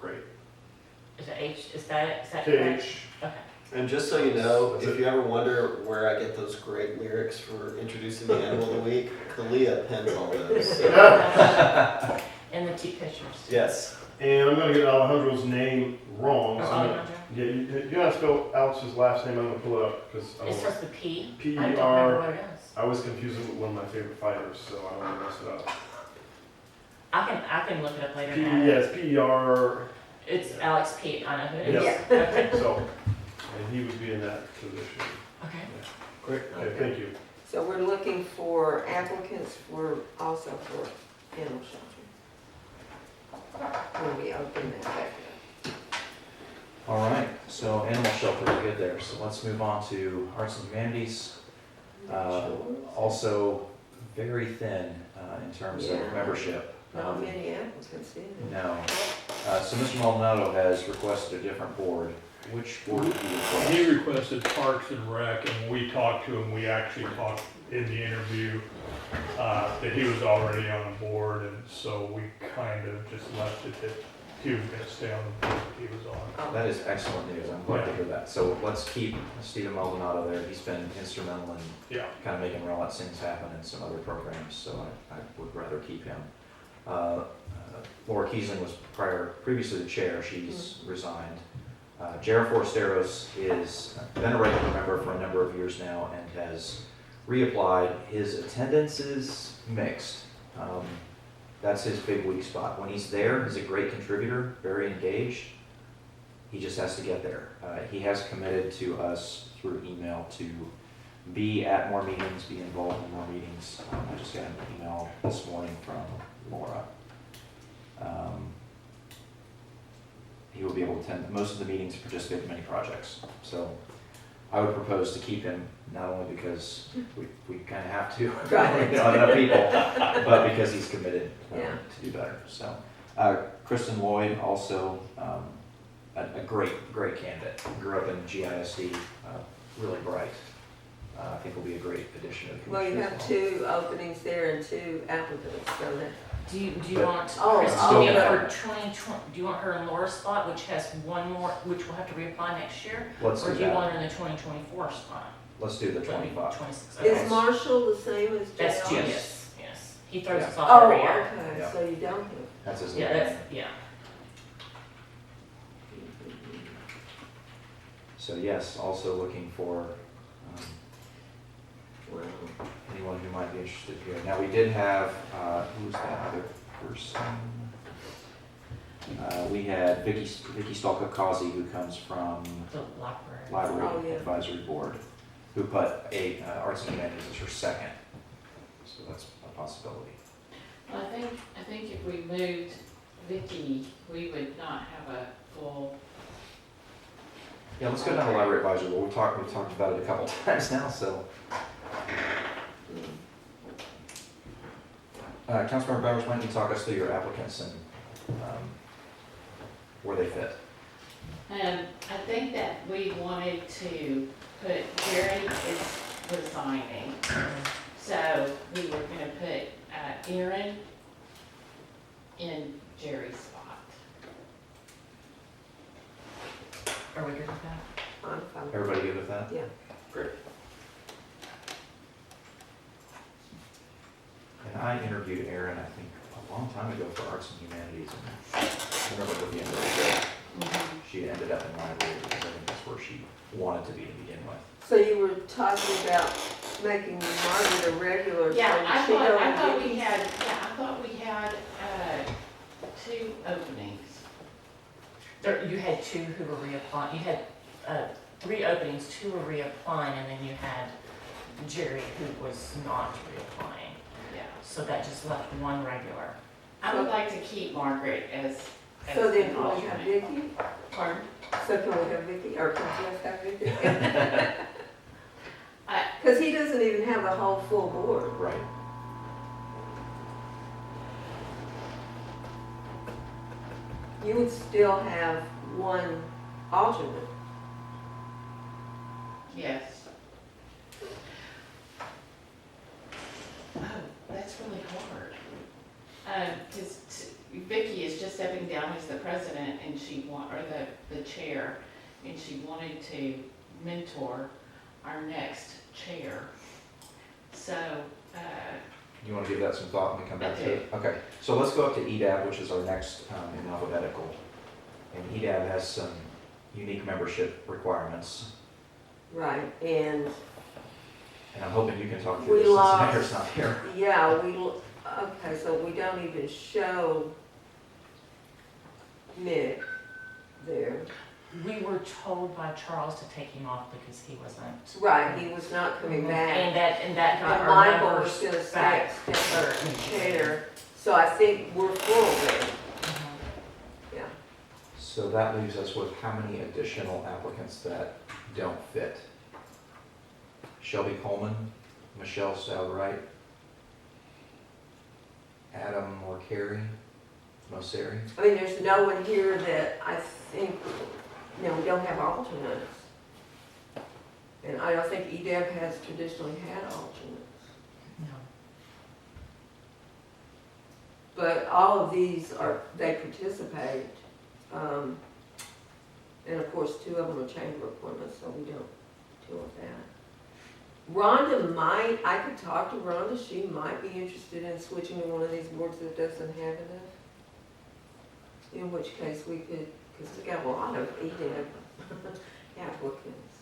Great. Is that correct? KH. Okay. And just so you know, if you ever wonder where I get those great lyrics for introducing the animal of the week, Kalia pens all those. So. And the 2 pictures. Yes. And I'm going to get Alejandro's name wrong. So I'm gonna- Alejandro? yeah, you gotta spell Alex's last name. I'm gonna pull it up because It starts with P. P-E-R. I don't remember what it is. I always confuse him with one of my favorite fighters, so I don't want to mess it up. I can look it up later. and add it. Yes, PER, It's Alex Pete, I know who it is. yes. Okay. So, and he would be in that position. Okay. Great, okay, thank you. So we're looking for applicants also for animal shelter. When we open that back up. All right, so animal shelter, we're good there. So let's move on to arts and humanities. Also very thin in terms of Yeah. membership. Not many applicants, did there? No. So Mr. Maldonado has requested a different board. Which board did he request? He requested Parks and Rec, and when we talked to him, we actually talked in the interview that he was already on the board, and so we kind of just left it that he was gonna stay on the board that he was on. That is excellent news. I'm glad to hear that. So let's keep Stephen Maldonado there. He's been instrumental in Yeah. kind of making Rowlett things happen in some other programs, so I would rather keep him. Laura Kiesling was previously the chair. She's resigned. Jared Foresteros is been a regular member for a number of years now and has reapplied. His attendance is mixed. That's his big weak spot. When he's there, he's a great contributor, very engaged. He just has to get there. He has committed to us through email to be at more meetings, be involved in more meetings. I just got an email this morning from Laura. He will be able to attend most of the meetings and participate in many projects. So I would propose to keep him, not only because we kind of have to, Right. we don't have enough people, but because he's committed Yeah. to do better. So Kristen Lloyd, also a great candidate. Grew up in GISD, really bright. I think will be a great addition to the Well, commission. you have 2 openings there and 2 applicants, so that. Do you But- want Oh, Christine okay. for 2020, do you want her in Laura's spot, which has one more, which will have to reapply next year? Let's Or do do you that. want her in the 2024 spot? Let's do the 25. 26, Is okay. Marshall the same as That's JR? genius, yes. He throws Yeah. us off Oh, every year. okay, Yeah. so you don't have. That's his Yeah, name. that's, yeah. So yes, also looking for Wow. anyone who might be interested here. Now, we did have, who was that other person? We had Vicky Stalka-Causey, who comes from The library. Library Oh, yeah. Advisory Board, who put Arts and Humanities as her second. So that's a possibility. Well, I think if we moved Vicky, we would not have a full, Yeah, let's go down to Library Advisory Board. We've talked about it a couple times now, so. Councilmember Bowers, why don't you talk us through your applicants and where they fit? I think that we wanted to put, Jerry is resigning. So we were gonna put Aaron in Jerry's spot. Are we good with that? I'm fine. Everybody good with that? Yeah. Great. And I interviewed Erin, I think, a long time ago for Arts and Humanities, and I remember at the end of the day, she ended up in library because I think that's where she wanted to be to begin with. So you were talking about making Margaret a regular. Yeah, so I she thought don't we get- had 2 openings. You had 2 who were reapplying, you had 3 openings, 2 were reapplying, and then you had Jerry who was not reapplying. Yeah. So that just left 1 regular. I would like to keep Margaret as So then an can we have alternate. Vicky? Pardon? So can we have Vicky, or can Jeff have Vicky? I- Because he doesn't even have the whole full board. Right. You would still have 1 alternate. Yes. Oh, that's really hard. Because Vicky is just stepping down as the president and or the chair, and she wanted to mentor our next chair. So, You want to give that some thought when we come back I to it? Okay, so let's go up to EDAB, which is our next in alphabetical. And EDAB has some unique membership requirements. Right, and And I'm hoping you can talk We through this since lost- Mayor's not here. yeah, Okay, so we don't even show Mick there. We were told by Charles to take him off because he wasn't. Right, he was not coming back. And that got And our Michael was numbers gonna stay back. at Stepford Chair, so I think we're full there. Yeah. So that leaves us with how many additional applicants that don't fit? Shelby Coleman, Michelle Stalwright, Adam or Carrie, Mosseri. I mean, there's no one here that I think, we don't have alternates. And I don't think EDEB has traditionally had alternates. No. But all of these they participate. And of course, 2 of them are chamber appointments, so we don't deal with that. Rhonda I could talk to Rhonda, she might be interested in switching to one of these boards that doesn't have enough. In which case we could, because we got a lot of EDEB applicants.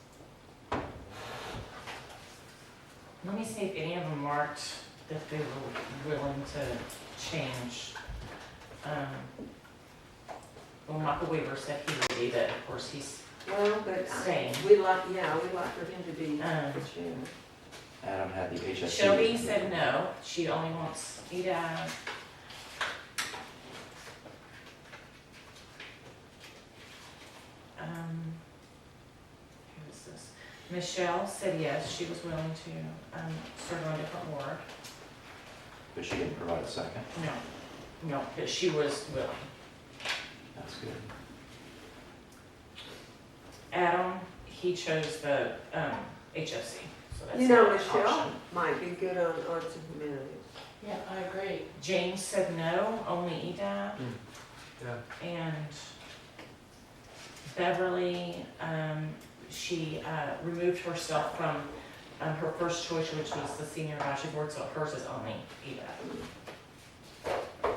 Let me see if any of them marked that they were willing to change. Well, Michael Weaver said he would be, but of course he's Well, but staying. we'd like for him to be the chair. Adam had the HSC. Shelby said no, she only wants EDAB. Who is this? Michelle said yes, she was willing to serve on a different board. But she didn't provide a second. No, but she was willing. That's good. Adam, he chose the HFC, so that's You know, an Michelle option. might be good on arts and humanities. Yeah, I agree. James said no, only EDAB. Yeah. And Beverly, she removed herself from her first choice, which was the senior advisory board, so hers is only EDAB.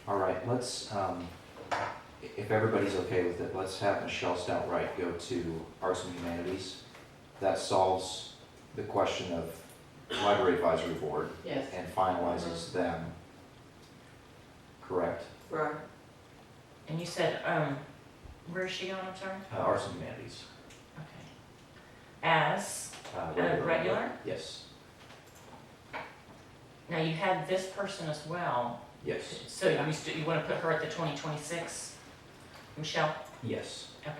All right, let's, if everybody's okay with it, let's have Michelle Stalwright go to Arts and Humanities. That solves the question of Library Advisory Board Yes. and finalizes them. Correct? Right. And you said, where is she on, I'm sorry? Arts and Humanities. Okay. As regular? Yes, Now you had this person as well, yes, so you want to put her at the 2026? Michelle? yes. Okay.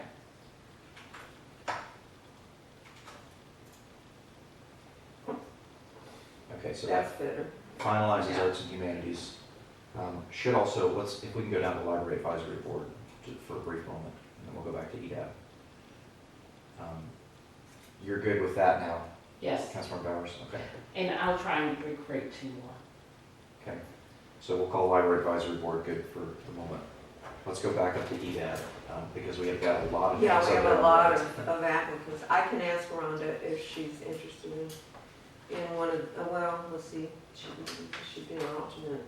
Okay, so That's that better. finalizes Yeah. Arts and Humanities. Should also, if we can go down to Library Advisory Board for a brief moment, and then we'll go back to EDAB. You're good with that now, Yes, Councilmember Bowers? Okay. and I'll try and recruit 2 more. Okay, so we'll call Library Advisory Board good for the moment. Let's go back up to EDAB, because we have got a lot of. Yeah, things we have over a there. lot of applicants. I can ask Rhonda if she's interested in one of, well, let's see, she'd be an alternate,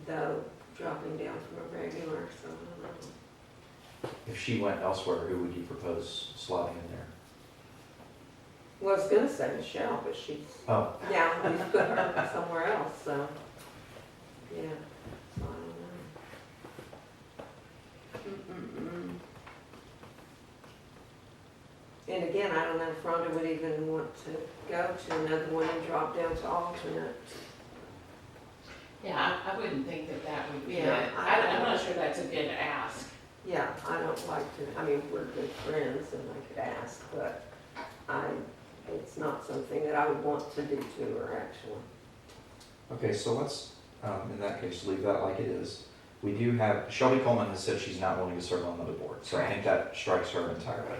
though, dropping down from a regular, so I don't know. If she went elsewhere, who would you propose slotting in there? Well, I was gonna say Michelle, but she's, Oh, yeah, we put her somewhere else, so, yeah, so I don't know. And again, I don't know if Rhonda would even want to go to another one and drop down to alternate. Yeah, I wouldn't think that would be, Yeah, I'm not sure that's a good ask. Yeah, I don't like to, I mean, we're good friends and I could ask, but it's not something that I would want to do to her, actually. okay, so let's, in that case, leave that like it is. We do have, Shelby Coleman has said she's not willing to serve on another board, so I think that strikes her entirely.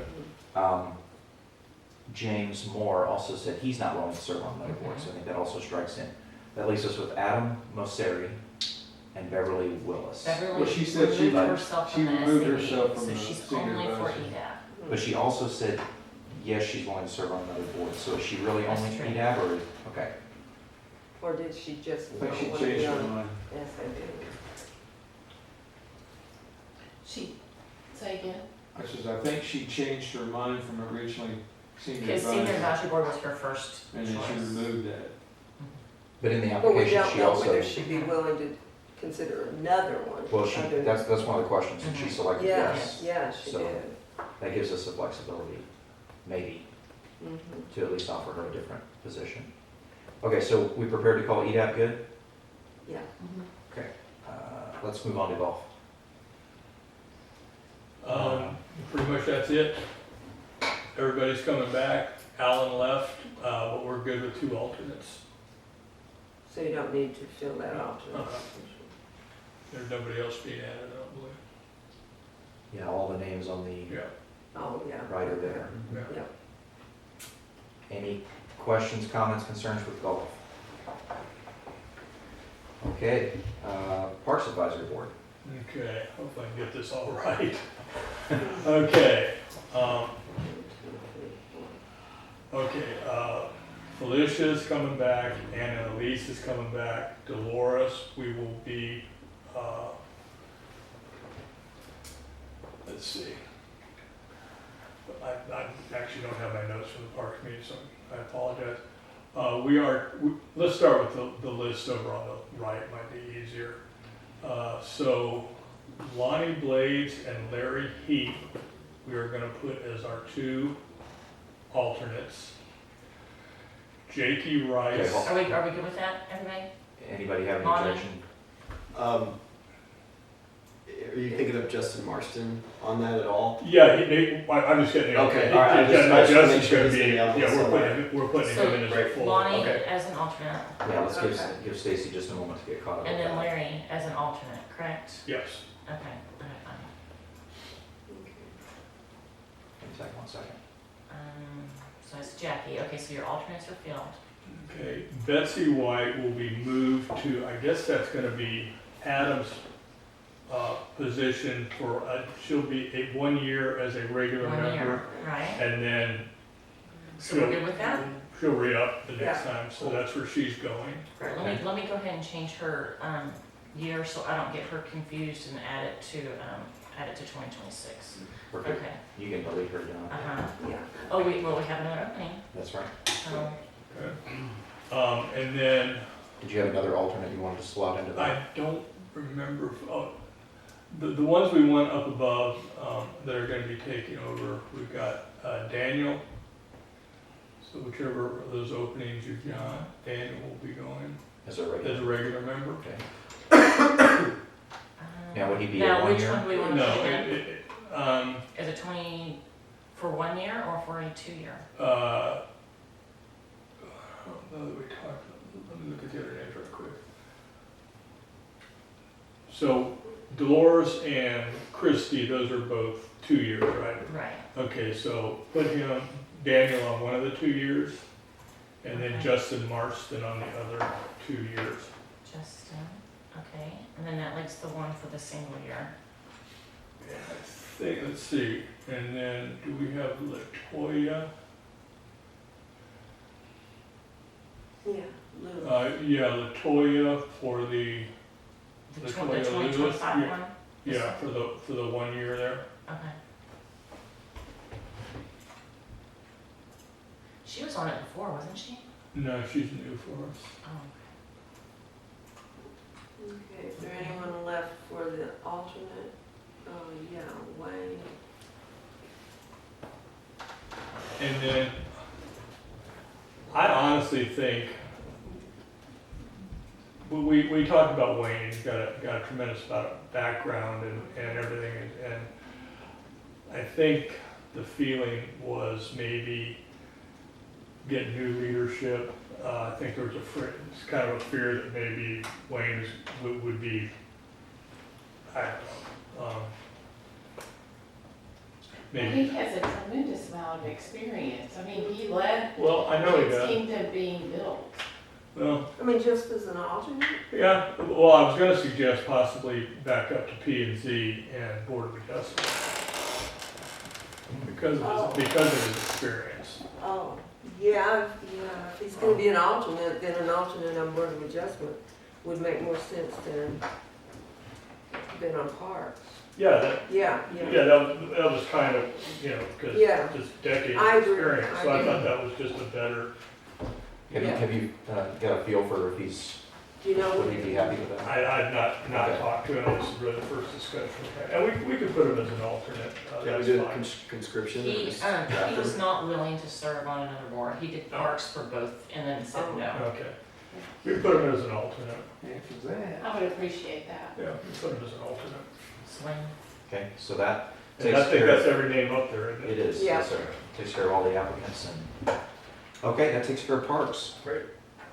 James Moore also said he's not willing to serve on another board, so I think that also strikes him. That leaves us with Adam Mosseri and Beverly Willis. Beverly Well, she said she- removed herself she from the removed SAB, herself from so the she's senior only for advisor. EDAB. But she also said, yes, she's willing to serve on another board, so is she really That's only true. EDAB or, okay. Or did she just I not think she want to be changed her on mind. SAB? Say again? I think she changed her mind from originally senior Because senior advisor, advisory board was her first and then she choice. removed that. But in the But we application, don't she know also, whether she'd be willing to consider another one. well, other- that's one of the questions, and she selected yes. Yeah, she So- did. That gives us the flexibility, maybe, Mhm. to at least offer her a different position. Okay, so we prepared to call EDAP good? Yeah. Okay, let's move on to golf. Pretty much that's it. Everybody's coming back. Alan left, but we're good with 2 alternates. So you don't need to fill that alternate. Uh-huh. There's nobody else being added, I don't believe. Yeah, all the names on the Yeah. Oh, yeah. right are there. Yeah. Any questions, comments, concerns with golf? Okay, Parks Advisory Board. Okay, hope I can get this all right. Okay. Felicia's coming back, Anna and Elise is coming back, Dolores, we will be, let's see. I actually don't have my notes from the Parks meeting, so I apologize. Let's start with the list over on the right, might be easier. So Lonnie Blades and Larry Heap, we are gonna put as our 2 alternates. Jakey Rice. Okay, Are we good with that, everybody? Anybody have any Lonnie? objection? Are you thinking of Justin Marston on that at all? Yeah, I'm just getting the. Okay, all right, I just wanna make Justin's sure gonna he's be, gonna be yeah, on we're putting him in as a full. Lonnie okay. as an alternate, Yeah, let's Okay. give Stacy just a moment to get caught up. and with then that. Larry as an alternate, correct? Yes. Okay, fine. Give me one second. So it's Jackie, okay, so your alternates are filled. Okay, Betsy White will be moved to, I guess that's gonna be Adam's, position for, she'll be 1 year as a regular 1 member. year, right? And then So we're good with that? she'll re-up the next Yeah. time, so that's where she's going. Right, let me go ahead and change her, year so I don't get her confused and add it to 2026. Perfect. Okay, You can delete her, John. Yeah. oh, we have another opening, That's right. so, Okay. And then Did you have another alternate you wanted to slot into that? I don't remember, the ones we want up above, that are gonna be taking over, we've got, Daniel. So whichever of those openings you've got, Daniel will be going As a as regular? a regular member. Okay. Now, would he be a now, 1 which year? one do we want to No, put in? Is it 20 for 1 year or for a 2 year? I don't know that we talked, let me look at the other names real quick. So Dolores and Christie, those are both 2 years, right? Right. Okay, so put him, Daniel on one of the 2 years, and then Okay. Justin Marston on the other 2 years. Justin, okay, and then that leaves the one for the single year. Yeah, I think, let's see, and then do we have Latoya? Yeah. Lou. Yeah, Latoya for the The Latoya 2025 Lewis, one? yeah, for the 1 year there. Okay. She was on it before, wasn't she? No, she's new for us. Oh, Okay, is there anyone left for the alternate? Oh, yeah, Wayne. And then, I honestly think, we talked about Wayne, he's got a tremendous amount of background and everything, and I think the feeling was maybe get new leadership. I think there was it's kind of a fear that maybe Wayne would be, I don't know, maybe. He has a tremendous amount of experience. I mean, he led Well, I know he the does. kingdom being built. Well, I mean, just as an alternate? yeah, well, I was gonna suggest possibly back up to P and Z and Board of Adjustment. Because of his experience. Oh, yeah, if he's gonna be an alternate, then an alternate on Board of Adjustment would make more sense than on Parks. Yeah, Yeah, that was kind of, because Yeah. just decades I of agree, experience. I So I agree. thought that was just a better Have you got a feel for if he's, Do you know? would he be happy with that? I've not Okay. talked to him, this is really the first discussion. And we could put him as an alternate, that's fine. conscription? He was not willing to serve on another board. He did parks for both and then said no. Okay. We could put him as an alternate. After that. I would appreciate that. Yeah, we put him as an alternate. Swing. Okay, so that And takes I think care that's of, every name up there, isn't it? it is, Yeah. yes, sir. Takes care of all the applicants and, okay, that takes care of parks. Great.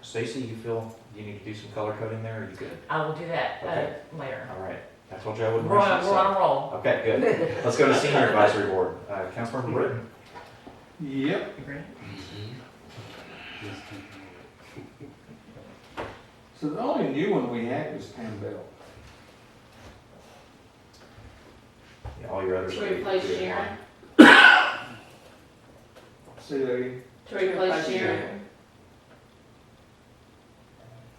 Stacy, you feel you need to do some color coding there, or you good? I will do that Okay. later. All right, I told you I wouldn't We're rush on, this we're on up. a roll. Okay, good. Let's go to senior advisory board. Councilmember Britton. Yep. Agree? So the only new one we had was Pam Bell. Yeah, all your others. To are- replace are- Sharon? Say that again. To replace Sharon?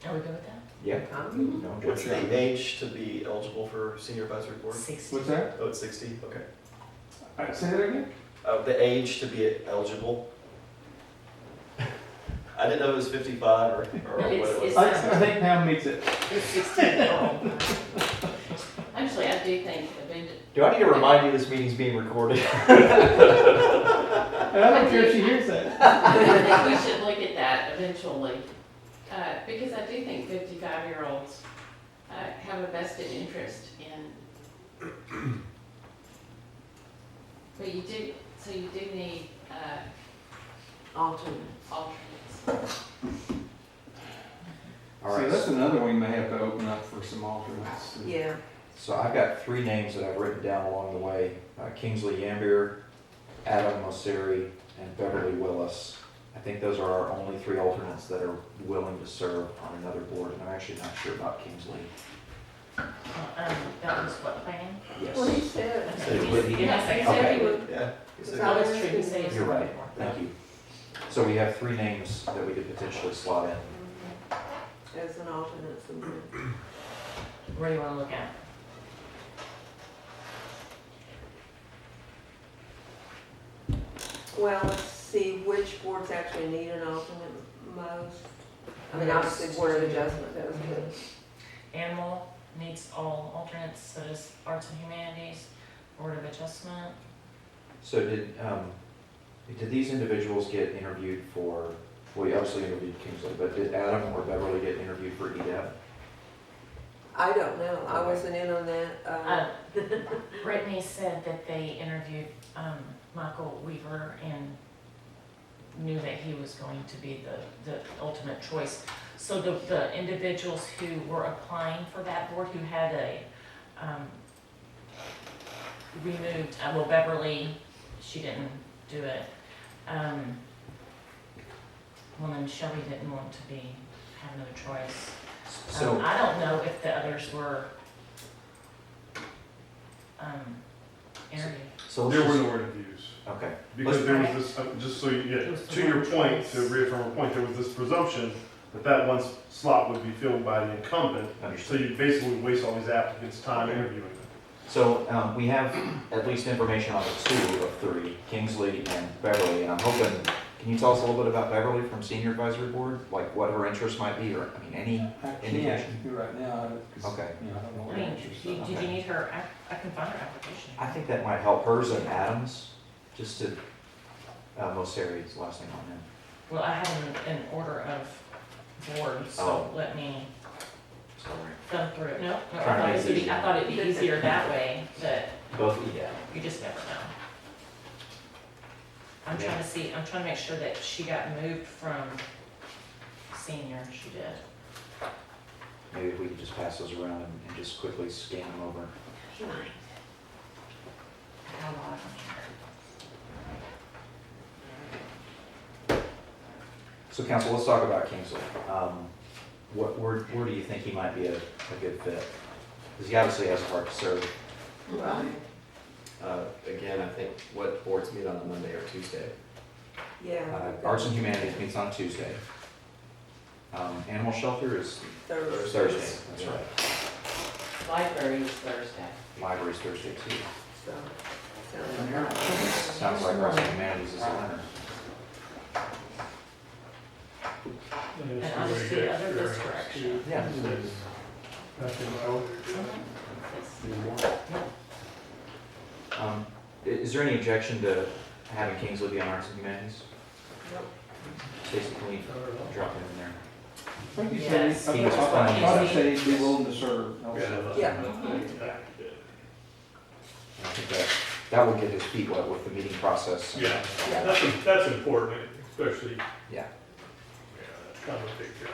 Are we good with that? Yeah. Mhm. No, What's Judge. the age to be eligible for senior advisory board? 60. What's that? Oh, it's 60, okay. Say that again? The age to be eligible? I didn't know it was 55 or what it was. It's I think Pam meets it. It's 16-year-old. Actually, I do think eventually. Do I need to remind you this meeting's being recorded? And I don't care if she hears that. I think we should look at that eventually, because I do think 55-year-olds have a vested interest in. But you do, so you do need Alternate. alternates. All So right. that's another one we may have to open up for some alternates. Yeah. So I've got three names that I've written down along the way. Kingsley Yambier, Adam Mosseri, and Beverly Willis. I think those are our only three alternates that are willing to serve on another board, and I'm actually not sure about Kingsley. That was what, planning? Yes. Well, he said. Okay. Would he- Give me a second. Okay. He would- Yeah. Oh, that's true, you say it's You're right, more. thank you. So we have three names that we could potentially slot in. As an alternate somewhere. Where do you want to look at? Well, let's see which boards actually need an alternate most. I mean, obviously, Board of Adjustment does, but Animal needs all alternates, so does Arts and Humanities, Board of Adjustment. So did these individuals get interviewed for, well, you obviously interviewed Kingsley, but did Adam or Beverly get interviewed for EDAP? I don't know. I wasn't in on that. Brittany said that they interviewed Michael Weaver and knew that he was going to be the ultimate choice. So the individuals who were applying for that board, who had a removed, well, Beverly, she didn't do it. Well, then Shelley didn't want to have another choice. So, I don't know if the others were interviewed. so There let's were just, no interviews. okay. Because there was this, just so you It was get, the to your one point, choice. to reaffirm a point, there was this presumption that that one slot would be filled by the incumbent. So Understood. you basically waste all these applicants' time interviewing them. So we have at least information on the two of three, Kingsley and Beverly, and I'm hoping, can you tell us a little bit about Beverly from Senior Advisory Board? Like what her interests might be, or, I mean, any I can't indication? do right now. 'Cause, Okay. you know, I don't know I what mean, interest. did you need her, I can find her application. I think that might help hers and Adams, just to, Mosseri's last name on him. Well, I have them in order of boards, so Oh. let me Sorry. thumb through it. No, I Trying to thought make it'd it be, easier. I thought it'd be easier that way, but Both EDAP. you just never know. I'm trying to see, I'm trying to make sure that she got moved from senior, she did. Maybe if we could just pass those around and just quickly scan them over. She might. How long? So council, let's talk about Kingsley. Where do you think he might be a good fit? Because he obviously has a heart to serve. Right. Again, I think what boards meet on a Monday or Tuesday. Yeah. Arts and Humanities meets on Tuesday. Animal Shelter is Thursday. Thursday, that's right. Library is Thursday. Library's Thursday too. So, sounds like Sounds like Arts and Humanities is a winner. And I'll just do the other this direction. Yeah. Is there any objection to having Kingsley be on Arts and Humanities? Stacy, can we drop him in there? I think you said, Yes. I thought you said he'd be willing to serve. also. Yeah. I think that will get his feet wet with the meeting process. Yeah, Yeah. that's important, especially. Yeah. That's kind of a big deal.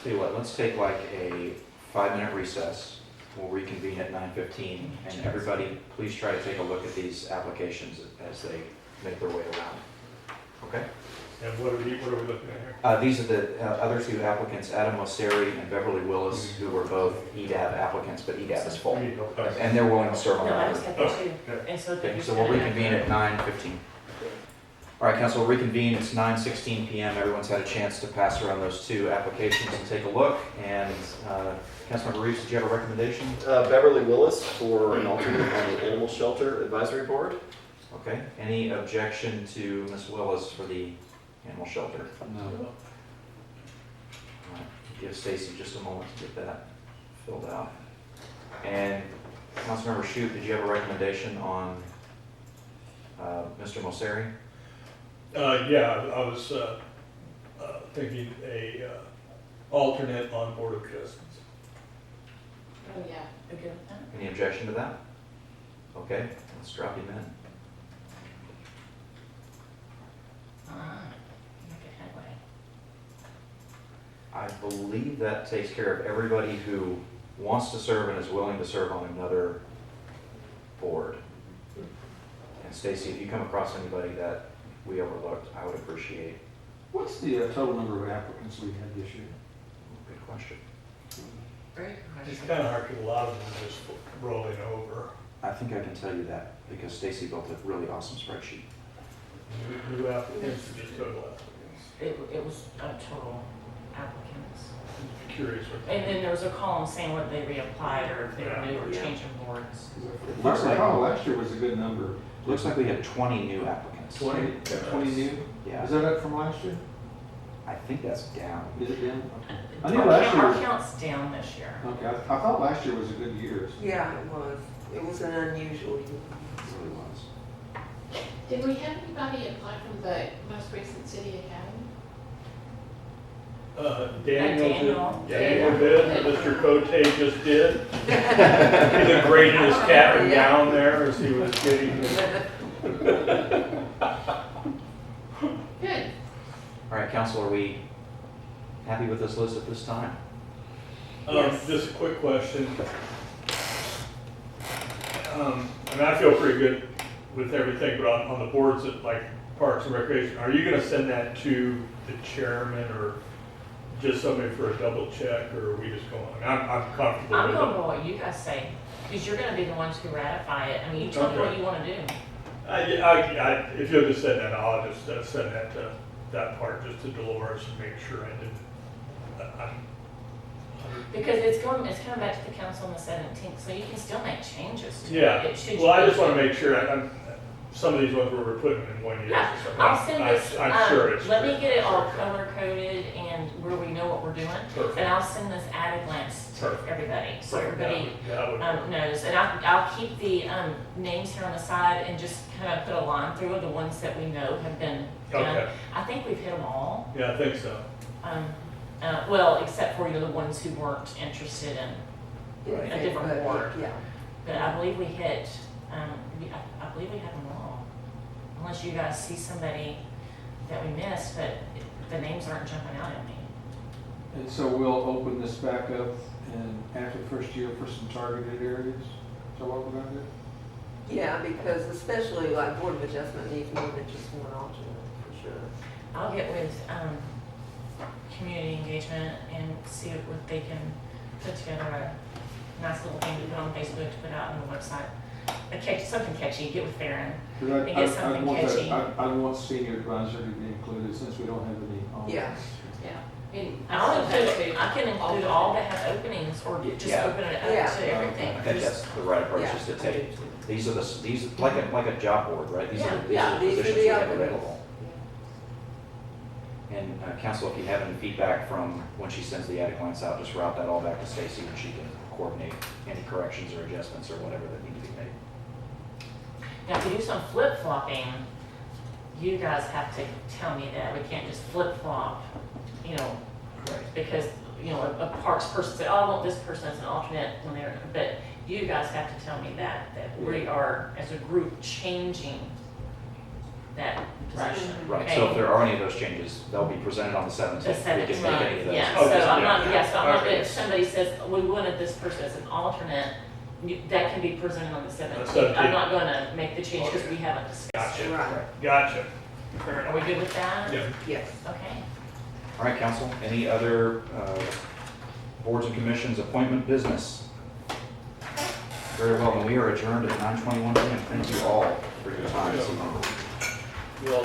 Tell you what, let's take like a 5-minute recess. We'll reconvene at 9:15, and everybody, please try to take a look at these applications as they make their way around. Okay? And what are we looking at here? These are the other two applicants, Adam Mosseri and Beverly Willis, who were both EDAB applicants, but EDAB is full. And they're willing to serve on No, I the just board. got the two. And so Okay, they're so we'll gonna- reconvene at 9:15. All right, council, we'll reconvene. It's 9:16 PM. Everyone's had a chance to pass around those two applications and take a look. And Councilmember Reeves, did you have a recommendation? Beverly Willis for an alternate on the Animal Shelter Advisory Board. Okay, any objection to Ms. Willis for the animal shelter? No. All right, give Stacy just a moment to get that filled out. And Councilmember Shute, did you have a recommendation on Mr. Mosseri? Yeah, I was thinking a alternate on Board of Adjustments. Oh, yeah. You're good with that? Any objection to that? Okay, let's drop him in. Make it headway. I believe that takes care of everybody who wants to serve and is willing to serve on another board. And Stacy, if you come across anybody that we overlooked, I would appreciate. What's the total number of applicants we had this year? Good question. It's kind of hard because a lot of them are just rolling over. I think I can tell you that because Stacy built a really awesome spreadsheet. New applicants, or just total applicants. It was total applicants. I'm curious what. And then there was a column saying whether they reapplied or if they were new or Yeah. changing boards. I recall last year was a good number. Looks like we had 20 new applicants. 20 new? Yeah, Is that up from last year? I think that's down. Is it down? Okay. I knew last year Our was, count's down this year. okay, I thought last year was a good year. Yeah, it was. It was an unusual year. It really was. Did we have anybody apply from the most recent city academy? Daniel Daniel. did, Mr. Cote just did. He looked great in his cap and gown there as he was getting. Good. All right, council, are we happy with this list at this time? Yes. Just a quick question. I mean, I feel pretty good with everything, but on the boards at like Parks and Recreation, are you gonna send that to the chairman or just somebody for a double check, or are we just going, I'm comfortable I'm with going it. with what you guys say, because you're gonna be the ones who ratify it. I mean, you tell me what Okay. you wanna do. If you'll just send that, I'll just send that to, that part just to Dolores and make sure I didn't, I'm. Because it's coming back to the council on the 17th, so you can still make changes to Yeah, it. Should well, I you- just wanna make sure, some of these ones where we're putting them in 1 year. Yeah, I'll send this, I'm sure it's. let me get it all Perfect. color coded and where we know what we're doing. Perfect. And I'll send this at a glance to Perfect. everybody, so Perfect. everybody That would- knows. And I'll keep the names here on the side and just kind of put a line through the ones that we know have been done. Okay, I think we've hit them all. yeah, I think so. Well, except for the ones who weren't interested in a different board. Yeah. But I believe we hit, I believe we had them all. Unless you guys see somebody that we missed, but the names aren't jumping out at me. And so we'll open this back up and after the first year for some targeted areas? Is that what we're gonna do? Yeah, because especially like Board of Adjustment needs more than just one alternate, for sure. I'll get with community engagement and see what they can put together a nice little thing to put on Facebook, to put out on the website. Something catchy, get with Farron. Because And get something catchy. I want senior advisor to be included since we don't have any Yeah. And I'll include, sometimes I can include all that have openings, or just Yeah. open it Yeah. up to everything. I think that's the right approach, Yeah. is to take, these are like a job board, right? These are Yeah, the these are positions the we have openings. available. And council, if you have any feedback from when she sends the ad clients out, just route that all back to Stacy and she can coordinate any corrections or adjustments or whatever that need to be made. Now, if we do some flip-flopping, you guys have to tell me that. We can't just flip-flop, you know, Right. because, you know, a parks person said, oh, I want this person as an alternate when they're, but you guys have to tell me that we are, as a group, changing that position. Right, so if there are any of those changes, they'll be presented on the 17th. The We can make 17th, any of those. yeah, Oh, so just- I'm not, yeah. yes, I'm not, Okay. if somebody says, we wanted this person as an alternate, that can be presented on the 17th. 17th. I'm not gonna make the change because we haven't discussed Gotcha. it. Right, Gotcha. Are we good with that? Yeah. yes. Okay. All right, council, any other boards and commissions appointment business? Very well, and we are adjourned at 9:21 p.m. Thank you all for your time this evening. You all